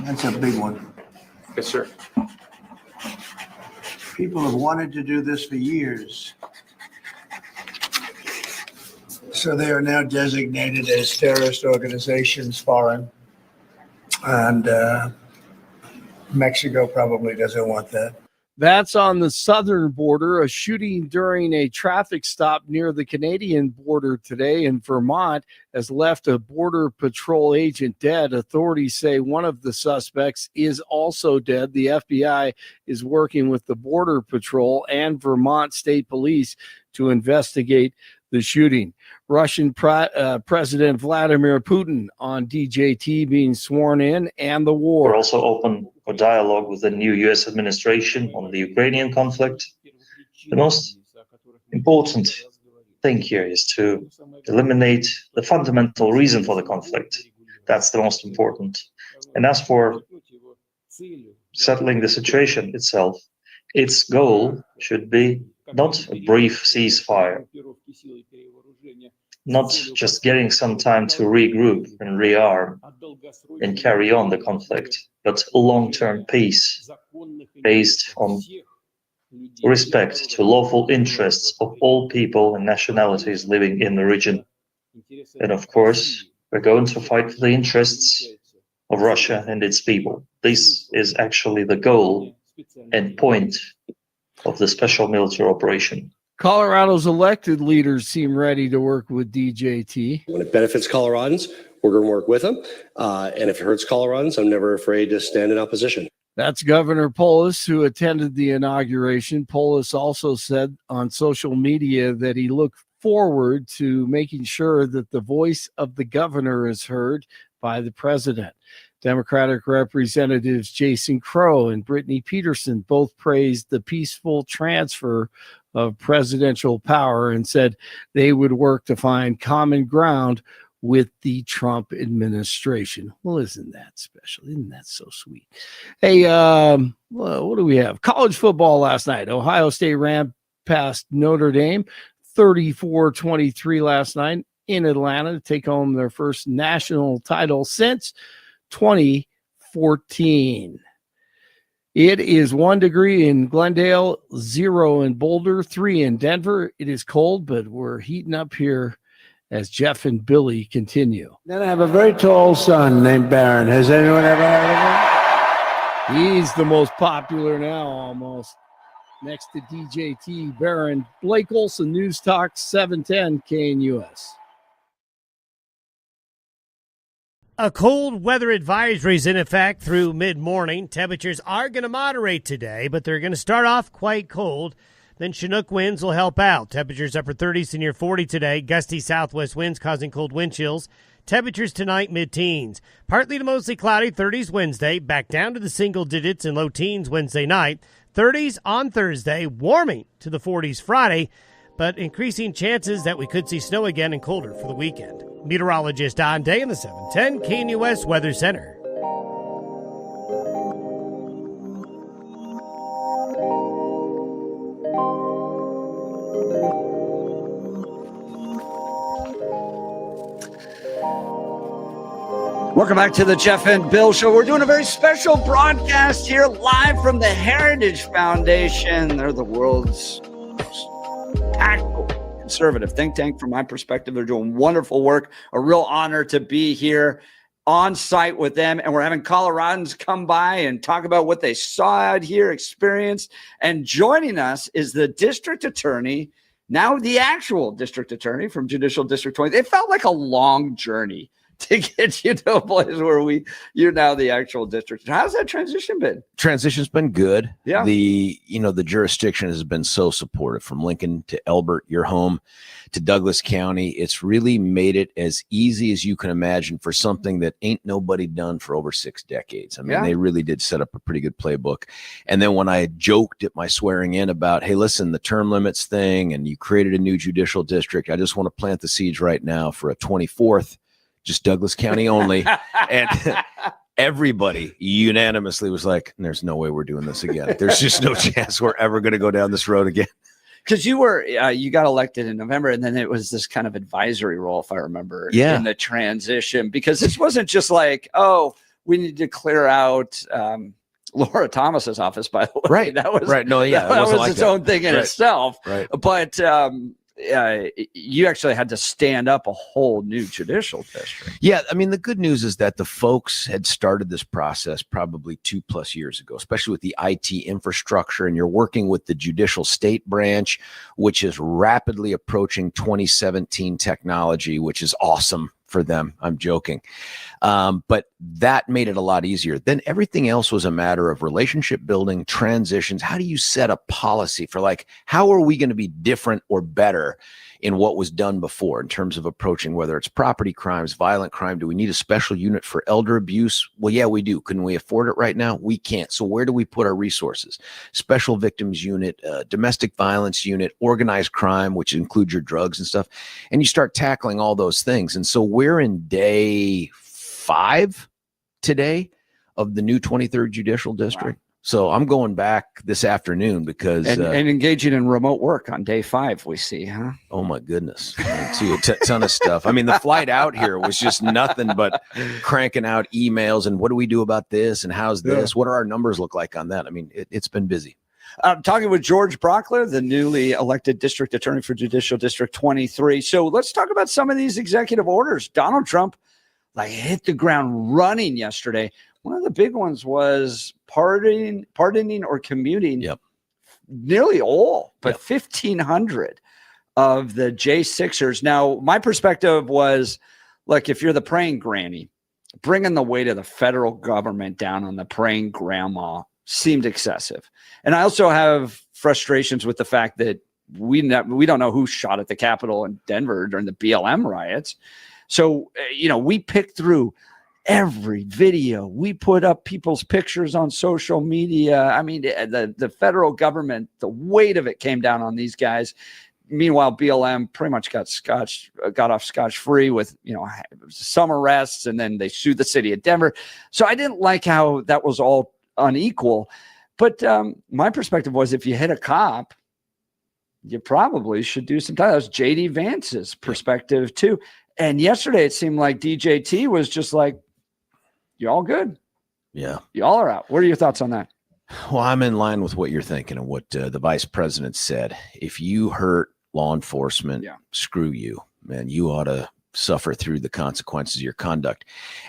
E: That's a big one.
G: Yes, sir.
E: People have wanted to do this for years. So they are now designated as terrorist organizations, foreign. And Mexico probably doesn't want that.
C: That's on the southern border. A shooting during a traffic stop near the Canadian border today in Vermont has left a border patrol agent dead. Authorities say one of the suspects is also dead. The FBI is working with the Border Patrol and Vermont State Police to investigate the shooting. Russian President Vladimir Putin on DJT being sworn in, and the war.
S: We're also open for dialogue with the new U.S. administration on the Ukrainian conflict. The most important thing here is to eliminate the fundamental reason for the conflict. That's the most important. And as for settling the situation itself, its goal should be not a brief ceasefire, not just getting some time to regroup and rearm and carry on the conflict, but long-term peace based on respect to lawful interests of all people and nationalities living in the region. And of course, we're going to fight for the interests of Russia and its people. This is actually the goal and point of the special military operation.
C: Colorado's elected leaders seem ready to work with DJT.
T: When it benefits Coloradans, we're going to work with them. And if it hurts Coloradans, I'm never afraid to stand in opposition.
C: That's Governor Polis, who attended the inauguration. Polis also said on social media that he looked forward to making sure that the voice of the governor is heard by the president. Democratic Representatives Jason Crow and Brittany Peterson both praised the peaceful transfer of presidential power and said they would work to find common ground with the Trump administration. Well, isn't that special? Isn't that so sweet? Hey, what do we have? College football last night. Ohio State ran past Notre Dame 34-23 last night in Atlanta to take home their first national title since 2014. It is 1 degree in Glendale, 0 in Boulder, 3 in Denver. It is cold, but we're heating up here as Jeff and Billy continue.
L: Then I have a very tall son named Barron. Has anyone ever heard of him?
C: He's the most popular now, almost. Next to DJT, Barron. Blake Olson, News Talk 710 KNUS.
I: A cold weather advisory is in effect through mid-morning. Temperatures are going to moderate today, but they're going to start off quite cold. Then Chinook winds will help out. Temperatures upper 30s to near 40 today. Gusty southwest winds causing cold wind chills. Temperatures tonight mid-teens. Partly to mostly cloudy, 30s Wednesday. Back down to the single digits and low teens Wednesday night. 30s on Thursday. Warming to the 40s Friday, but increasing chances that we could see snow again and colder for the weekend. Meteorologist Don Day in the 710 KNUS Weather Center.
A: Welcome back to the Jeff and Bill Show. We're doing a very special broadcast here live from the Heritage Foundation. They're the world's most tactical conservative think tank. From my perspective, they're doing wonderful work. A real honor to be here on site with them. And we're having Coloradans come by and talk about what they saw out here, experienced. And joining us is the district attorney, now the actual district attorney from Judicial District 20. It felt like a long journey to get you to a place where you're now the actual district. How's that transition been?
U: Transition's been good.
A: Yeah.
U: The jurisdiction has been so supportive, from Lincoln to Elbert, your home, to Douglas County. It's really made it as easy as you can imagine for something that ain't nobody done for over 6 decades. I mean, they really did set up a pretty good playbook. And then when I joked at my swearing in about, hey, listen, the term limits thing, and you created a new judicial district, I just want to plant the seeds right now for a 24th, just Douglas County only. And everybody unanimously was like, there's no way we're doing this again. There's just no chance we're ever going to go down this road again.
A: Because you got elected in November, and then it was this kind of advisory role, if I remember, in the transition. Because this wasn't just like, oh, we need to clear out Laura Thomas's office, by the way.
U: Right.
A: That was
U: right. No, yeah,
A: that was its own thing in itself.
U: Right.
A: But you actually had to stand up a whole new judicial district.
U: Yeah, I mean, the good news is that the folks had started this process probably 2+ years ago, especially with the IT infrastructure, and you're working with the judicial state branch, which is rapidly approaching 2017 technology, which is awesome for them. I'm joking. But that made it a lot easier. Then everything else was a matter of relationship building, transitions. How do you set a policy for, like, how are we going to be different or better in what was done before in terms of approaching, whether it's property crimes, violent crime? Do we need a special unit for elder abuse? Well, yeah, we do. Couldn't we afford it right now? We can't. So where do we put our resources? Special victims unit, domestic violence unit, organized crime, which includes your drugs and stuff. And you start tackling all those things. And so we're in day 5 today of the new 23rd Judicial District. Wow. So I'm going back this afternoon because
A: and engaging in remote work on day 5. We see, huh?
U: Oh my goodness! I see a ton of stuff. I mean, the flight out here was just nothing but cranking out emails and what do we do about this and how's this? What do our numbers look like on that? I mean, it's been busy.
A: I'm talking with George Brockler, the newly elected district attorney for Judicial District 23. So let's talk about some of these executive orders. Donald Trump hit the ground running yesterday. One of the big ones was pardoning or commuting nearly all, but 1,500 of the J6ers. Now, my perspective was, look, if you're the praying granny, bringing the weight of the federal government down on the praying grandma seemed excessive. And I also have frustrations with the fact that we don't know who shot at the Capitol in Denver during the BLM riots. So, we picked through every video. We put up people's pictures on social media. I mean, the federal government, the weight of it came down on these guys. Meanwhile, BLM pretty much got off scotch-free with, some arrests, and then they sued the city of Denver. So I didn't like how that was all unequal. But my perspective was, if you hit a cop, you probably should do some time. That was J.D. Vance's perspective too. And yesterday, it seemed like DJT was just like, you all good?
U: Yeah.
A: Y'all are out. What are your thoughts on that?
U: Well, I'm in line with what you're thinking and what the vice president said. If you hurt law enforcement, screw you, man. You ought to suffer through the consequences of your conduct.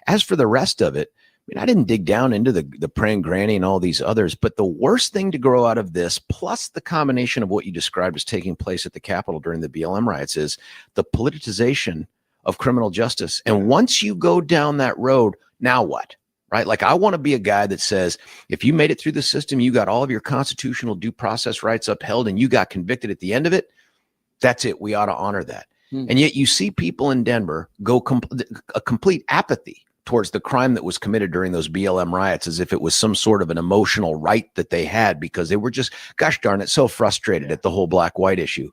U: As for the rest of it, I didn't dig down into the praying granny and all these others, but the worst thing to grow out of this, plus the combination of what you described as taking place at the Capitol during the BLM riots, is the politicization of criminal justice. And once you go down that road, now what? Right? Like, I want to be a guy that says, if you made it through the system, you got all of your constitutional due process rights upheld, and you got convicted at the end of it, that's it. We ought to honor that. And yet you see people in Denver go a complete apathy towards the crime that was committed during those BLM riots, as if it was some sort of an emotional right that they had, because they were just, gosh darn it, so frustrated at the whole black-white issue.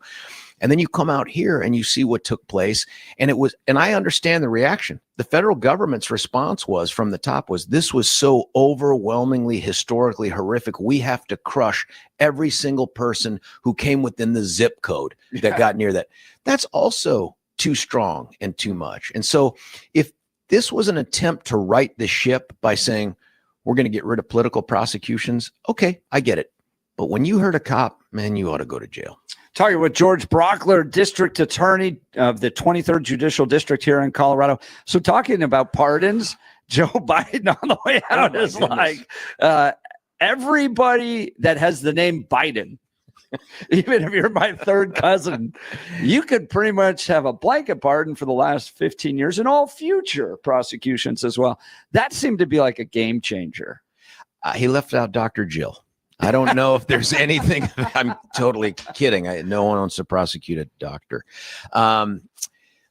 U: And then you come out here and you see what took place. And I understand the reaction. The federal government's response from the top was, this was so overwhelmingly, historically horrific. We have to crush every single person who came within the zip code that got near that. That's also too strong and too much. And so if this was an attempt to right the ship by saying, we're going to get rid of political prosecutions, okay, I get it. But when you hurt a cop, man, you ought to go to jail.
A: Talking with George Brockler, District Attorney of the 23rd Judicial District here in Colorado. So talking about pardons, Joe Biden on the way out is like everybody that has the name Biden, even if you're my third cousin, you could pretty much have a blanket pardon for the last 15 years and all future prosecutions as well. That seemed to be like a game changer.
U: He left out Dr. Jill. I don't know if there's anything. I'm totally kidding. No one wants to prosecute a doctor.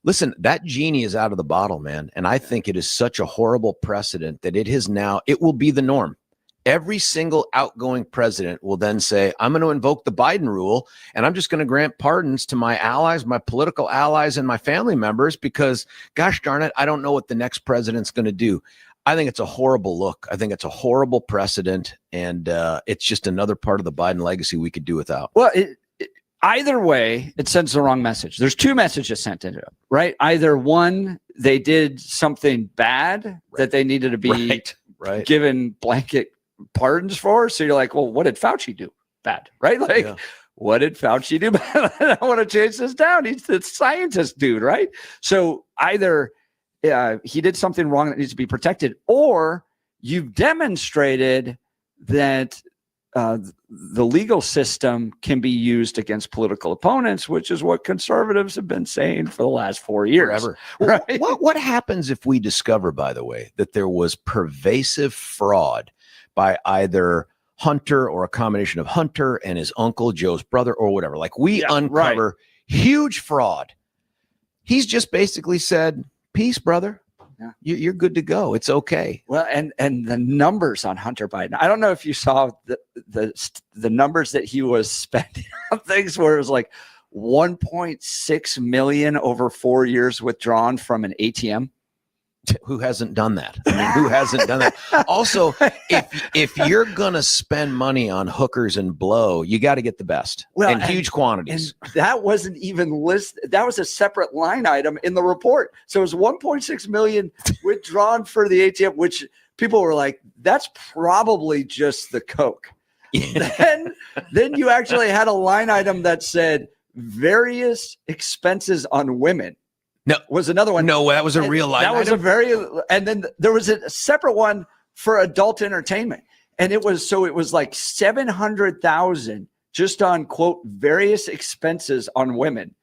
U: Listen, that genie is out of the bottle, man. And I think it is such a horrible precedent that it will be the norm. Every single outgoing president will then say, I'm going to invoke the Biden rule, and I'm just going to grant pardons to my allies, my political allies, and my family members because, gosh darn it, I don't know what the next president's going to do. I think it's a horrible look. I think it's a horrible precedent, and it's just another part of the Biden legacy we could do without.
A: Well, either way, it sends the wrong message. There's two messages sent into it, right? Either one, they did something bad that they needed to be given blanket pardons for. So you're like, well, what did Fauci do bad? Right? Like, what did Fauci do bad? I want to change this down. He's the scientist dude, right? So either he did something wrong that needs to be protected, or you've demonstrated that the legal system can be used against political opponents, which is what conservatives have been saying for the last 4 years.
U: Forever.
A: Right?
U: What happens if we discover, by the way, that there was pervasive fraud by either Hunter or a combination of Hunter and his uncle, Joe's brother, or whatever? Like we uncover huge fraud. He's just basically said, peace, brother. Yeah. You're good to go. It's okay.
A: Well, and the numbers on Hunter Biden. I don't know if you saw the numbers that he was spending on things where it was like 1.6 million over 4 years withdrawn from an ATM.
U: Who hasn't done that? I mean, who hasn't done that? Also, if you're gonna spend money on hookers and blow, you got to get the best in huge quantities.
A: And that wasn't even listed. That was a separate line item in the report. So it was 1.6 million withdrawn for the ATM, which people were like, "That's probably just the coke." Yeah. Then you actually had a line item that said various expenses on women.
U: No,
A: was another one.
U: No, that was a real line.
A: That was and then there was a separate one for adult entertainment. And it was like 700,000 just on quote, various expenses on women.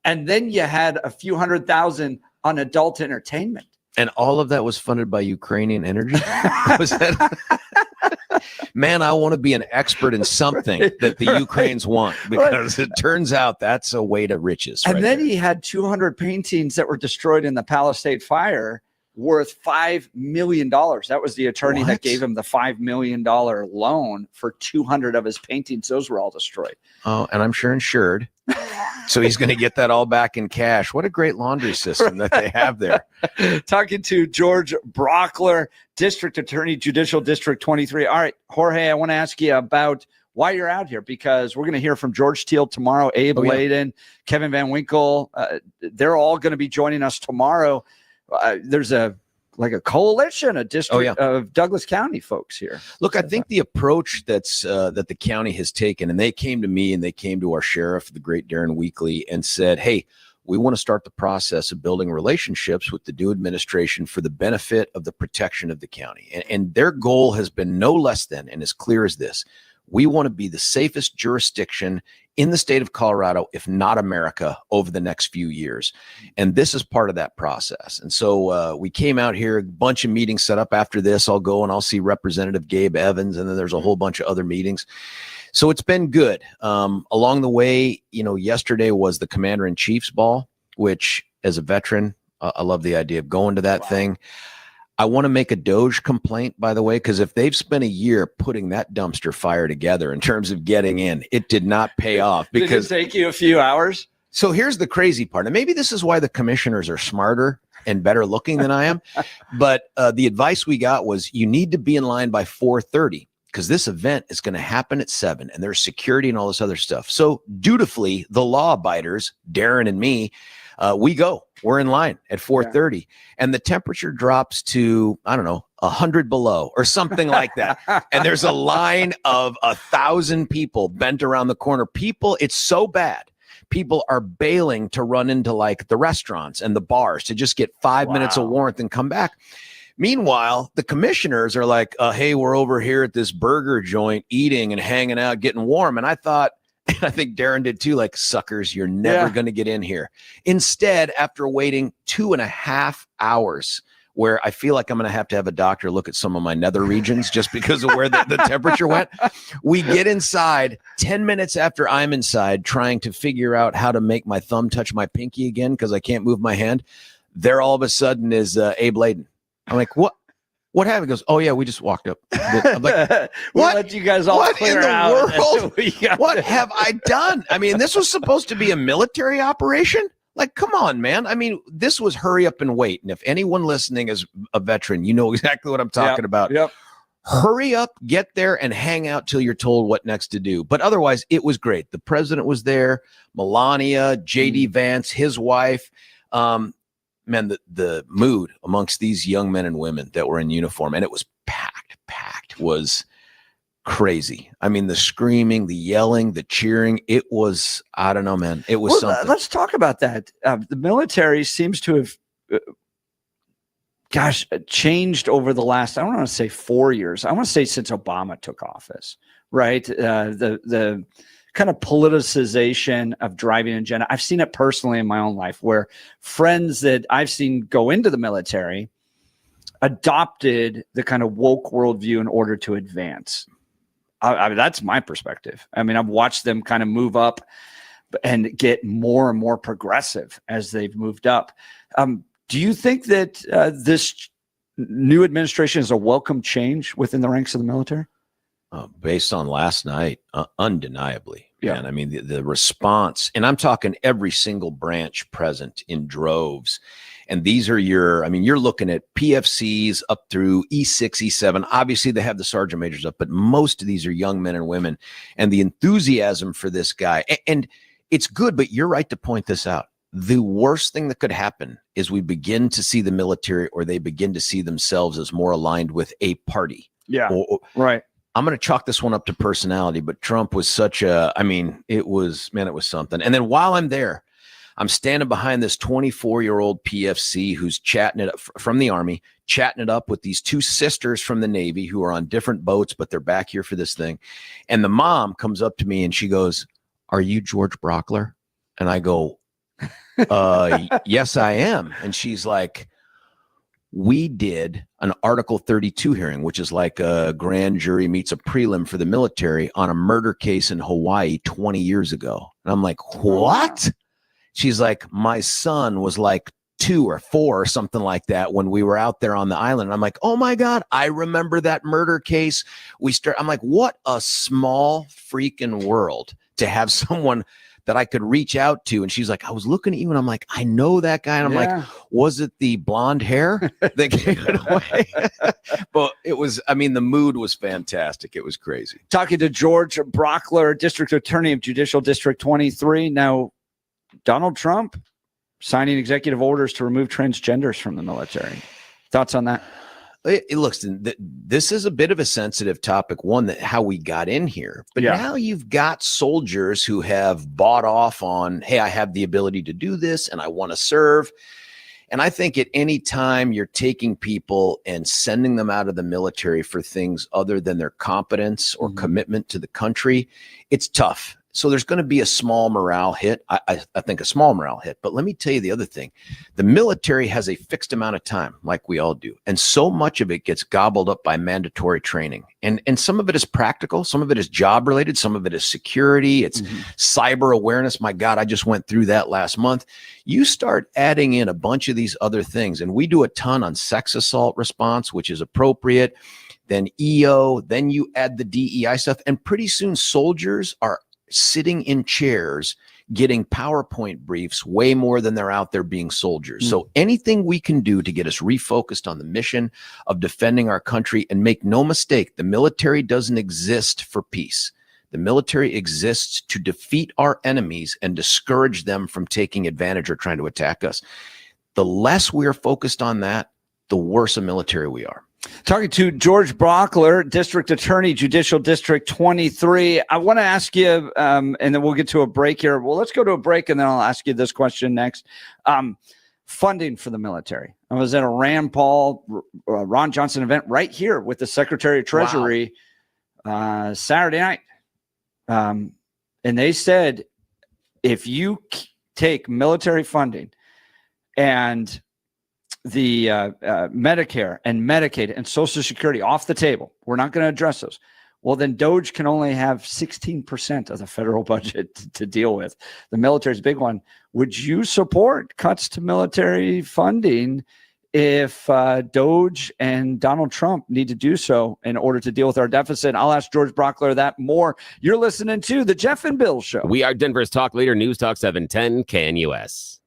A: And then you had a few $100,000 on adult entertainment.
U: And all of that was funded by Ukrainian energy. Was that? Man, I want to be an expert in something that the Ukrainians want, because it turns out that's a way to riches.
A: And then he had 200 paintings that were destroyed in the Palisade fire worth $5 million. That was the attorney that gave him the $5 million loan for 200 of his paintings. Those were all destroyed.
U: Oh, and I'm sure insured. So he's going to get that all back in cash. What a great laundry system that they have there.
A: Talking to George Brockler, District Attorney, Judicial District 23. All right, Jorge, I want to ask you about why you're out here, because we're going to hear from George Teal tomorrow, Abe Layden, Kevin Van Winkle. They're all going to be joining us tomorrow. There's a coalition, a district of Douglas County folks here.
U: Look, I think the approach that the county has taken, and they came to me and they came to our sheriff, the great Darren Weekly, and said, hey, we want to start the process of building relationships with the new administration for the benefit of the protection of the county. And their goal has been no less than, and as clear as this, we want to be the safest jurisdiction in the state of Colorado, if not America, over the next few years. And this is part of that process. And so we came out here, a bunch of meetings set up. After this, I'll go and I'll see Representative Gabe Evans, and then there's a whole bunch of other meetings. So it's been good. Along the way, yesterday was the Commander-in-Chief's ball, which as a veteran, I love the idea of going to that thing. I want to make a Doge complaint, by the way, because if they've spent a year putting that dumpster fire together in terms of getting in, it did not pay off. Because
A: did it take you a few hours?
U: So here's the crazy part. And maybe this is why the commissioners are smarter and better looking than I am. But the advice we got was you need to be in line by 4:30 because this event is going to happen at 7 and there's security and all this other stuff. So dutifully, the law abiders, Darren and me, We're in line at 4:30, and the temperature drops to, I don't know, 100 below or something like that. And there's a line of 1,000 people bent around the corner. It's so bad. People are bailing to run into like the restaurants and the bars to just get 5 minutes of warmth and come back. Meanwhile, the commissioners are like, hey, we're over here at this burger joint eating and hanging out, getting warm. And I thought, and I think Darren did too, like, suckers, you're never going to get in here. Instead, after waiting 2.5 hours, where I feel like I'm going to have a doctor look at some of my nether regions just because of where the temperature went, we get inside 10 minutes after I'm inside trying to figure out how to make my thumb touch my pinky again because I can't move my hand. There all of a sudden is Abe Layden. I'm like, what? What happened? He goes, oh, yeah, we just walked up. I'm like,
A: what? Let you guys all
U: what
A: clear
U: in the
A: out.
U: world? What have I done? I mean, this was supposed to be a military operation. Like, come on, man. I mean, this was hurry up and wait. And if anyone listening is a veteran, you know exactly what I'm talking about.
A: Yep.
U: Hurry up, get there, and hang out till you're told what next to do. But otherwise, it was great. The president was there, Melania, J.D. Vance, his wife. Man, the mood amongst these young men and women that were in uniform, and it was packed, was crazy. I mean, the screaming, the yelling, the cheering, it was, I don't know, man. It was something.
A: Let's talk about that. The military seems to have, changed over the last, I don't want to say 4 years. I want to say since Obama took office, right? The kind of politicization of driving agenda. I've seen it personally in my own life where friends that I've seen go into the military adopted the kind of woke worldview in order to advance. I mean, that's my perspective. I mean, I've watched them kind of move up and get more and more progressive as they've moved up. Do you think that this new administration is a welcome change within the ranks of the military?
U: Based on last night, undeniably. Yeah. And I mean, the response, and I'm talking every single branch present in droves. And these are you're looking at PFCs up through E6, E7. Obviously, they have the sergeant majors up, but most of these are young men and women. And the enthusiasm for this guy, and it's good, but you're right to point this out. The worst thing that could happen is we begin to see the military, or they begin to see themselves as more aligned with a party.
A: Yeah, right.
U: I'm going to chalk this one up to personality, but Trump was it was something. And then while I'm there, I'm standing behind this 24-year-old PFC who's chatting it up from the Army, chatting it up with these two sisters from the Navy who are on different boats, but they're back here for this thing. And the mom comes up to me and she goes, "Are you George Brockler?" And I go, yes, I am. And she's like, "We did an Article 32 hearing, which is like a grand jury meets a prelim for the military on a murder case in Hawaii 20 years ago." And I'm like, "What?" She's like, "My son was like 2 or 4 or something like that when we were out there on the island." And I'm like, "Oh my God, I remember that murder case." I'm like, what a small freaking world to have someone that I could reach out to. And she's like, "I was looking at you," and I'm like, "I know that guy." And I'm like, "Was it the blonde hair that gave it away?" But it was, I mean, the mood was fantastic. It was crazy.
A: Talking to George Brockler, District Attorney of Judicial District 23. Now, Donald Trump signing executive orders to remove transgenders from the military. Thoughts on that?
U: It looks, this is a bit of a sensitive topic, one that how we got in here. But now you've got soldiers who have bought off on, hey, I have the ability to do this and I want to serve. And I think at any time you're taking people and sending them out of the military for things other than their competence or commitment to the country, it's tough. So there's going to be a small morale hit. I think a small morale hit. But let me tell you the other thing. The military has a fixed amount of time, like we all do. And so much of it gets gobbled up by mandatory training. And some of it is practical. Some of it is job related. Some of it is security. It's cyber awareness. My God, I just went through that last month. You start adding in a bunch of these other things. And we do a ton on sex assault response, which is appropriate. Then EO, then you add the DEI stuff. And pretty soon soldiers are sitting in chairs getting PowerPoint briefs way more than they're out there being soldiers. So anything we can do to get us refocused on the mission of defending our country, and make no mistake, the military doesn't exist for peace. The military exists to defeat our enemies and discourage them from taking advantage or trying to attack us. The less we're focused on that, the worse a military we are.
A: Talking to George Brockler, District Attorney, Judicial District 23. I want to ask you, and then we'll get to a break here. Well, let's go to a break, and then I'll ask you this question next. Funding for the military. I was at a Rand Paul, Ron Johnson event right here with the Secretary of Treasury Saturday night. And they said, if you take military funding and the Medicare and Medicaid and Social Security off the table, we're not going to address those. Well, then DOGE can only have 16% of the federal budget to deal with. The military is a big one. Would you support cuts to military funding if DOGE and Donald Trump need to do so in order to deal with our deficit? I'll ask George Brockler that more. You're listening to the Jeff and Bill Show.
B: We are Denver's talk leader, News Talk 710 KNUS.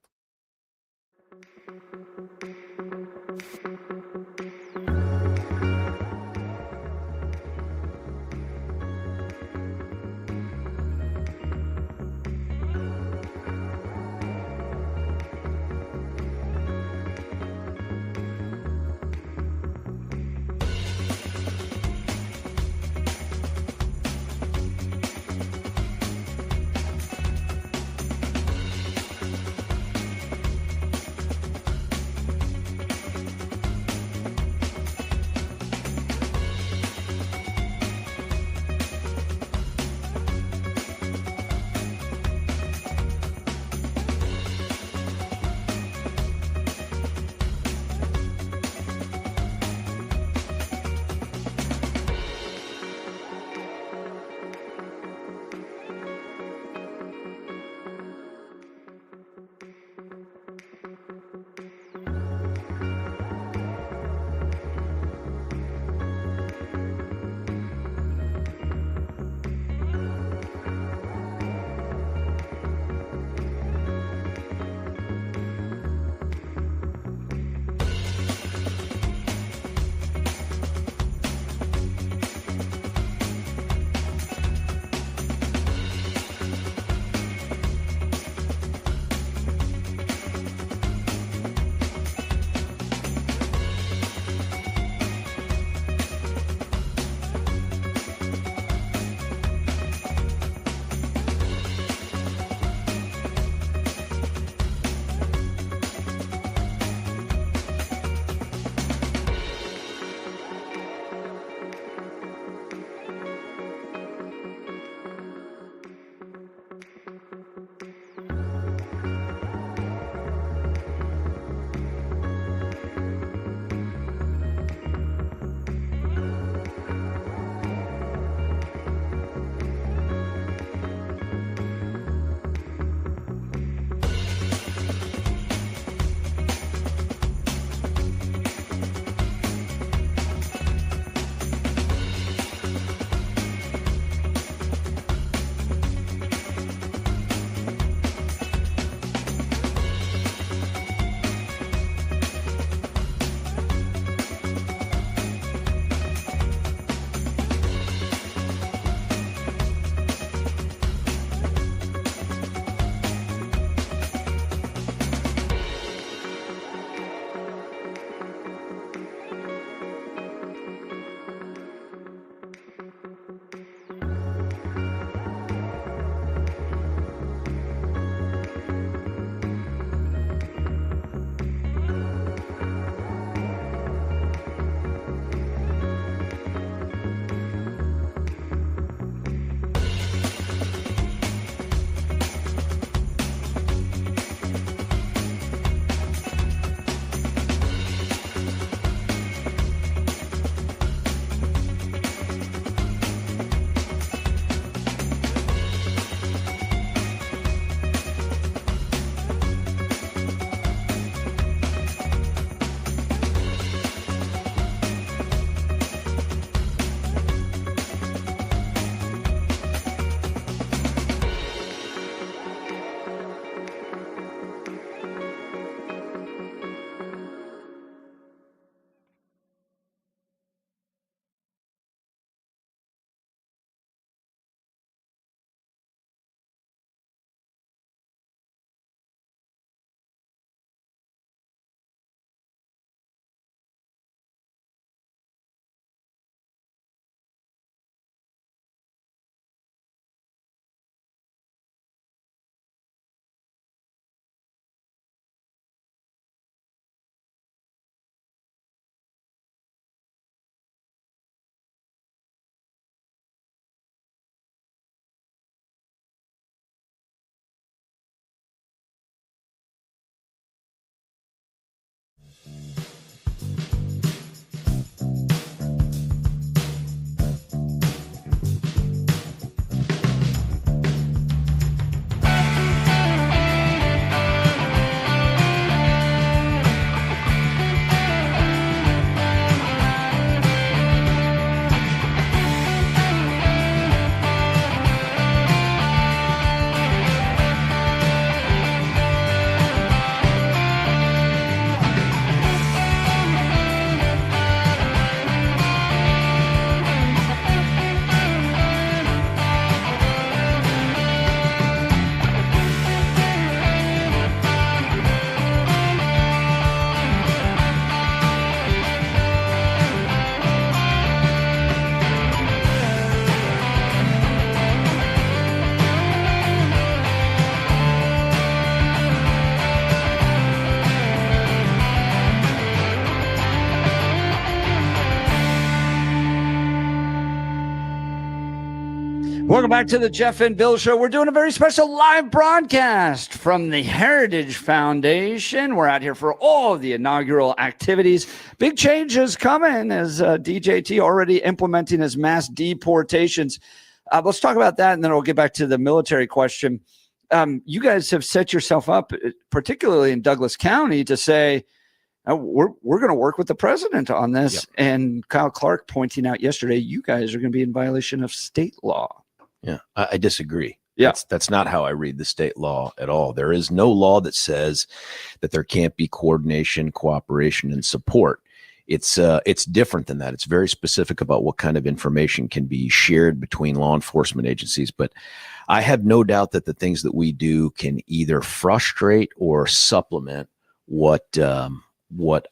A: Welcome back to the Jeff and Bill Show. We're doing a very special live broadcast from the Heritage Foundation. We're out here for all of the inaugural activities. Big changes coming as DJT already implementing his mass deportations. Let's talk about that, and then we'll get back to the military question. You guys have set yourself up, particularly in Douglas County, to say, we're going to work with the president on this. Yep. And Kyle Clark pointing out yesterday, you guys are going to be in violation of state law.
U: Yeah, I disagree.
A: Yeah.
U: That's not how I read the state law at all. There is no law that says that there can't be coordination, cooperation, and support. It's different than that. It's very specific about what kind of information can be shared between law enforcement agencies. But I have no doubt that the things that we do can either frustrate or supplement what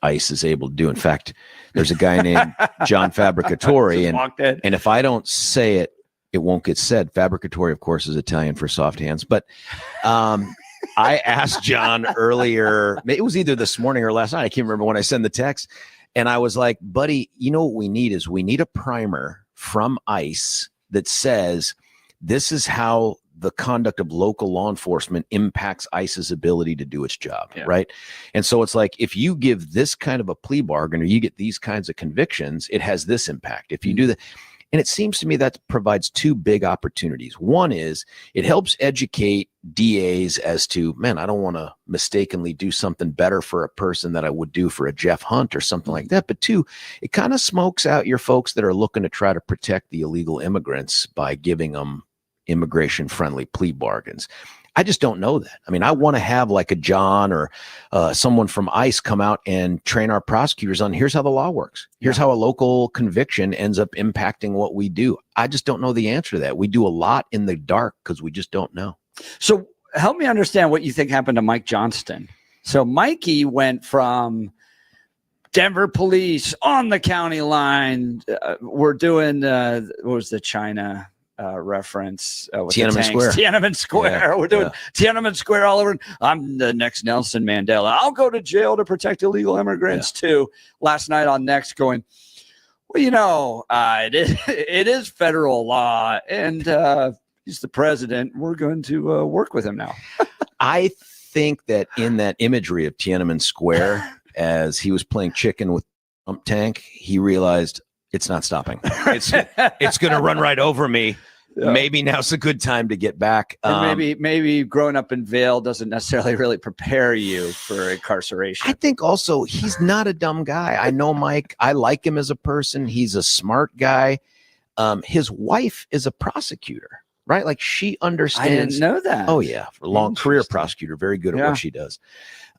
U: ICE is able to do. In fact, there's a guy named John Fabricatore, and if I don't say it, it won't get said. Fabricatore, of course, is Italian for soft hands. But I asked John earlier, it was either this morning or last night, I can't remember when I sent the text, and I was like, buddy, you know what we need is we need a primer from ICE that says this is how the conduct of local law enforcement impacts ICE's ability to do its job, right? And so it's like, if you give this kind of a plea bargain or you get these kinds of convictions, it has this impact. If you do that, and it seems to me that provides two big opportunities. One is it helps educate DAs as to, man, I don't want to mistakenly do something better for a person that I would do for a Jeff Hunt or something like that. But two, it kind of smokes out your folks that are looking to try to protect the illegal immigrants by giving them immigration-friendly plea bargains. I just don't know that. I mean, I want to have like a John or someone from ICE come out and train our prosecutors on here's how the law works. Here's how a local conviction ends up impacting what we do. I just don't know the answer to that. We do a lot in the dark because we just don't know.
A: So help me understand what you think happened to Mike Johnston. So Mikey went from Denver police on the county line. We're doing, what was the China reference?
U: Tiananmen Square.
A: Tiananmen Square.
U: Yeah,
A: We're doing Tiananmen Square all over. I'm the next Nelson Mandela. I'll go to jail to protect illegal immigrants too. Last night on Next going, well, you know, it is federal law, and he's the president. We're going to work with him now.
U: I think that in that imagery of Tiananmen Square, as he was playing chicken with Pump Tank, he realized it's not stopping. It's going to run right over me. Yeah. Maybe now's a good time to get back.
A: And maybe growing up in Vail doesn't necessarily really prepare you for incarceration.
U: I think also he's not a dumb guy. I know Mike. I like him as a person. He's a smart guy. His wife is a prosecutor, right? Like she understands.
A: I didn't know that.
U: Oh yeah, for a long career prosecutor, very good at what she does.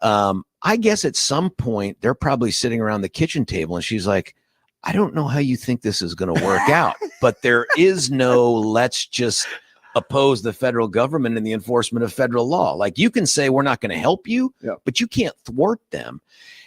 U: I guess at some point they're probably sitting around the kitchen table, and she's like, I don't know how you think this is going to work out, but there is no, let's just oppose the federal government in the enforcement of federal law. Like you can say, we're not going to help you, but you can't thwart them.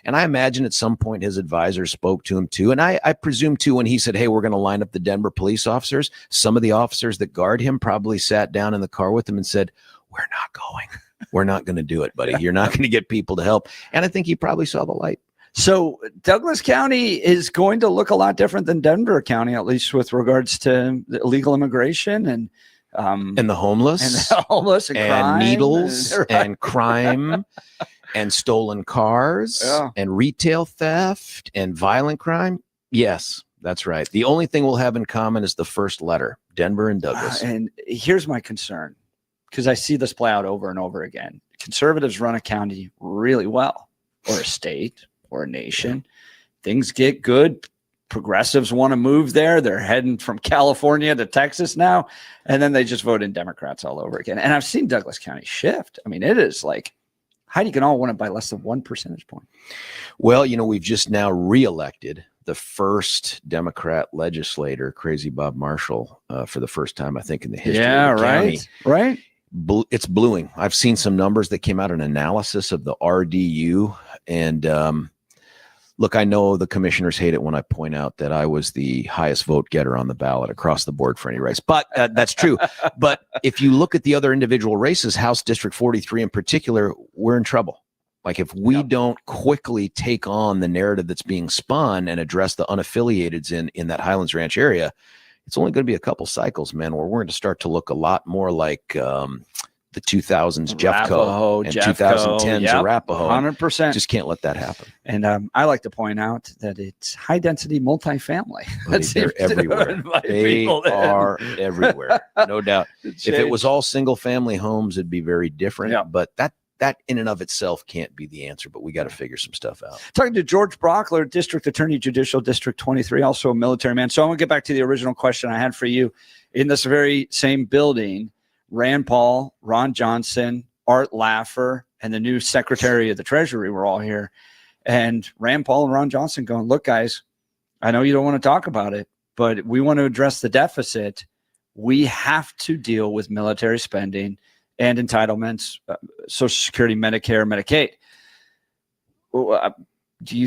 U: And I imagine at some point his advisors spoke to him too. And I presume too, when he said, hey, we're going to line up the Denver police officers, some of the officers that guard him probably sat down in the car with him and said, we're not going. We're not going to do it, buddy. You're not going to get people to help. And I think he probably saw the light.
A: So Douglas County is going to look a lot different than Denver County, at least with regards to illegal immigration and
U: the homeless,
A: and crime,
U: needles and crime and stolen cars and retail theft and violent crime. Yes, that's right. The only thing we'll have in common is the first letter, Denver and Douglas.
A: And here's my concern, because I see this play out over and over again. Conservatives run a county really well, or a state, or a nation. Things get good. Progressives want to move there. They're heading from California to Texas now. And then they just vote in Democrats all over again. And I've seen Douglas County shift. I mean, it is like, Heidi can all win it by less than 1 percentage point.
U: Well, you know, we've just now reelected the first Democrat legislator, Crazy Bob Marshall, for the first time, I think, in the history of the county.
A: Right.
U: It's bluing. I've seen some numbers that came out, an analysis of the RDU. And look, I know the commissioners hate it when I point out that I was the highest vote getter on the ballot across the board for any race, but that's true. But if you look at the other individual races, House District 43 in particular, we're in trouble. Like if we don't quickly take on the narrative that's being spun and address the unaffiliateds in that Highlands Ranch area, it's only going to be a couple cycles, man, where we're going to start to look a lot more like the 2000s Jeffco and 2010s Arapahoe.
A: 100%.
U: Just can't let that happen.
A: And I like to point out that it's high density multifamily.
U: They're everywhere. They are everywhere, no doubt. If it was all single family homes, it'd be very different.
A: Yeah.
U: But that in and of itself can't be the answer. But we got to figure some stuff out.
A: Talking to George Brockler, District Attorney, Judicial District 23, also a military man. So I want to get back to the original question I had for you. In this very same building, Rand Paul, Ron Johnson, Art Laffer, and the new Secretary of the Treasury were all here. And Rand Paul and Ron Johnson going, look, guys, I know you don't want to talk about it, but we want to address the deficit. We have to deal with military spending and entitlements, Social Security, Medicare, Medicaid. Do you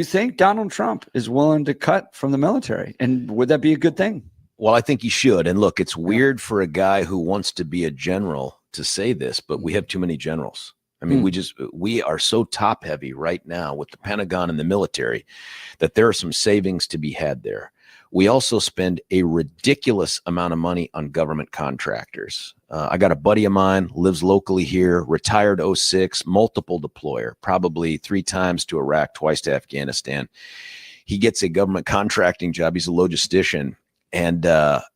A: think Donald Trump is willing to cut from the military? And would that be a good thing?
U: Well, I think he should. And look, it's weird for a guy who wants to be a general to say this, but we have too many generals. I mean, we are so top heavy right now with the Pentagon and the military that there are some savings to be had there. We also spend a ridiculous amount of money on government contractors. I got a buddy of mine, lives locally here, retired 06, multiple deployer, probably 3 times to Iraq, twice to Afghanistan. He gets a government contracting job. He's a logistician. And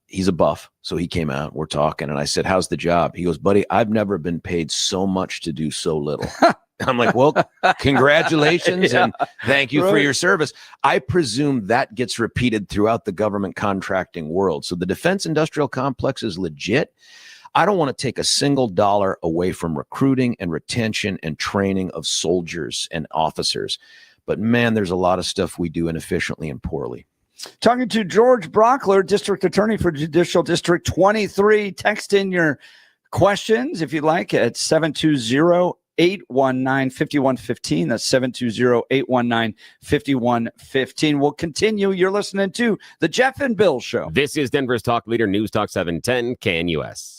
U: he's a buff. So he came out, we're talking, and I said, how's the job? He goes, buddy, I've never been paid so much to do so little. I'm like, well, congratulations and thank you for your service. I presume that gets repeated throughout the government contracting world. So the defense industrial complex is legit. I don't want to take a single dollar away from recruiting and retention and training of soldiers and officers. But man, there's a lot of stuff we do inefficiently and poorly.
A: Talking to George Brockler, District Attorney for Judicial District 23. Text in your questions, if you'd like, at 720-819-5115. That's 720-819-5115. We'll continue. You're listening to The Jeff and Bill Show.
B: This is Denver's Talk Leader, News Talk 710 KNUS.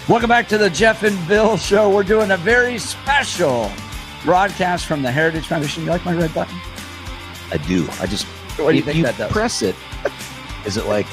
A: Welcome back to the Jeff and Bill Show. We're doing a very special broadcast from the Heritage Foundation. You like my red button?
U: I do. I just
A: What do you think that does?
U: press it. Is it like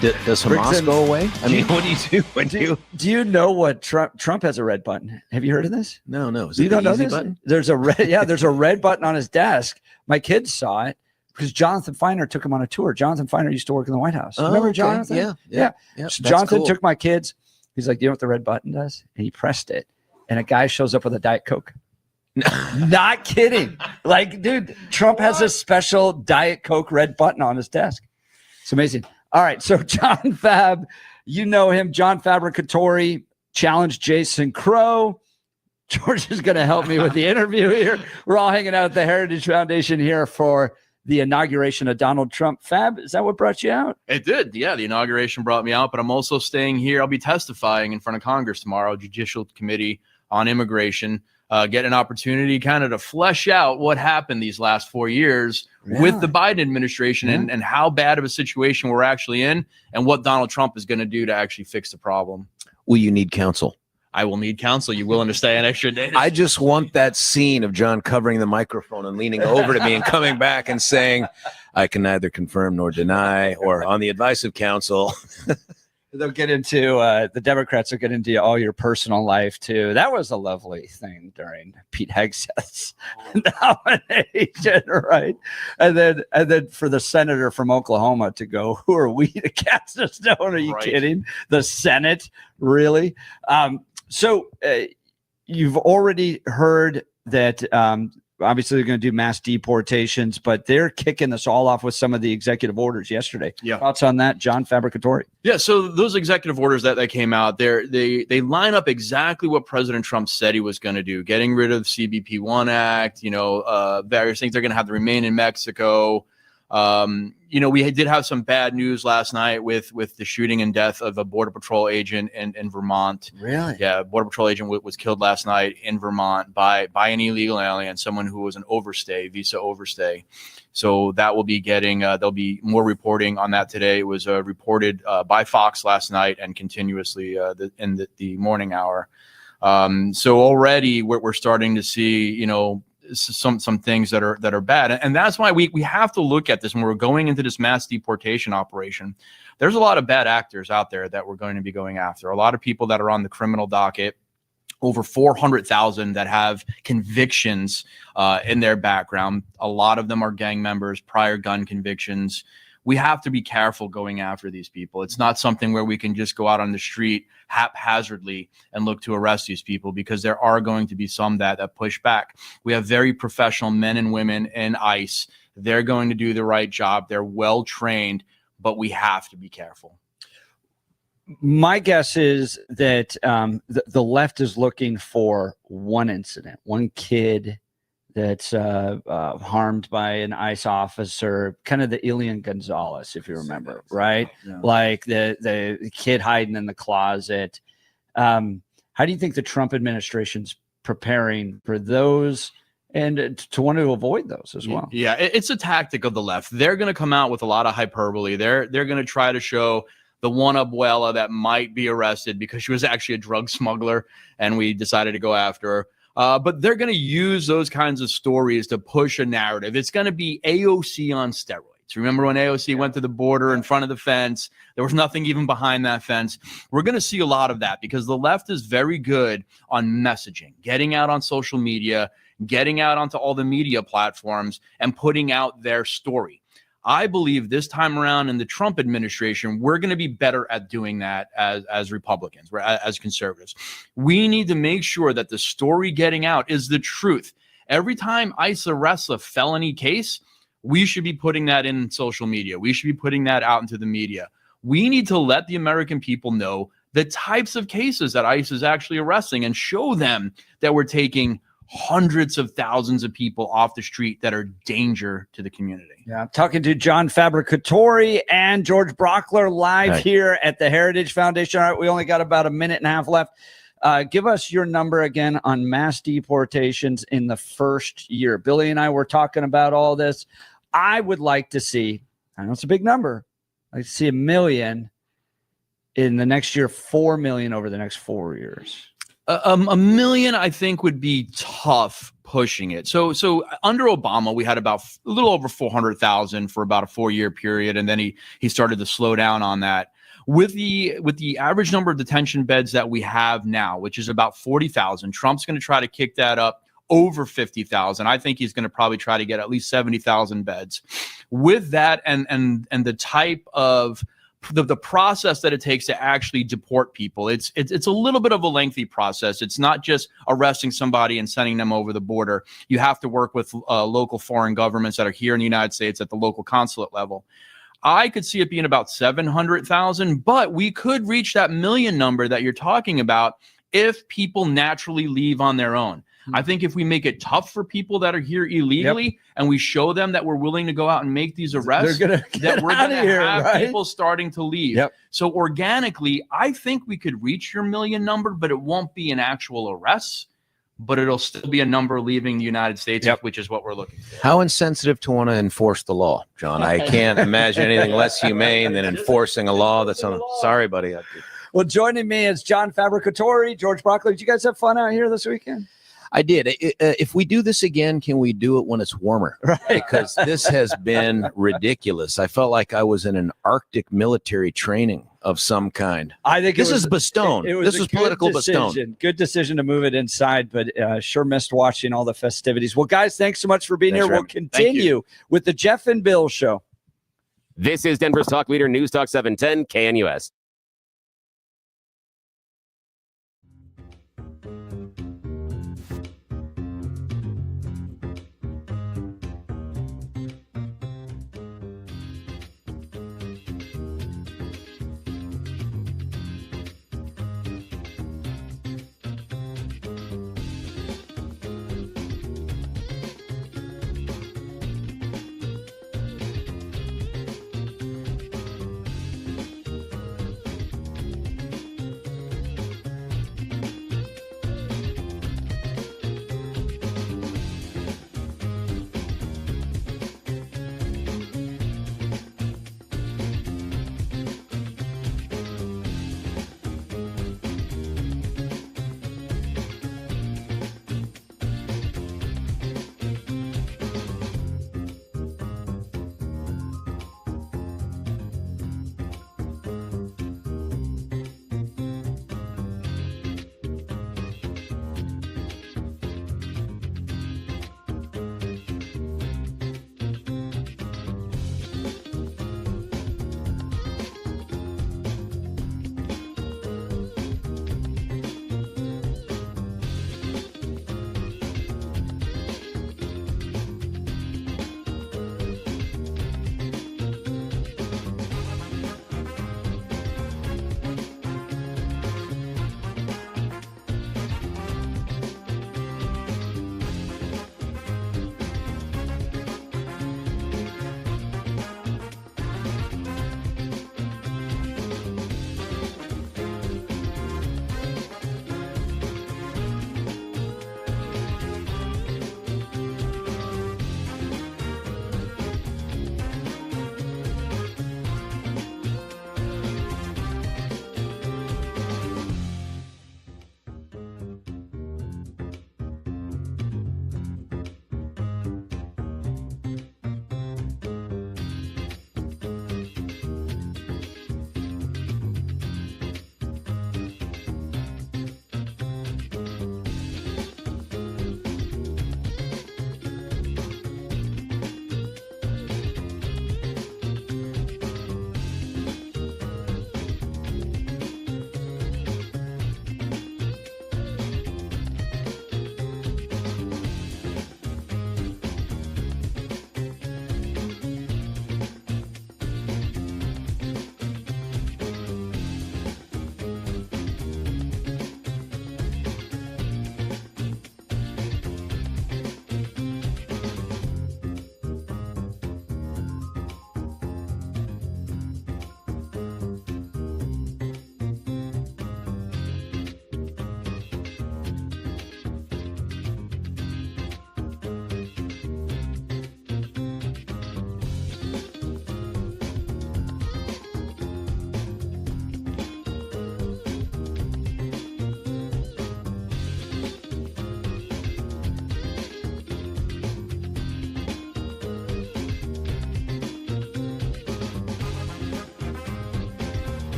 U: does Hamas go away? I mean, what do you do when you?
A: Do you know what Trump has a red button? Have you heard of this?
U: No. Is
A: You
U: it the
A: don't know
U: easy
A: this?
U: button?
A: There's a red, there's a red button on his desk. My kids saw it because Jonathan Feiner took him on a tour. Jonathan Feiner used to work in the White House.
U: Oh,
A: Remember
U: okay.
A: Jonathan?
U: Yeah.
A: So
U: That's
A: Jonathan
U: cool.
A: took my kids. He's like, you know what the red button does? And he pressed it, and a guy shows up with a Diet Coke. Not kidding. Like, dude, Trump has a special Diet Coke red button on his desk. It's amazing. All right, so John Fab, you know him. John Fabricatori challenged Jason Crow. George is going to help me with the interview here. We're all hanging out at the Heritage Foundation here for the inauguration of Donald Trump. Fab, is that what brought you out?
D: It did. Yeah, the inauguration brought me out, but I'm also staying here. I'll be testifying in front of Congress tomorrow, Judicial Committee on Immigration. Get an opportunity kind of to flesh out what happened these last 4 years with the Biden administration and how bad of a situation we're actually in and what Donald Trump is going to do to actually fix the problem.
U: Will you need counsel?
D: I will need counsel. You willing to stay an extra day?
U: I just want that scene of John covering the microphone and leaning over to me and coming back and saying, I can neither confirm nor deny, or on the advice of counsel.
A: They'll get into the Democrats will get into all your personal life too. That was a lovely thing during Pete Hegseth's nomination, right? And then for the senator from Oklahoma to go, "Who are we to cast a stone?" Are you kidding? The Senate, really? So you've already heard that. Obviously, they're going to do mass deportations, but they're kicking this all off with some of the executive orders yesterday.
D: Yeah.
A: Thoughts on that, John Fabricatori?
D: Yeah, so those executive orders that came out, they line up exactly what President Trump said he was going to do, getting rid of CBP 1 Act, various things. They're going to have to remain in Mexico. We did have some bad news last night with the shooting and death of a Border Patrol agent in Vermont.
A: Really?
D: Yeah, Border Patrol agent was killed last night in Vermont by an illegal alien, someone who was an visa overstay. So that will be getting, there'll be more reporting on that today. It was reported by Fox last night and continuously in the morning hour. So already we're starting to see, some things that are bad. And that's why we have to look at this when we're going into this mass deportation operation. There's a lot of bad actors out there that we're going to be going after. A lot of people that are on the criminal docket, over 400,000 that have convictions in their background. A lot of them are gang members, prior gun convictions. We have to be careful going after these people. It's not something where we can just go out on the street haphazardly and look to arrest these people, because there are going to be some that push back. We have very professional men and women in ICE. They're going to do the right job. They're well trained, but we have to be careful.
A: My guess is that the left is looking for one incident, one kid that's harmed by an ICE officer, kind of the Elian Gonzalez, if you remember, right? Yeah. Like the kid hiding in the closet. How do you think the Trump administration's preparing for those and to want to avoid those as well?
D: Yeah, it's a tactic of the left. They're going to come out with a lot of hyperbole. They're going to try to show the one abuela that might be arrested because she was actually a drug smuggler and we decided to go after her. But they're going to use those kinds of stories to push a narrative. It's going to be AOC on steroids. Remember when AOC went to the border in front of the fence? There was nothing even behind that fence. We're going to see a lot of that because the left is very good on messaging, getting out on social media, getting out onto all the media platforms and putting out their story. I believe this time around in the Trump administration, we're going to be better at doing that as Republicans, as conservatives. We need to make sure that the story getting out is the truth. Every time ICE arrests a felony case, we should be putting that in social media. We should be putting that out into the media. We need to let the American people know the types of cases that ICE is actually arresting and show them that we're taking hundreds of thousands of people off the street that are danger to the community.
A: Yeah, I'm talking to John Fabricatori and George Brockler live here at the Heritage Foundation. All right, we only got about a minute and a half left. Give us your number again on mass deportations in the first year. Billy and I were talking about all this. I would like to see, I know it's a big number, I see 1 million in the next year, 4 million over the next 4 years.
D: A million, I think, would be tough pushing it. So under Obama, we had about a little over 400,000 for about a 4-year period, and then he started to slow down on that. With the average number of detention beds that we have now, which is about 40,000, Trump's going to try to kick that up over 50,000. I think he's going to probably try to get at least 70,000 beds. With that, and the type of the process that it takes to actually deport people, it's a little bit of a lengthy process. It's not just arresting somebody and sending them over the border. You have to work with local foreign governments that are here in the United States at the local consulate level. I could see it being about 700,000, but we could reach that 1 million number that you're talking about if people naturally leave on their own. I think if we make it tough for people that are here illegally, and we show them that we're willing to go out and make these arrests,
A: that we're going to
D: have people starting to leave. So organically, I think we could reach your 1 million number, but it won't be an actual arrest, but it'll still be a number leaving the United States, which is what we're looking for.
U: How insensitive to want to enforce the law, John. I can't imagine anything less humane than enforcing a law that's on. Sorry, buddy.
A: Well, joining me is John Fabricatori, George Broccoli. Did you guys have fun out here this weekend?
U: I did. If we do this again, can we do it when it's warmer? Right. Because this has been ridiculous. I felt like I was in an Arctic military training of some kind.
A: I think
U: this is Bastogne. This is political Bastogne.
A: Good decision to move it inside, but sure missed watching all the festivities. Well, guys, thanks so much for being here. We'll continue with the Jeff and Bill Show.
B: This is Denver's Talk Leader, News Talk 710 KNUS.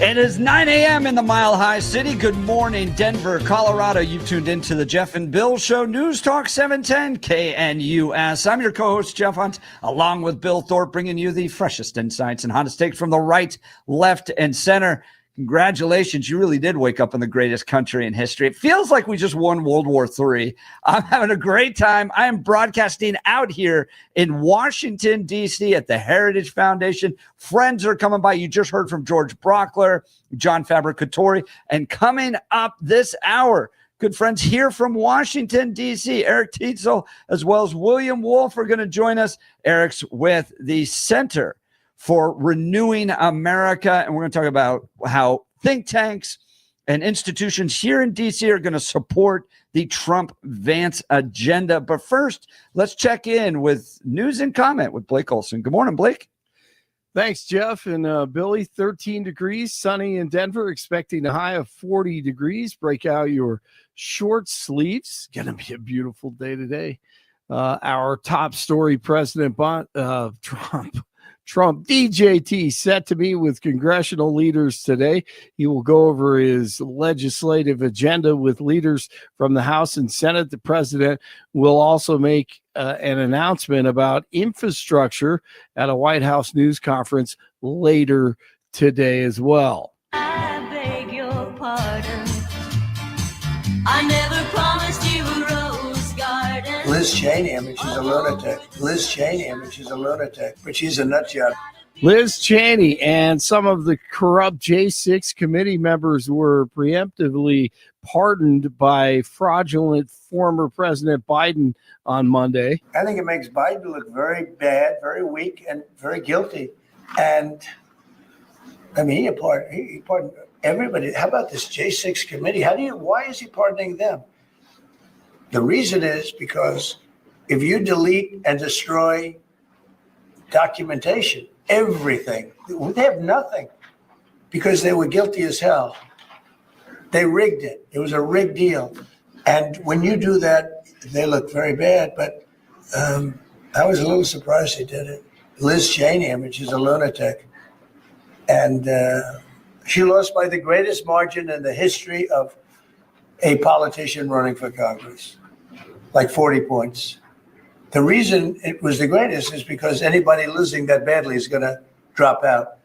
A: It is 9 a.m. in the Mile High City. Good morning, Denver, Colorado. You've tuned into the Jeff and Bill Show, News Talk 710 KNUS. I'm your co-host, Jeff Hunt, along with Bill Thorpe, bringing you the freshest insights and hottest takes from the right, left, and center. Congratulations. You really did wake up in the greatest country in history. It feels like we just won World War III. I'm having a great time. I am broadcasting out here in Washington, D.C. at the Heritage Foundation. Friends are coming by. You just heard from George Brockler, John Fabricatori, and coming up this hour, good friends here from Washington, D.C., Eric Tietzel, as well as William Wolf are going to join us. Eric's with the Center for Renewing America, and we're going to talk about how think tanks and institutions here in D.C. are going to support the Trump-Vance agenda. But first, let's check in with news and comment with Blake Olson. Good morning, Blake.
C: Thanks, Jeff. And Billy, 13 degrees, sunny in Denver, expecting a high of 40 degrees. Break out your short sleeves. Going to be a beautiful day today. Our top story, President Trump, DJT, set to meet with congressional leaders today. He will go over his legislative agenda with leaders from the House and Senate. The president will also make an announcement about infrastructure at a White House news conference later today as well.
H: I beg your pardon. I never promised you a rose garden.
E: Liz Cheney, I mean, she's a lunatic. Liz Cheney, I mean, she's a lunatic, but she's a nut job.
C: Liz Cheney and some of the corrupt J6 committee members were preemptively pardoned by fraudulent former President Biden on Monday.
E: I think it makes Biden look very bad, very weak, and very guilty. And I mean, he pardoned everybody. How about this J6 committee? Why is he pardoning them? The reason is because if you delete and destroy documentation, everything, they have nothing because they were guilty as hell. They rigged it. It was a rigged deal. And when you do that, they look very bad. But I was a little surprised he did it. Liz Cheney, I mean, she's a lunatic. And she lost by the greatest margin in the history of a politician running for Congress, like 40 points. The reason it was the greatest is because anybody losing that badly is going to drop out.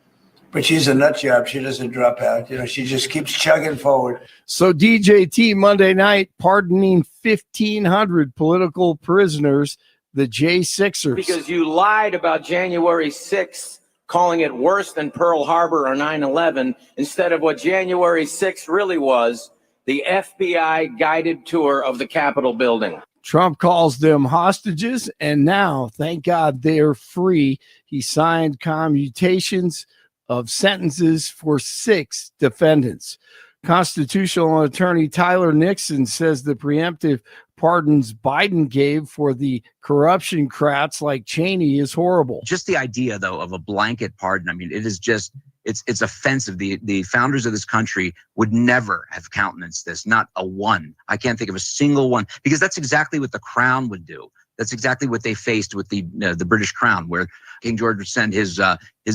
E: But she's a nut job. She doesn't drop out. You know, she just keeps chugging forward.
C: So DJT Monday night pardoning 1,500 political prisoners, the J6ers.
V: Because you lied about January 6th, calling it worse than Pearl Harbor or 9/11, instead of what January 6th really was, the FBI guided tour of the Capitol building.
C: Trump calls them hostages, and now, thank God, they're free. He signed commutations of sentences for 6 defendants. Constitutional attorney Tyler Nixon says the preemptive pardons Biden gave for the corruption crats like Cheney is horrible.
R: Just the idea, though, of a blanket pardon, I mean, it is just, it's offensive. The founders of this country would never have countenanced this, not a one. I can't think of a single one, because that's exactly what the crown would do. That's exactly what they faced with the British crown, where King George would send his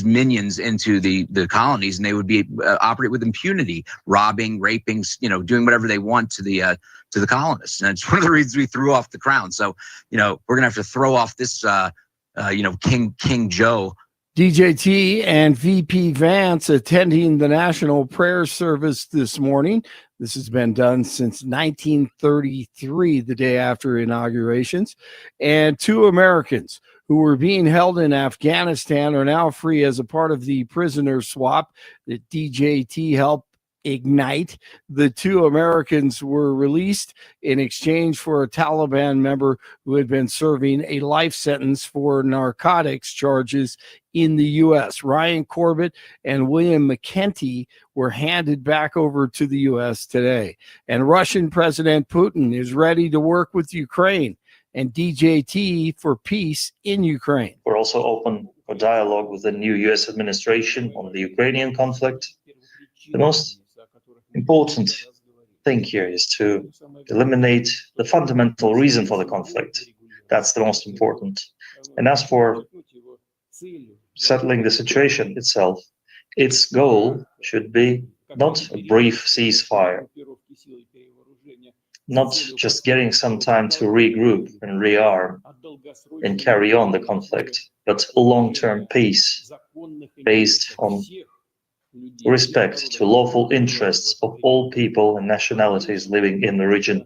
R: minions into the colonies, and they would be operate with impunity, robbing, raping, doing whatever they want to the colonists. And it's one of the reasons we threw off the crown. So, we're gonna have to throw off this, King Joe.
C: DJT and VP Vance attending the National Prayer Service this morning. This has been done since 1933, the day after inaugurations. And 2 Americans who were being held in Afghanistan are now free as a part of the prisoner swap that DJT helped ignite. The 2 Americans were released in exchange for a Taliban member who had been serving a life sentence for narcotics charges in the U.S. Ryan Corbett and William McKenty were handed back over to the U.S. today. And Russian President Putin is ready to work with Ukraine and DJT for peace in Ukraine.
S: We're also open for dialogue with the new U.S. administration on the Ukrainian conflict. The most important thing here is to eliminate the fundamental reason for the conflict. That's the most important. And as for settling the situation itself, Its goal should be not a brief ceasefire, not just getting some time to regroup and rearm and carry on the conflict, but long-term peace based on respect to lawful interests of all people and nationalities living in the region.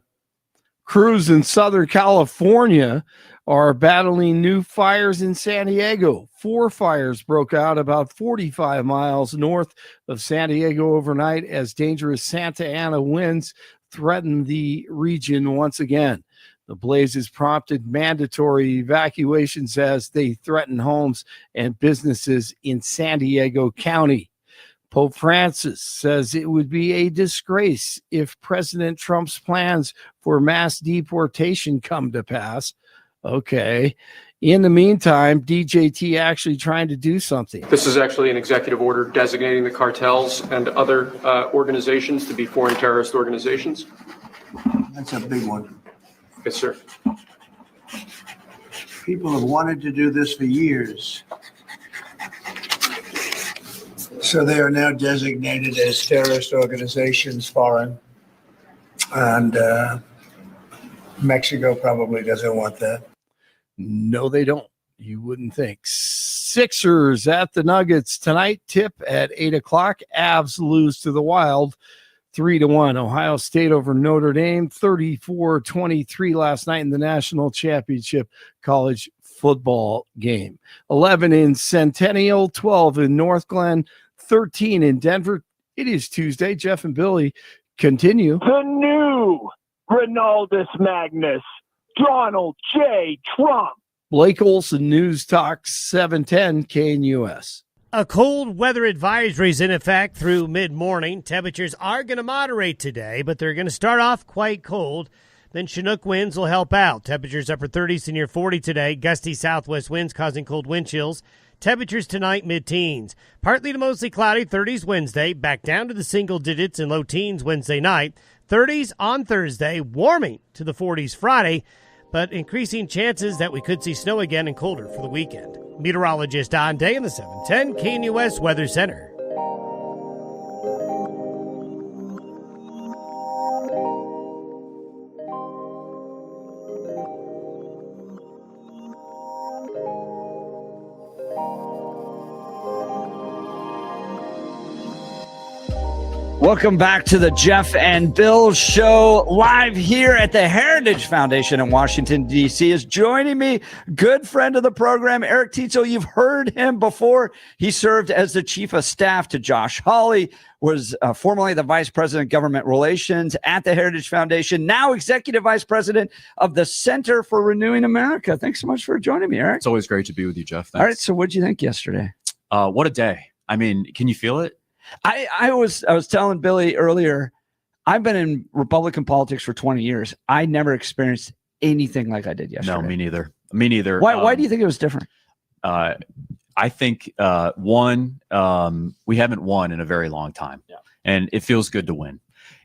C: Crews in Southern California are battling new fires in San Diego. 4 fires broke out about 45 miles north of San Diego overnight as dangerous Santa Ana winds threatened the region once again. The blazes prompted mandatory evacuations as they threatened homes and businesses in San Diego County. Pope Francis says it would be a disgrace if President Trump's plans for mass deportation come to pass. Okay. In the meantime, DJT actually trying to do something.
G: This is actually an executive order designating the cartels and other organizations to be foreign terrorist organizations.
E: That's a big one.
G: Yes, sir.
E: People have wanted to do this for years. So they are now designated as terrorist organizations, foreign. And Mexico probably doesn't want that.
C: No, they don't. You wouldn't think. Sixers at the Nuggets tonight. Tip at 8:00. Avs lose to the Wild 3-1. Ohio State over Notre Dame 34-23 last night in the national championship college football game. 11 in Centennial, 12 in North Glen, 13 in Denver. It is Tuesday. Jeff and Billy continue.
J: The new Ronaldus Magnus, Donald J. Trump.
C: Blake Olson, News Talk 710 KNUS.
I: A cold weather advisory is in effect through mid-morning. Temperatures are going to moderate today, but they're going to start off quite cold. Then Chinook winds will help out. Temperatures upper 30s to near 40 today. Gusty southwest winds causing cold wind chills. Temperatures tonight mid-teens. Partly to mostly cloudy, 30s Wednesday. Back down to the single digits and low teens Wednesday night. 30s on Thursday, warming to the 40s Friday, but increasing chances that we could see snow again and colder for the weekend. Meteorologist Don Day in the 710 KNUS Weather Center.
A: Welcome back to the Jeff and Bill Show, live here at the Heritage Foundation in Washington, D.C. Is joining me, good friend of the program, Eric Tietzel. You've heard him before. He served as the chief of staff to Josh Hawley, was formerly the vice president of government relations at the Heritage Foundation, now executive vice president of the Center for Renewing America. Thanks so much for joining me, Eric.
M: It's always great to be with you, Jeff. Thanks.
A: All right, so what did you think yesterday?
M: What a day. I mean, can you feel it?
A: I was telling Billy earlier, I've been in Republican politics for 20 years. I never experienced anything like I did yesterday.
M: No, me neither. Me neither.
A: Why do you think it was different?
M: I think we haven't won in a very long time, and it feels good to win.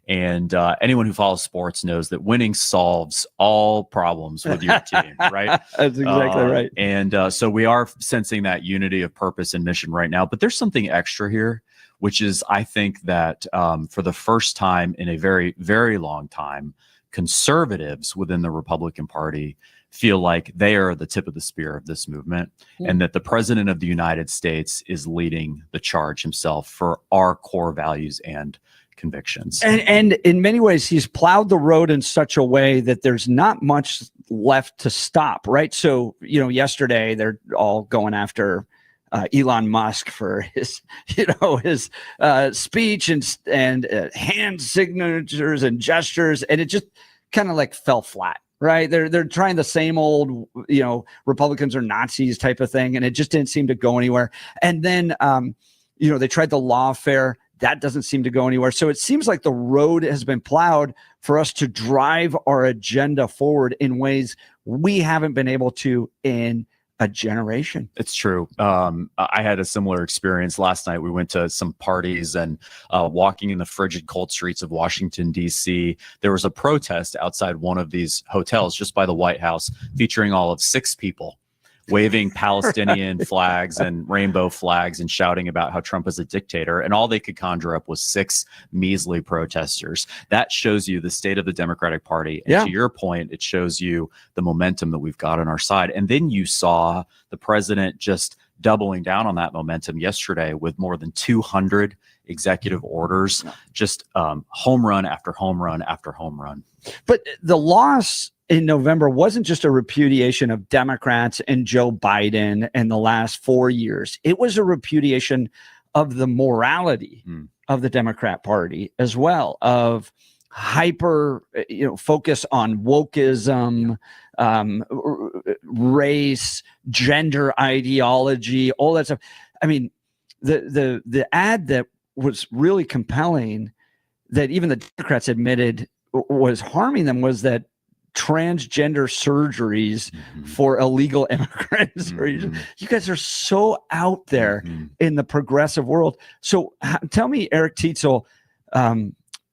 M: And anyone who follows sports knows that winning solves all problems with your team, right?
A: That's exactly right.
M: And so we are sensing that unity of purpose and mission right now. But there's something extra here, which is I think that for the first time in a very, very long time, conservatives within the Republican Party feel like they are the tip of the spear of this movement, and that the president of the United States is leading the charge himself for our core values and convictions.
A: And in many ways, he's plowed the road in such a way that there's not much left to stop, right? So, yesterday they're all going after Elon Musk for his speech and hand signatures and gestures, and it just kind of like fell flat, right? They're trying the same old, Republicans are Nazis type of thing, and it just didn't seem to go anywhere. And then, they tried the lawfare. That doesn't seem to go anywhere. So it seems like the road has been plowed for us to drive our agenda forward in ways we haven't been able to in a generation.
M: It's true. I had a similar experience last night. We went to some parties and walking in the frigid, cold streets of Washington, D.C., there was a protest outside one of these hotels just by the White House featuring all of 6 people waving Palestinian flags and rainbow flags and shouting about how Trump is a dictator. And all they could conjure up was 6 measly protesters. That shows you the state of the Democratic Party. And to your point, it shows you the momentum that we've got on our side. And then you saw the president just doubling down on that momentum yesterday with more than 200 executive orders, just home run after home run after home run.
A: But the loss in November wasn't just a repudiation of Democrats and Joe Biden in the last 4 years. It was a repudiation of the morality of the Democrat Party as well, of hyper, focus on wokeism, race, gender ideology, all that stuff. I mean, the ad that was really compelling, that even the Democrats admitted was harming them, was that transgender surgeries for illegal immigrants. You guys are so out there in the progressive world. So tell me, Eric Teitzel,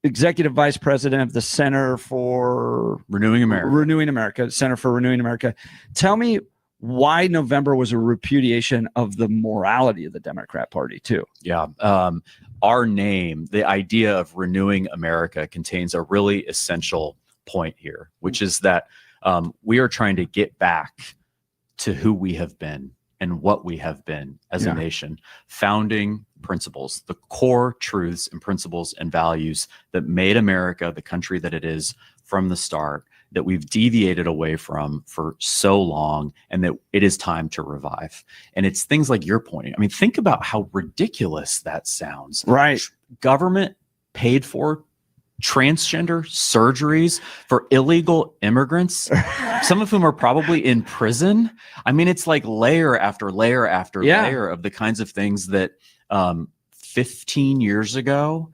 A: Executive Vice President of the Center for
M: Renewing America,
A: Center for Renewing America. Tell me why November was a repudiation of the morality of the Democrat Party too.
M: Yeah. Our name, the idea of renewing America, contains a really essential point here, which is that we are trying to get back to who we have been and what we have been as a nation. Founding principles, the core truths and principles and values that made America the country that it is from the start, that we've deviated away from for so long, and that it is time to revive. And it's things like you're pointing. I mean, think about how ridiculous that sounds.
A: Right.
M: Government paid for transgender surgeries for illegal immigrants, some of whom are probably in prison. I mean, it's like layer after layer after layer of the kinds of things that 15 years ago,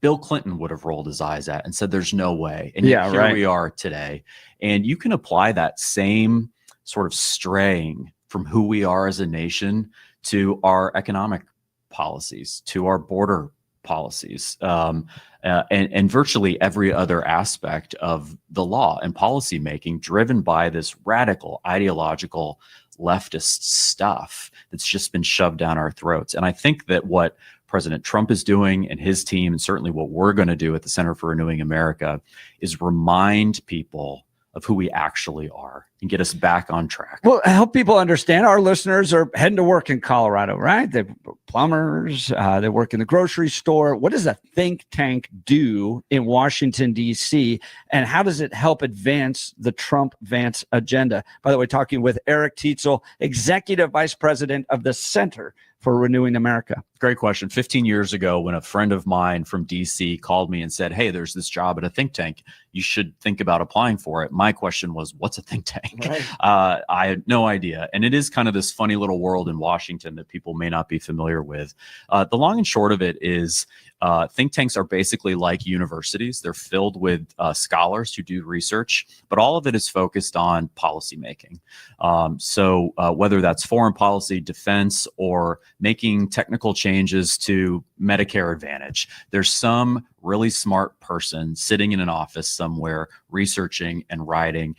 M: Bill Clinton would have rolled his eyes at and said, there's no way. And yet here we are today. And you can apply that same sort of straying from who we are as a nation to our economic policies, to our border policies, and virtually every other aspect of the law and policy making, driven by this radical ideological leftist stuff that's just been shoved down our throats. And I think that what President Trump is doing and his team, and certainly what we're going to do at the Center for Renewing America, is remind people of who we actually are and get us back on track.
A: Well, help people understand. Our listeners are heading to work in Colorado, right? They're plumbers, they work in the grocery store. What does a think tank do in Washington, D.C., and how does it help advance the Trump-Vance agenda? By the way, talking with Eric Teitzel, Executive Vice President of the Center for Renewing America.
M: Great question. 15 years ago, when a friend of mine from DC called me and said, hey, there's this job at a think tank, you should think about applying for it. My question was, what's a think tank? Right. I had no idea. And it is kind of this funny little world in Washington that people may not be familiar with. The long and short of it is think tanks are basically like universities. They're filled with scholars who do research, but all of it is focused on policymaking. So whether that's foreign policy, defense, or making technical changes to Medicare Advantage, there's some really smart person sitting in an office somewhere researching and writing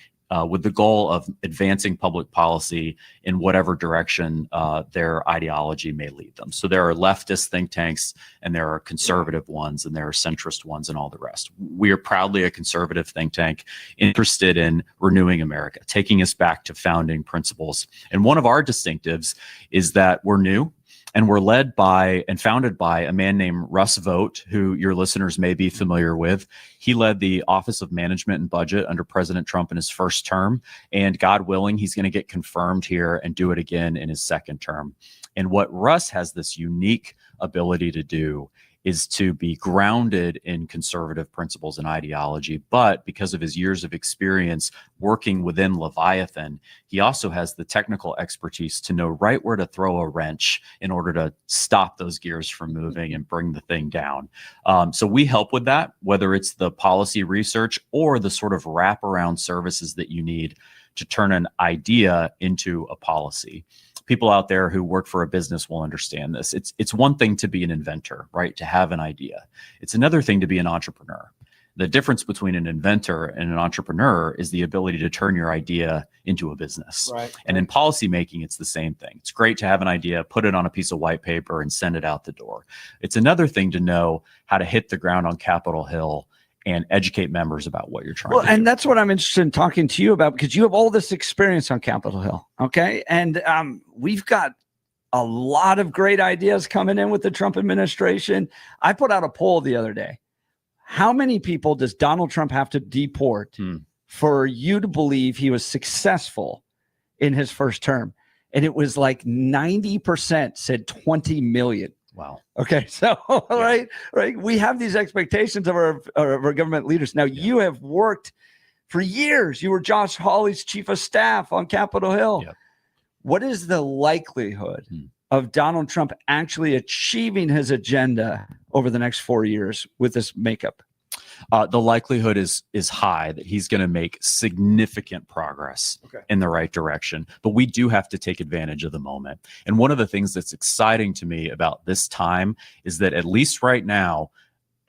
M: with the goal of advancing public policy in whatever direction their ideology may lead them. So there are leftist think tanks, and there are conservative ones, and there are centrist ones, and all the rest. We are proudly a conservative think tank interested in renewing America, taking us back to founding principles. And one of our distinctives is that we're new. And we're led by and founded by a man named Russ Vought, who your listeners may be familiar with. He led the Office of Management and Budget under President Trump in his first term. And God willing, he's going to get confirmed here and do it again in his second term. And what Russ has this unique ability to do is to be grounded in conservative principles and ideology. But because of his years of experience working within Leviathan, he also has the technical expertise to know right where to throw a wrench in order to stop those gears from moving and bring the thing down. So we help with that, whether it's the policy research or the sort of wraparound services that you need to turn an idea into a policy. People out there who work for a business will understand this. It's one thing to be an inventor, right? To have an idea. It's another thing to be an entrepreneur. The difference between an inventor and an entrepreneur is the ability to turn your idea into a business.
A: Right.
M: And in policy making, it's the same thing. It's great to have an idea, put it on a piece of white paper, and send it out the door. It's another thing to know how to hit the ground on Capitol Hill and educate members about what you're trying to do.
A: And that's what I'm interested in talking to you about, because you have all this experience on Capitol Hill. Okay. And we've got a lot of great ideas coming in with the Trump administration. I put out a poll the other day. How many people does Donald Trump have to deport for you to believe he was successful in his first term? And it was like 90% said 20 million.
M: Wow.
A: Okay. So, right. We have these expectations of our government leaders. Now, you have worked for years. You were Josh Hawley's chief of staff on Capitol Hill.
M: Yep.
A: What is the likelihood of Donald Trump actually achieving his agenda over the next 4 years with this makeup?
M: The likelihood is high that he's going to make significant progress in the right direction. But we do have to take advantage of the moment. And one of the things that's exciting to me about this time is that at least right now,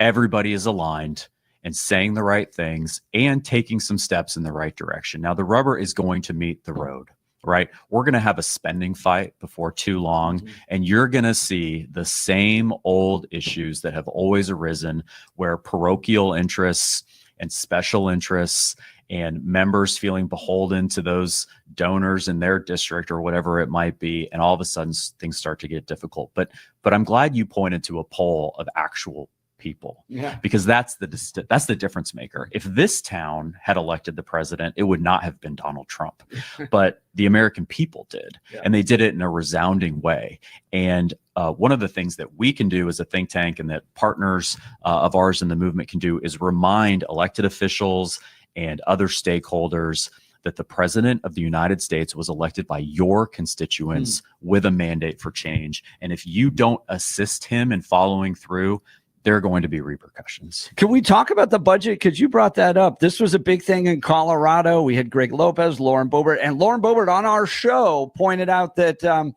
M: everybody is aligned and saying the right things and taking some steps in the right direction. Now, the rubber is going to meet the road. Right? We're going to have a spending fight before too long, and you're going to see the same old issues that have always arisen, where parochial interests and special interests and members feeling beholden to those donors in their district or whatever it might be, and all of a sudden things start to get difficult. But I'm glad you pointed to a poll of actual people, because that's the difference maker. If this town had elected the president, it would not have been Donald Trump, but the American people did, and they did it in a resounding way. And one of the things that we can do as a think tank, and that partners of ours in the movement can do, is remind elected officials and other stakeholders that the president of the United States was elected by your constituents with a mandate for change. And if you don't assist him in following through, there are going to be repercussions.
A: Can we talk about the budget? Because you brought that up. This was a big thing in Colorado. We had Greg Lopez, Lauren Boebert, and Lauren Boebert on our show pointed out that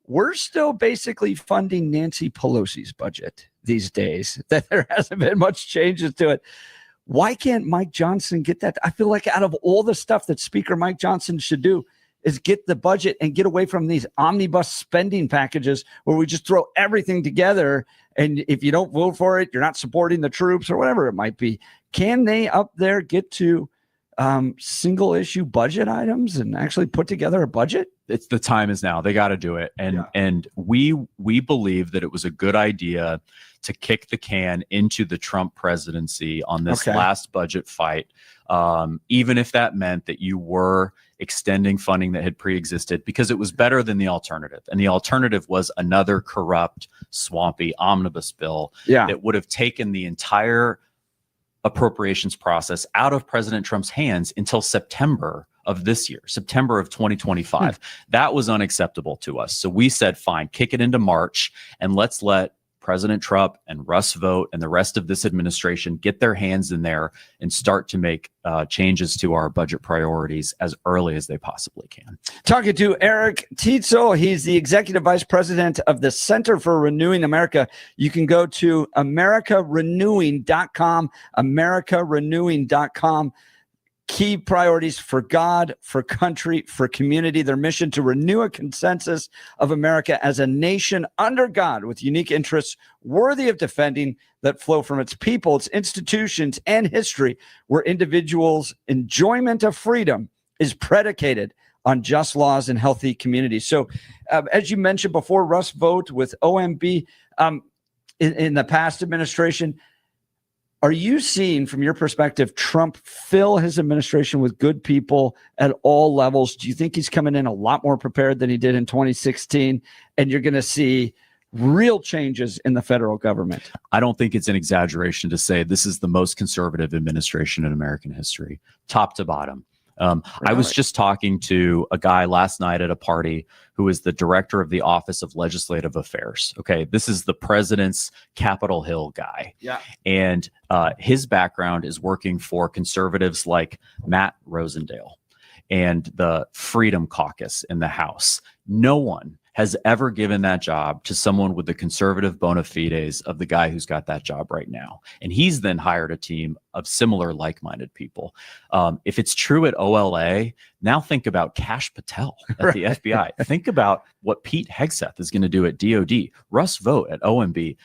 A: we're still basically funding Nancy Pelosi's budget these days, that there hasn't been much changes to it. Why can't Mike Johnson get that? I feel like out of all the stuff that Speaker Mike Johnson should do is get the budget and get away from these omnibus spending packages where we just throw everything together. And if you don't vote for it, you're not supporting the troops or whatever it might be. Can they up there get to single issue budget items and actually put together a budget?
M: It's the time is now. They got to do it. And we believe that it was a good idea to kick the can into the Trump presidency on this last budget fight, even if that meant that you were extending funding that had pre-existed, because it was better than the alternative. And the alternative was another corrupt, swampy omnibus bill that would have taken the entire appropriations process out of President Trump's hands until September of this year, September of 2025. That was unacceptable to us. So we said, fine, kick it into March, and let's let President Trump and Russ Vought and the rest of this administration get their hands in there and start to make changes to our budget priorities as early as they possibly can.
A: Talking to Eric Tietzel, he's the executive vice president of the Center for Renewing America. You can go to americarenewing.com, americarenewing.com. Key priorities for God, for country, for community. Their mission to renew a consensus of America as a nation under God with unique interests worthy of defending that flow from its people, its institutions, and history, where individuals' enjoyment of freedom is predicated on just laws and healthy communities. So, as you mentioned before, Russ Vought with OMB in the past administration, are you seeing, from your perspective, Trump fill his administration with good people at all levels? Do you think he's coming in a lot more prepared than he did in 2016? And you're going to see real changes in the federal government?
M: I don't think it's an exaggeration to say this is the most conservative administration in American history, top to bottom. I was just talking to a guy last night at a party who is the director of the Office of Legislative Affairs. Okay, this is the president's Capitol Hill guy. And his background is working for conservatives like Matt Rosendale and the Freedom Caucus in the House. No one has ever given that job to someone with the conservative bona fides of the guy who's got that job right now. And he's then hired a team of similar like-minded people. If it's true at OLA, now think about Kash Patel at the FBI. Think about what Pete Hegseth is going to do at DOD, Russ Vought at OMB.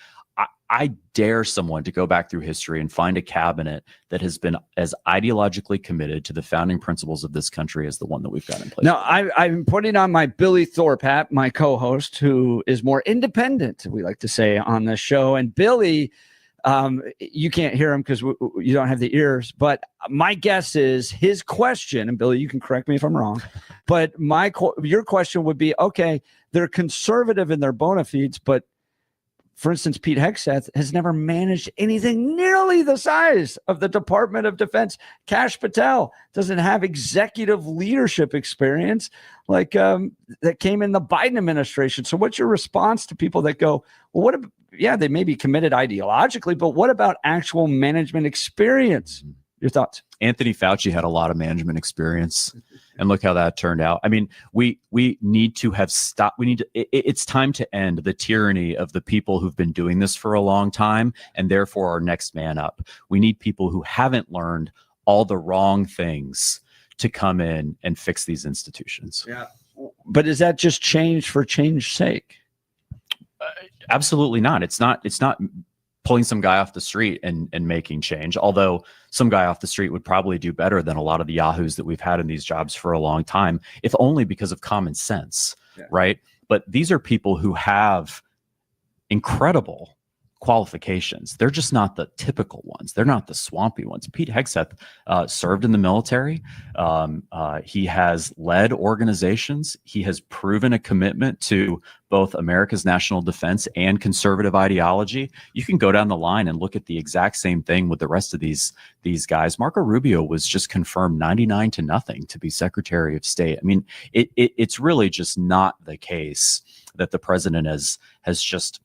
M: I dare someone to go back through history and find a cabinet that has been as ideologically committed to the founding principles of this country as the one that we've got in place.
A: Now, I'm putting on my Billy Thorpe hat, my co-host, who is more independent, we like to say, on this show. And Billy, you can't hear him because you don't have the ears. But my guess is his question, and Billy, you can correct me if I'm wrong, but your question would be, okay, they're conservative in their bona fides, but for instance, Pete Hegseth has never managed anything nearly the size of the Department of Defense. Kash Patel doesn't have executive leadership experience like that came in the Biden administration. So what's your response to people that go, well, they may be committed ideologically, but what about actual management experience? Your thoughts?
M: Anthony Fauci had a lot of management experience, and look how that turned out. I mean, we need to have stopped. It's time to end the tyranny of the people who've been doing this for a long time, and therefore are next man up. We need people who haven't learned all the wrong things to come in and fix these institutions.
A: Yeah. But is that just change for change's sake?
M: Absolutely not. It's not pulling some guy off the street and making change, although some guy off the street would probably do better than a lot of the yahoos that we've had in these jobs for a long time, if only because of common sense, right? But these are people who have incredible qualifications. They're just not the typical ones. They're not the swampy ones. Pete Hegseth served in the military. He has led organizations. He has proven a commitment to both America's national defense and conservative ideology. You can go down the line and look at the exact same thing with the rest of these guys. Marco Rubio was just confirmed 99-0 to be Secretary of State. I mean, it's really just not the case that the president has just,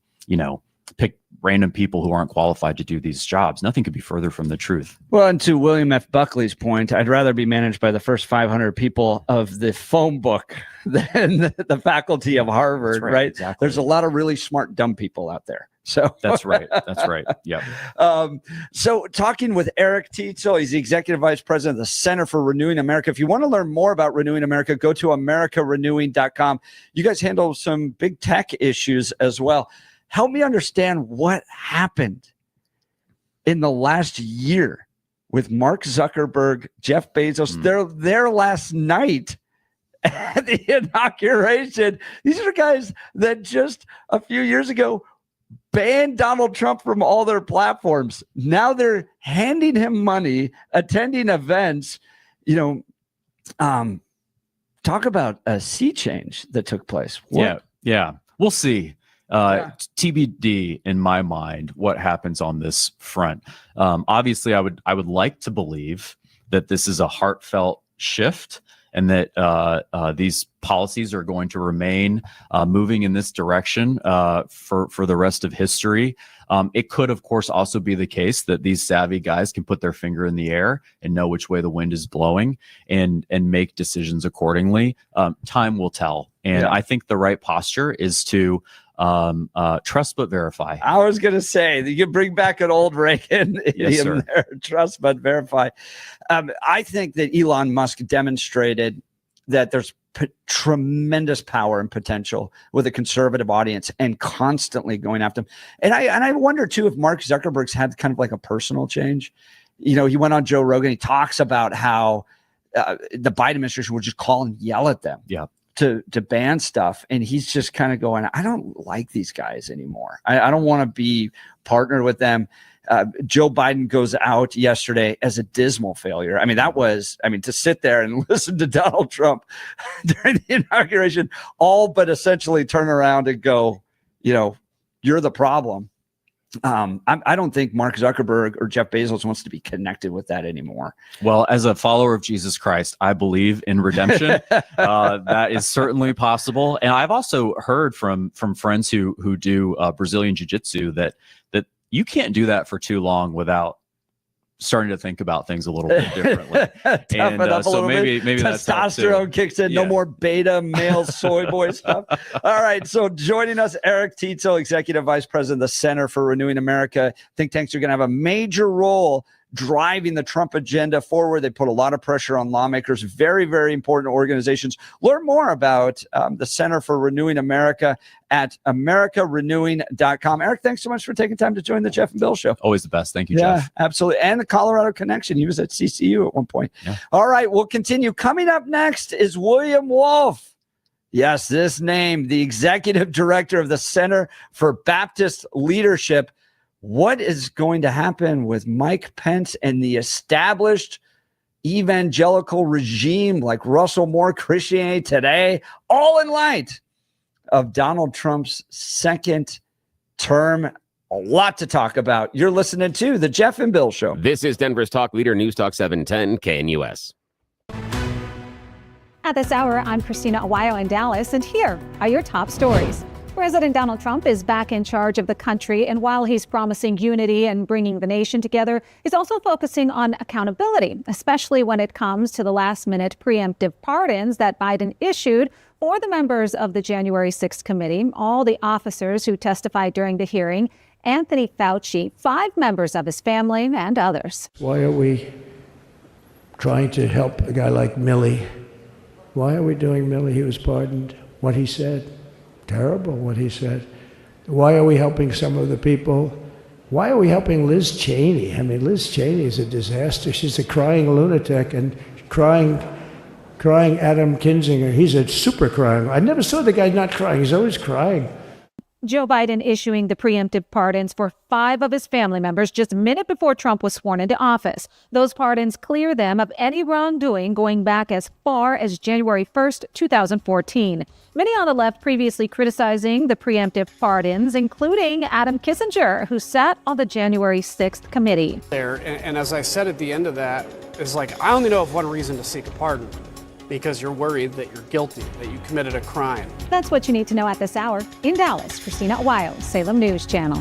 M: pick random people who aren't qualified to do these jobs. Nothing could be further from the truth.
A: Well, and to William F. Buckley's point, I'd rather be managed by the first 500 people of the phone book than the faculty of Harvard, right?
M: Exactly.
A: There's a lot of really smart, dumb people out there. So
M: that's right. That's right. Yeah.
A: So talking with Eric Tietzel, he's the Executive Vice President of the Center for Renewing America. If you want to learn more about Renewing America, go to americarenewing.com. You guys handle some big tech issues as well. Help me understand what happened in the last year with Mark Zuckerberg, Jeff Bezos. They're there last night at the inauguration. These are guys that just a few years ago banned Donald Trump from all their platforms. Now they're handing him money, attending events. Talk about a sea change that took place.
M: Yeah. We'll see. TBD in my mind what happens on this front. Obviously, I would like to believe that this is a heartfelt shift and that these policies are going to remain moving in this direction for the rest of history. It could, of course, also be the case that these savvy guys can put their finger in the air and know which way the wind is blowing and make decisions accordingly. Time will tell. And I think the right posture is to trust but verify.
A: I was going to say that you bring back an old Reagan idiom there. Trust but verify. I think that Elon Musk demonstrated that there's tremendous power and potential with a conservative audience and constantly going after them. And I wonder too if Mark Zuckerberg's had kind of like a personal change. He went on Joe Rogan. He talks about how the Biden administration would just call and yell at them.
M: Yeah.
A: To ban stuff, and he's just kind of going, I don't like these guys anymore. I don't want to be partnered with them. Joe Biden goes out yesterday as a dismal failure. To sit there and listen to Donald Trump during the inauguration, all but essentially turn around and go, you're the problem. I don't think Mark Zuckerberg or Jeff Bezos wants to be connected with that anymore.
M: Well, as a follower of Jesus Christ, I believe in redemption. That is certainly possible. And I've also heard from friends who do Brazilian jiu-jitsu that you can't do that for too long without starting to think about things a little bit differently.
A: Toughen up a
M: so
A: little
M: maybe
A: bit.
M: that's helped too.
A: Testosterone kicks in. No
M: Yeah.
A: more beta male soy boy stuff. All right. So joining us, Eric Titzel, Executive Vice President of the Center for Renewing America. Think tanks are going to have a major role driving the Trump agenda forward. They put a lot of pressure on lawmakers. Very, very important organizations. Learn more about the Center for Renewing America at americarenewing.com. Eric, thanks so much for taking time to join the Jeff and Bill Show.
M: Always the best. Thank you,
A: Yeah,
M: Jeff.
A: absolutely. And the Colorado connection. He was at CCU at one point.
M: Yeah.
A: All right, we'll continue. Coming up next is William Wolf. Yes, this name, the executive director of the Center for Baptist Leadership. What is going to happen with Mike Pence and the established evangelical regime like Russell Moore, Christianity Today, all in light of Donald Trump's second term? A lot to talk about. You're listening to the Jeff and Bill Show.
B: This is Denver's talk leader, News Talk 710 KNUS.
K: At this hour, I'm Christina Awayo in Dallas, and here are your top stories. President Donald Trump is back in charge of the country, and while he's promising unity and bringing the nation together, he's also focusing on accountability, especially when it comes to the last-minute preemptive pardons that Biden issued for the members of the January 6th committee, all the officers who testified during the hearing, Anthony Fauci, 5 members of his family, and others.
L: Why are we trying to help a guy like Milley? Why are we doing Milley? He was pardoned. What he said. Terrible what he said. Why are we helping some of the people? Why are we helping Liz Cheney? I mean, Liz Cheney is a disaster. She's a crying lunatic and crying Adam Kinzinger. He's a super crying. I never saw the guy not crying. He's always crying.
K: Joe Biden issuing the preemptive pardons for 5 of his family members just a minute before Trump was sworn into office. Those pardons clear them of any wrongdoing going back as far as January 1st, 2014. Many on the left previously criticizing the preemptive pardons, including Adam Kinzinger, who sat on the January 6th committee.
F: And as I said at the end of that, it's like, I only know of one reason to seek a pardon. Because you're worried that you're guilty, that you committed a crime.
K: That's what you need to know at this hour. In Dallas, Christina Awayo, Salem News Channel.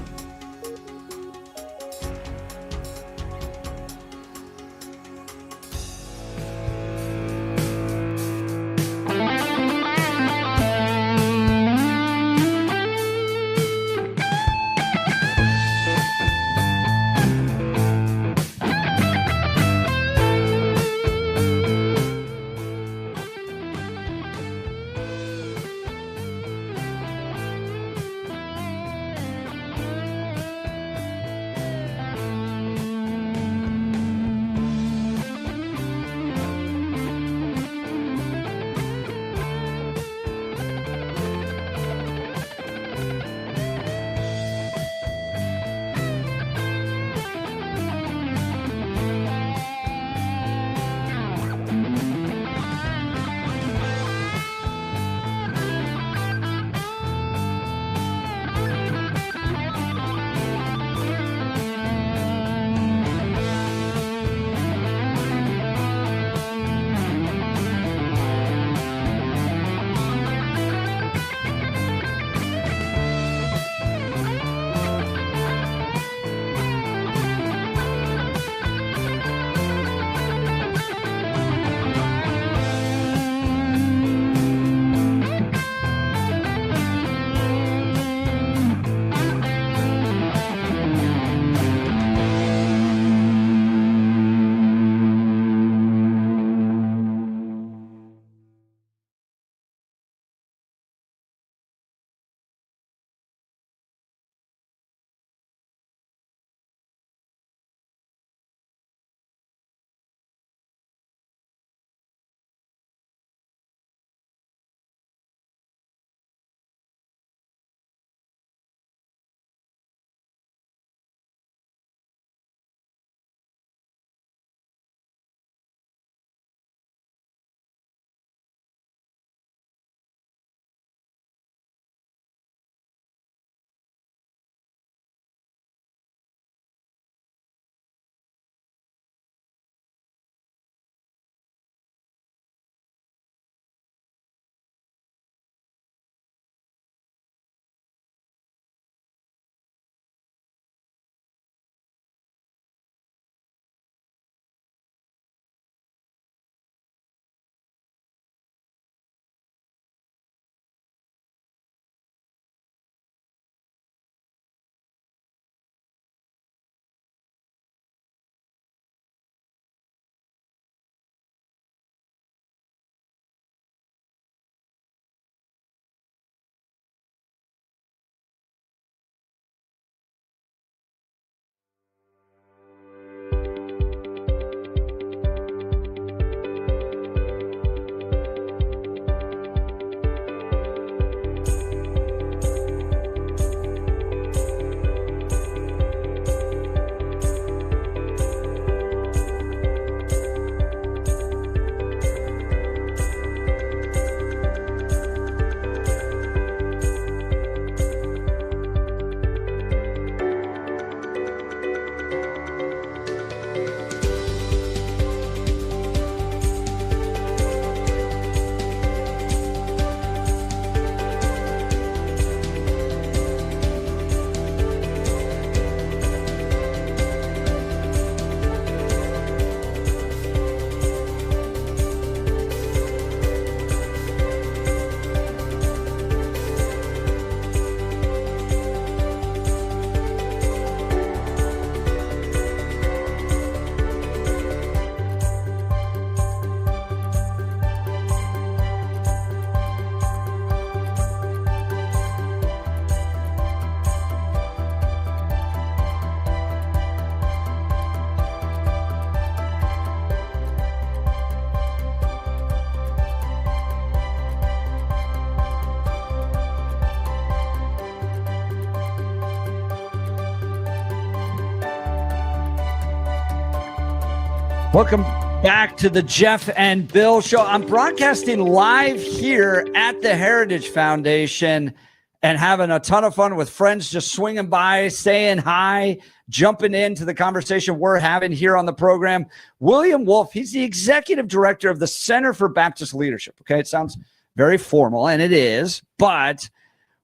A: Welcome back to the Jeff and Bill Show. I'm broadcasting live here at the Heritage Foundation and having a ton of fun with friends just swinging by, saying hi, jumping into the conversation we're having here on the program. William Wolf, he's the executive director of the Center for Baptist Leadership. Okay, it sounds very formal, and it is. But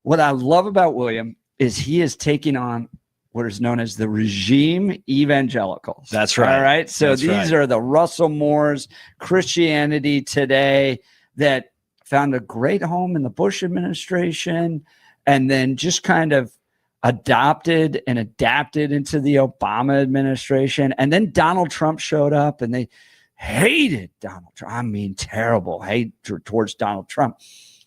A: what I love about William is he is taking on what is known as the regime evangelicals.
N: That's right.
A: All right. So
N: That's
A: these are the Russell Moores, Christianity Today, that found a great home in the Bush administration and then just kind of adopted and adapted into the Obama administration. And then Donald Trump showed up and they hated Donald Trump. I mean, terrible hate towards Donald Trump.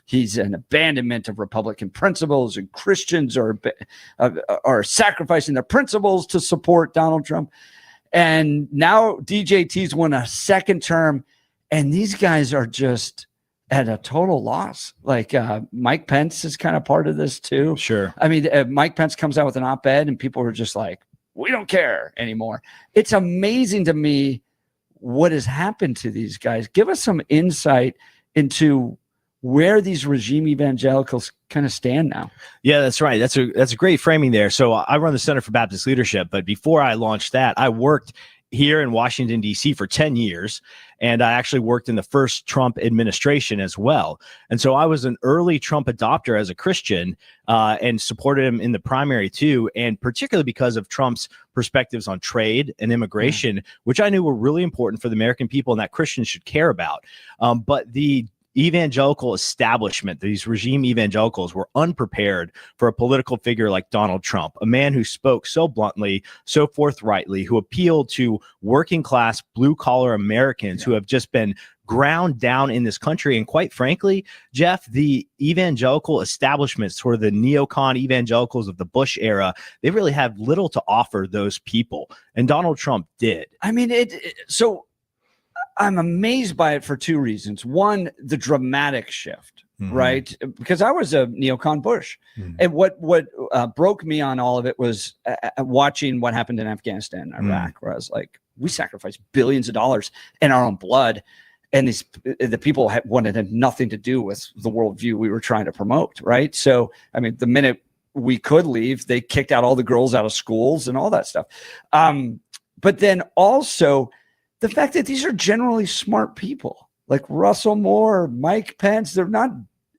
A: He's an abandonment of Republican principles, and Christians are sacrificing their principles to support Donald Trump. And now DJT's won a second term, and these guys are just at a total loss. Like Mike Pence is kind of part of this too.
N: Sure.
A: I mean, Mike Pence comes out with an op-ed, and people are just like, we don't care anymore. It's amazing to me what has happened to these guys. Give us some insight into where these regime evangelicals kind of stand now.
N: Yeah, that's right. That's a great framing there. So I run the Center for Baptist Leadership, but before I launched that, I worked here in Washington, D.C. for 10 years, and I actually worked in the first Trump administration as well. And so I was an early Trump adopter as a Christian and supported him in the primary too, and particularly because of Trump's perspectives on trade and immigration, which I knew were really important for the American people and that Christians should care about. But the evangelical establishment, these regime evangelicals, were unprepared for a political figure like Donald Trump, a man who spoke so bluntly, so forthrightly, who appealed to working class, blue collar Americans who have just been ground down in this country. And quite frankly, Jeff, the evangelical establishment, sort of the neocon evangelicals of the Bush era, they really have little to offer those people. And Donald Trump did.
A: I mean, so I'm amazed by it for two reasons. One, the dramatic shift, right? Because I was a neocon Bush. And what broke me on all of it was watching what happened in Afghanistan and Iraq, where I was like, we sacrificed billions of dollars in our own blood. And the people wanted nothing to do with the worldview we were trying to promote, right? So, I mean, the minute we could leave, they kicked out all the girls out of schools and all that stuff. But then also, the fact that these are generally smart people like Russell Moore, Mike Pence, they're not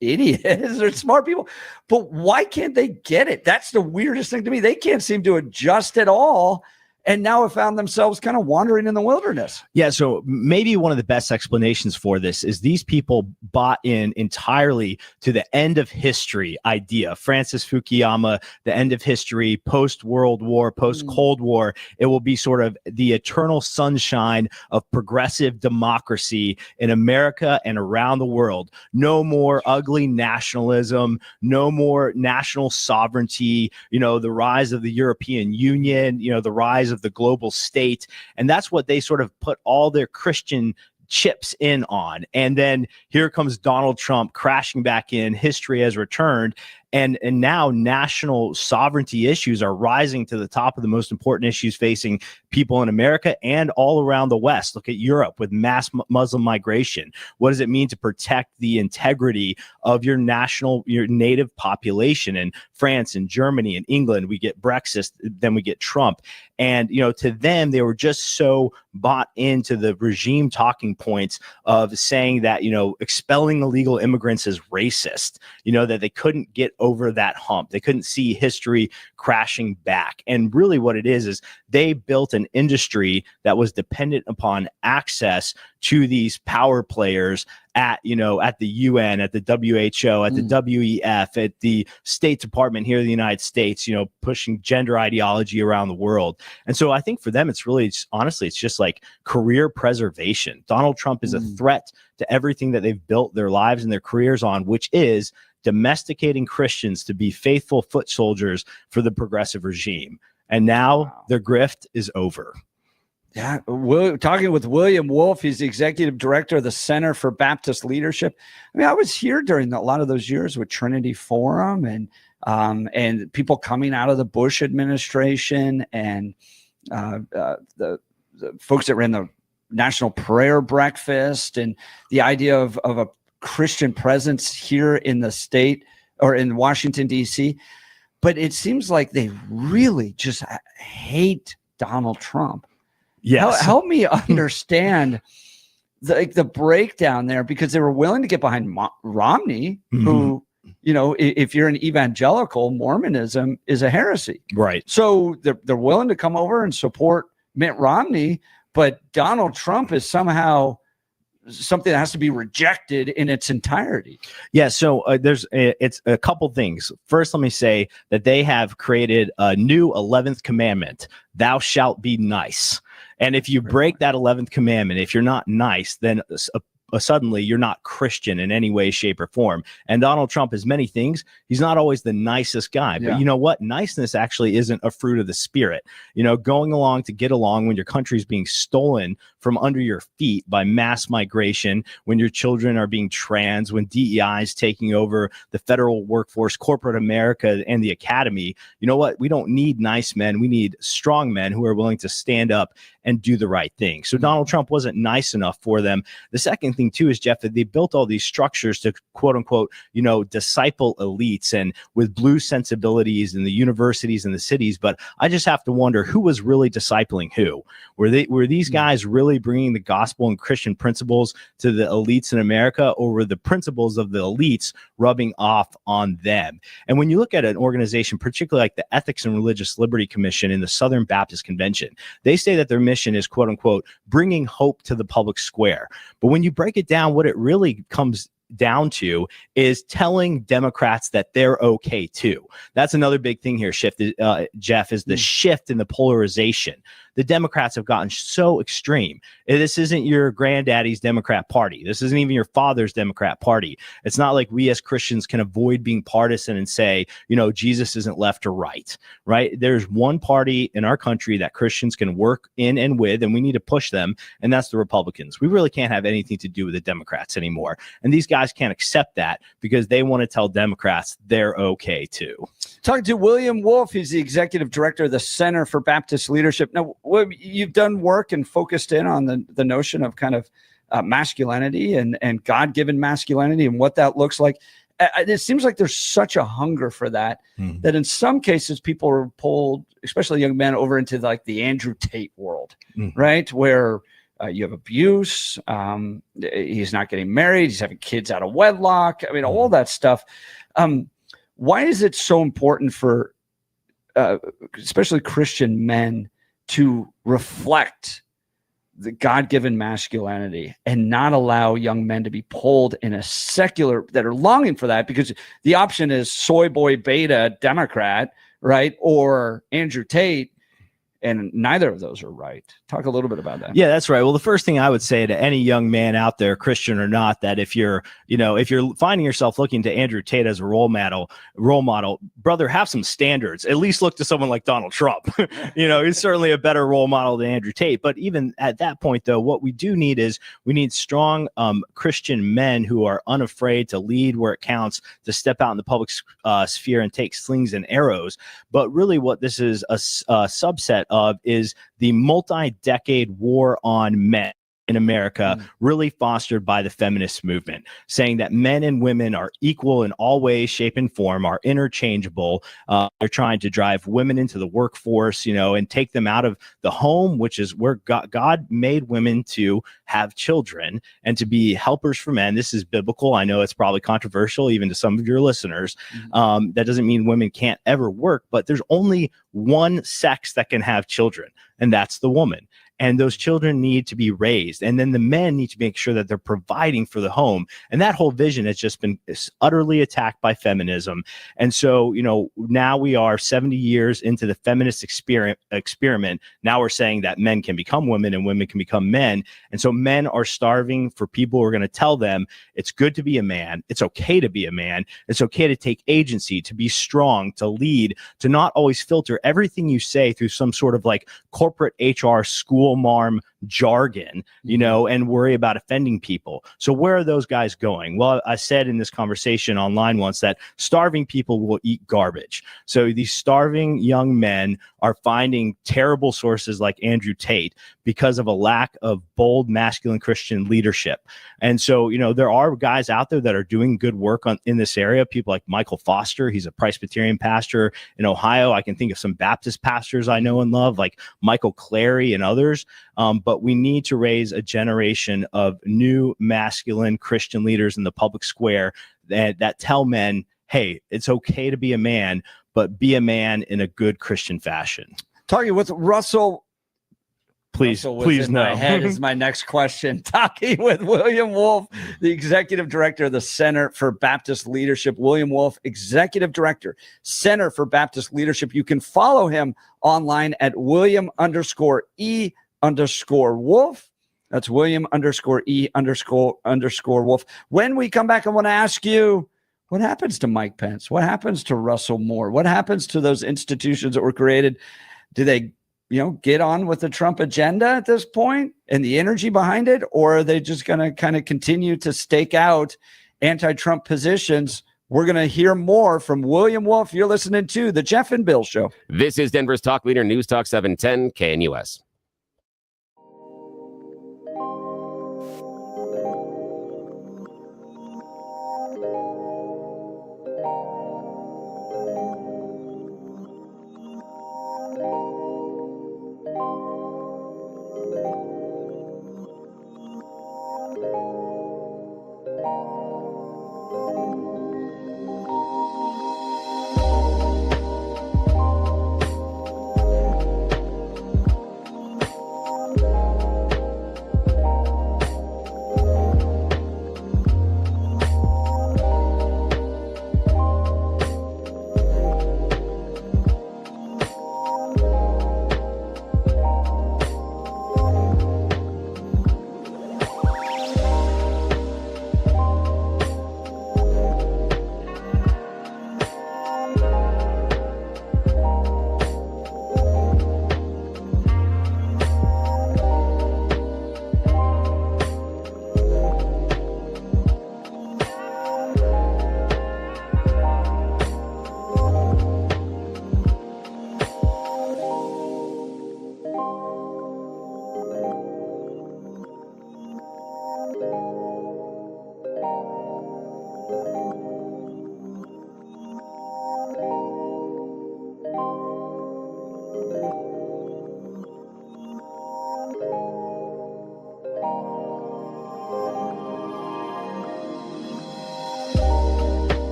A: idiots. They're smart people. But why can't they get it? That's the weirdest thing to me. They can't seem to adjust at all. And now have found themselves kind of wandering in the wilderness.
N: Yeah, so maybe one of the best explanations for this is these people bought in entirely to the end of history idea. Francis Fukuyama, the end of history, post-World War, post-Cold War, it will be sort of the eternal sunshine of progressive democracy in America and around the world. No more ugly nationalism, no more national sovereignty, the rise of the European Union, the rise of the global state. And that's what they sort of put all their Christian chips in on. And then here comes Donald Trump crashing back in. History has returned. And now national sovereignty issues are rising to the top of the most important issues facing people in America and all around the West. Look at Europe with mass Muslim migration. What does it mean to protect the integrity of your native population? In France and Germany and England, we get Brexit, then we get Trump. And, to them, they were just so bought into the regime talking points of saying that, expelling illegal immigrants is racist, that they couldn't get over that hump. They couldn't see history crashing back. And really what it is they built an industry that was dependent upon access to these power players at the UN, at the WHO, at the WEF, at the State Department here in the United States, pushing gender ideology around the world. And so I think for them, honestly, it's just like career preservation. Donald Trump is a threat to everything that they've built their lives and their careers on, which is domesticating Christians to be faithful foot soldiers for the progressive regime. And now their grift is over.
A: Yeah, talking with William Wolf, he's the executive director of the Center for Baptist Leadership. I mean, I was here during a lot of those years with Trinity Forum and people coming out of the Bush administration and the folks that ran the national prayer breakfast and the idea of a Christian presence here in the state or in Washington, D.C. But it seems like they really just hate Donald Trump.
N: Yes.
A: Help me understand the breakdown there, because they were willing to get behind Romney, who, you know, if you're an evangelical, Mormonism is a heresy.
N: Right.
A: So they're willing to come over and support Mitt Romney, but Donald Trump is somehow something that has to be rejected in its entirety.
N: Yeah, so it's a couple things. First, let me say that they have created a new 11th commandment: thou shalt be nice. And if you break that 11th commandment, if you're not nice, then suddenly you're not Christian in any way, shape, or form. And Donald Trump is many things. He's not always the nicest guy, but you know what? Niceness actually isn't a fruit of the spirit. You know, going along to get along when your country's being stolen from under your feet by mass migration, when your children are being trans, when DEI is taking over the federal workforce, corporate America, and the academy. You know what? We don't need nice men. We need strong men who are willing to stand up and do the right thing. So Donald Trump wasn't nice enough for them. The second thing too is, Jeff, that they built all these structures to quote unquote, you know, disciple elites and with blue sensibilities in the universities and the cities. But I just have to wonder who was really discipling who. Were these guys really bringing the gospel and Christian principles to the elites in America, or were the principles of the elites rubbing off on them? And when you look at an organization, particularly like the Ethics and Religious Liberty Commission in the Southern Baptist Convention, they say that their mission is quote unquote bringing hope to the public square. But when you break it down, what it really comes down to is telling Democrats that they're okay too. That's another big thing here, Jeff, is the shift in the polarization. The Democrats have gotten so extreme. This isn't your granddaddy's Democrat Party. This isn't even your father's Democrat Party. It's not like we as Christians can avoid being partisan and say, you know, Jesus isn't left or right, right? There's one party in our country that Christians can work in and with, and we need to push them, and that's the Republicans. We really can't have anything to do with the Democrats anymore. And these guys can't accept that because they want to tell Democrats they're okay too.
A: Talking to William Wolf, he's the executive director of the Center for Baptist Leadership. Now, you've done work and focused in on the notion of kind of masculinity and God-given masculinity and what that looks like. It seems like there's such a hunger for that, that in some cases people are pulled, especially young men, over into like the Andrew Tate world, right? Where you have abuse, he's not getting married, he's having kids out of wedlock. I mean, all that stuff. Why is it so important for especially Christian men to reflect the God-given masculinity and not allow young men to be pulled in a secular that are longing for that? Because the option is soy boy beta Democrat, right? Or Andrew Tate. And neither of those are right. Talk a little bit about that.
N: Yeah, that's right. Well, the first thing I would say to any young man out there, Christian or not, that if you're finding yourself looking to Andrew Tate as a role model, brother, have some standards. At least look to someone like Donald Trump. You know, he's certainly a better role model than Andrew Tate. But even at that point, though, what we do need is we need strong Christian men who are unafraid to lead where it counts, to step out in the public sphere and take slings and arrows. But really what this is a subset of is the multi-decade war on men in America, really fostered by the feminist movement, saying that men and women are equal in all ways, shape, and form, are interchangeable. They're trying to drive women into the workforce, you know, and take them out of the home, which is where God made women to have children and to be helpers for men. This is biblical. I know it's probably controversial even to some of your listeners. That doesn't mean women can't ever work, but there's only one sex that can have children, and that's the woman. And those children need to be raised. And then the men need to make sure that they're providing for the home. And that whole vision has just been utterly attacked by feminism. And so, you know, now we are 70 years into the feminist experiment. Now we're saying that men can become women and women can become men. And so men are starving for people who are going to tell them it's good to be a man. It's okay to be a man. It's okay to take agency, to be strong, to lead, to not always filter everything you say through some sort of like corporate HR school marm jargon, and worry about offending people. So where are those guys going? Well, I said in this conversation online once that starving people will eat garbage. So these starving young men are finding terrible sources like Andrew Tate because of a lack of bold masculine Christian leadership. And so, there are guys out there that are doing good work in this area. People like Michael Foster, he's a Presbyterian pastor in Ohio. I can think of some Baptist pastors I know and love, like Michael Clary and others. But we need to raise a generation of new masculine Christian leaders in the public square that tell men, hey, it's okay to be a man, but be a man in a good Christian fashion.
A: Talking with Russell.
N: Please
A: no.
N: My
A: head is my next question. Talking with William Wolf, the executive director of the Center for Baptist Leadership. William Wolf, executive director, Center for Baptist Leadership. You can follow him online at William_E_Wolf. That's William_E_Wolf. When we come back, I want to ask you, what happens to Mike Pence? What happens to Russell Moore? What happens to those institutions that were created? Do they get on with the Trump agenda at this point and the energy behind it? Or are they just going to kind of continue to stake out anti-Trump positions? We're going to hear more from William Wolf. You're listening to The Jeff and Bill Show.
B: This is Denver's Talk Leader, News Talk 710 KNUS.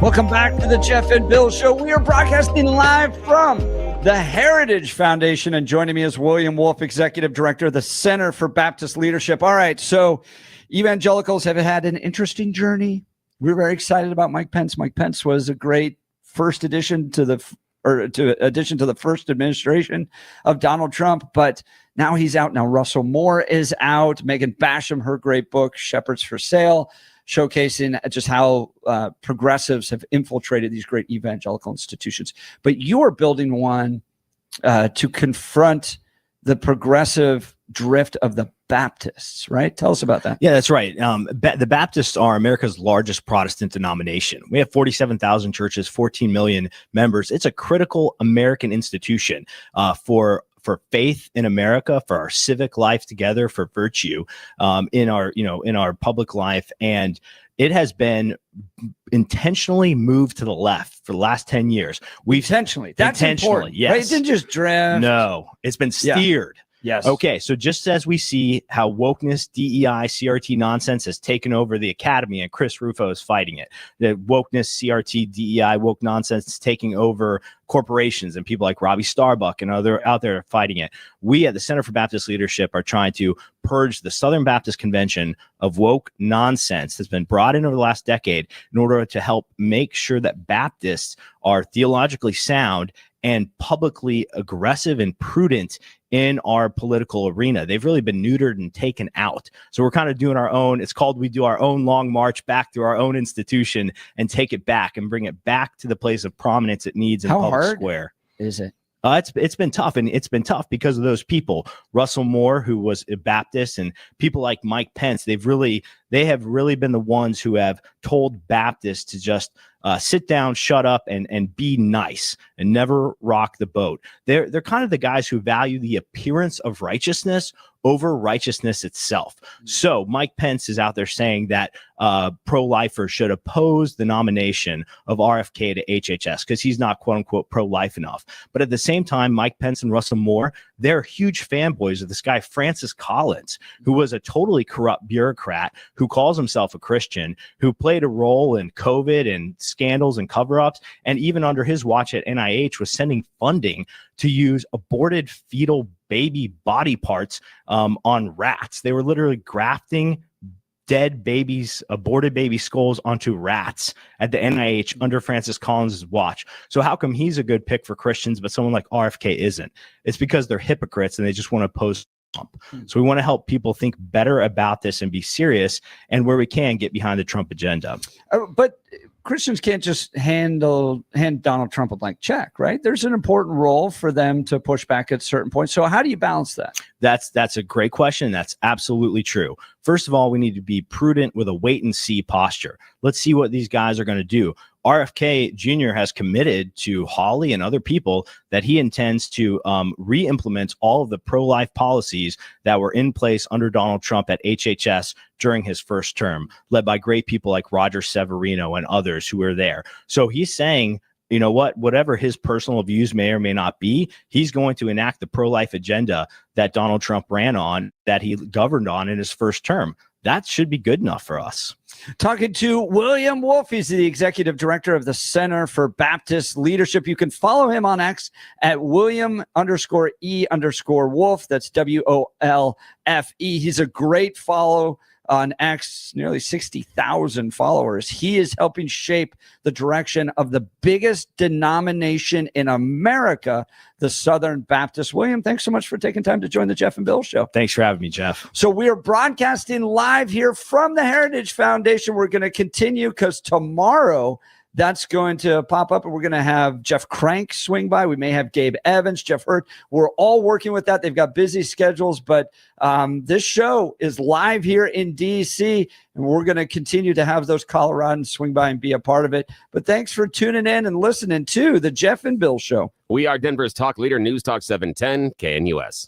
A: Welcome back to the Jeff and Bill Show. We are broadcasting live from the Heritage Foundation, and joining me is William Wolf, Executive Director of the Center for Baptist Leadership. All right, so evangelicals have had an interesting journey. We're very excited about Mike Pence. Mike Pence was a great first addition to the first administration of Donald Trump, but now he's out. Now Russell Moore is out. Megan Basham, her great book, Shepherds for Sale, showcasing just how progressives have infiltrated these great evangelical institutions. But you are building one to confront the progressive drift of the Baptists, right? Tell us about that.
N: Yeah, that's right. The Baptists are America's largest Protestant denomination. We have 47,000 churches, 14 million members. It's a critical American institution for faith in America, for our civic life together, for virtue in our public life. And it has been intentionally moved to the left for the last 10 years.
A: That's important.
N: Yes.
A: Right? It didn't just drift.
N: No, it's been steered.
A: Yes.
N: Okay. So just as we see how wokeness, DEI, CRT nonsense has taken over the academy, and Chris Rufo is fighting it, the wokeness, CRT, DEI, woke nonsense is taking over corporations, and people like Robbie Starbuck and other out there fighting it. We at the Center for Baptist Leadership are trying to purge the Southern Baptist Convention of woke nonsense that's been brought in over the last decade in order to help make sure that Baptists are theologically sound and publicly aggressive and prudent in our political arena. They've really been neutered and taken out. So we're kind of doing our own. It's called we do our own long march back through our own institution and take it back and bring it back to the place of prominence it needs in
A: How
N: public
A: hard
N: square.
A: Is it?
N: It's been tough, and it's been tough because of those people. Russell Moore, who was a Baptist, and people like Mike Pence. They have really been the ones who have told Baptists to just sit down, shut up, and be nice, and never rock the boat. They're kind of the guys who value the appearance of righteousness over righteousness itself. So Mike Pence is out there saying that pro-lifers should oppose the nomination of RFK to HHS because he's not quote unquote pro-life enough. But at the same time, Mike Pence and Russell Moore, they're huge fanboys of this guy, Francis Collins, who was a totally corrupt bureaucrat who calls himself a Christian, who played a role in COVID and scandals and cover-ups, and even under his watch at NIH was sending funding to use aborted fetal baby body parts on rats. They were literally grafting dead babies, aborted baby skulls onto rats at the NIH under Francis Collins' watch. So how come he's a good pick for Christians, but someone like RFK isn't? It's because they're hypocrites and they just want to oppose Trump. So we want to help people think better about this and be serious, and where we can get behind the Trump agenda.
A: But Christians can't just hand Donald Trump a blank check, right? There's an important role for them to push back at certain points. So how do you balance that?
N: That's a great question. That's absolutely true. First of all, we need to be prudent with a wait and see posture. Let's see what these guys are going to do. RFK Jr. has committed to Hawley and other people that he intends to re-implement all of the pro-life policies that were in place under Donald Trump at HHS during his first term, led by great people like Roger Severino and others who were there. So he's saying, you know what, whatever his personal views may or may not be, he's going to enact the pro-life agenda that Donald Trump ran on, that he governed on in his first term. That should be good enough for us.
A: Talking to William Wolf. He's the executive director of the Center for Baptist Leadership. You can follow him on X at William_E_Wolf. That's WOLFE. He's a great follow on X, nearly 60,000 followers. He is helping shape the direction of the biggest denomination in America, the Southern Baptist. William, thanks so much for taking time to join the Jeff and Bill Show.
N: Thanks for having me, Jeff.
A: So we are broadcasting live here from the Heritage Foundation. We're going to continue because tomorrow that's going to pop up, and we're going to have Jeff Crank swing by. We may have Gabe Evans, Jeff Hurt. We're all working with that. They've got busy schedules, but this show is live here in D.C., and we're going to continue to have those Coloradans swing by and be a part of it. But thanks for tuning in and listening to the Jeff and Bill Show.
B: We are Denver's talk leader, News Talk 710 KNUS.